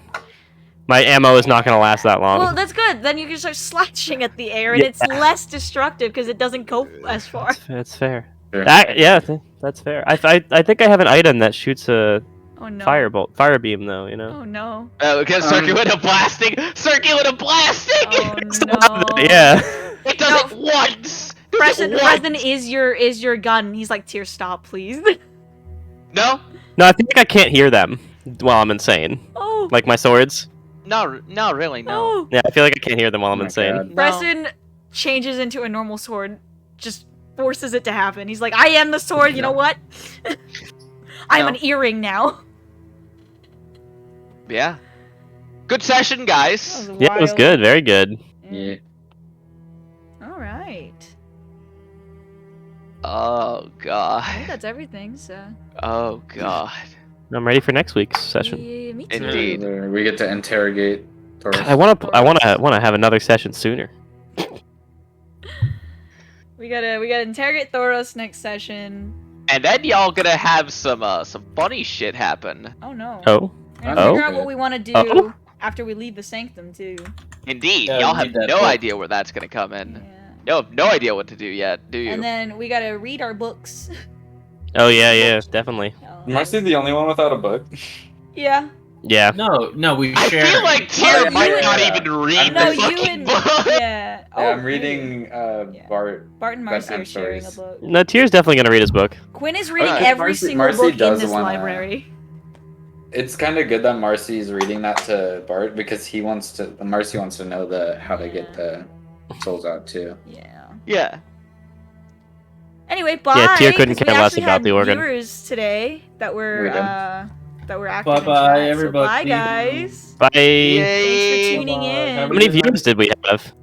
My ammo is not gonna last that long. Well, that's good. Then you can start slashing at the air, and it's less destructive because it doesn't go as far. That's fair. Sure. That's fair. I think I have an item that shoots a Oh no. fire beam though. You know. Oh no. because circular blasting! Circular blasting! Oh no. Yeah. It does it once! Preston, Once! Preston is your gun. He's like, Tyr, stop, please. No? No, I think I can't hear them while I'm insane. Oh. Like my swords. No, really, no. Oh. Yeah, I feel like I can't hear them while I'm Oh my insane. God. No. Preston changes into a normal sword, just forces it to happen. He's like, I am the sword. You know what? I'm No. an earring now. Yeah. Good session, guys. That Yeah, it was wild. good. Very good. Yeah. All right. Oh, I think God. that's everything. So. Oh, God. I'm ready for next week's session. Yeah, me too. Indeed. We get to interrogate. Taurus. I want to have another session sooner. We gotta interrogate Thoros next session. And then y'all gonna have some funny shit happen. Oh no. Oh, We're gonna Oh. figure out what we want to do Oh. after we leave the sanctum too. Indeed, Yeah, y'all we have need that no book. idea where that's gonna come in. Yeah. You have no idea what to do yet, do you? And then we gotta read our books. oh yeah, definitely. Marcy the only one without a book? Yeah. Yeah. No, we I share. feel like Oh, Tyr you might and- not even read No, the you fucking and book. yeah. Oh, Yeah, I'm reading Yeah. Bart. Bart and Marcy Bedtime are sharing a stories. book. No, Tyr's definitely gonna read his book. Quinn is reading Okay, every Marcy- single Marcy book in does this wanna- library. It's kind of good that Marcy's reading that to Bart because Marcy wants to know how to get the souls out too. Yeah. Yeah. Anyway, bye. Tyr couldn't 'cause we care less actually about had the organ. Viewers today that were We did. active. in Bye-bye, chat. So everybody. bye guys. Bye. Thanks for Yay. tuning Bye-bye. in. How many viewers did we have?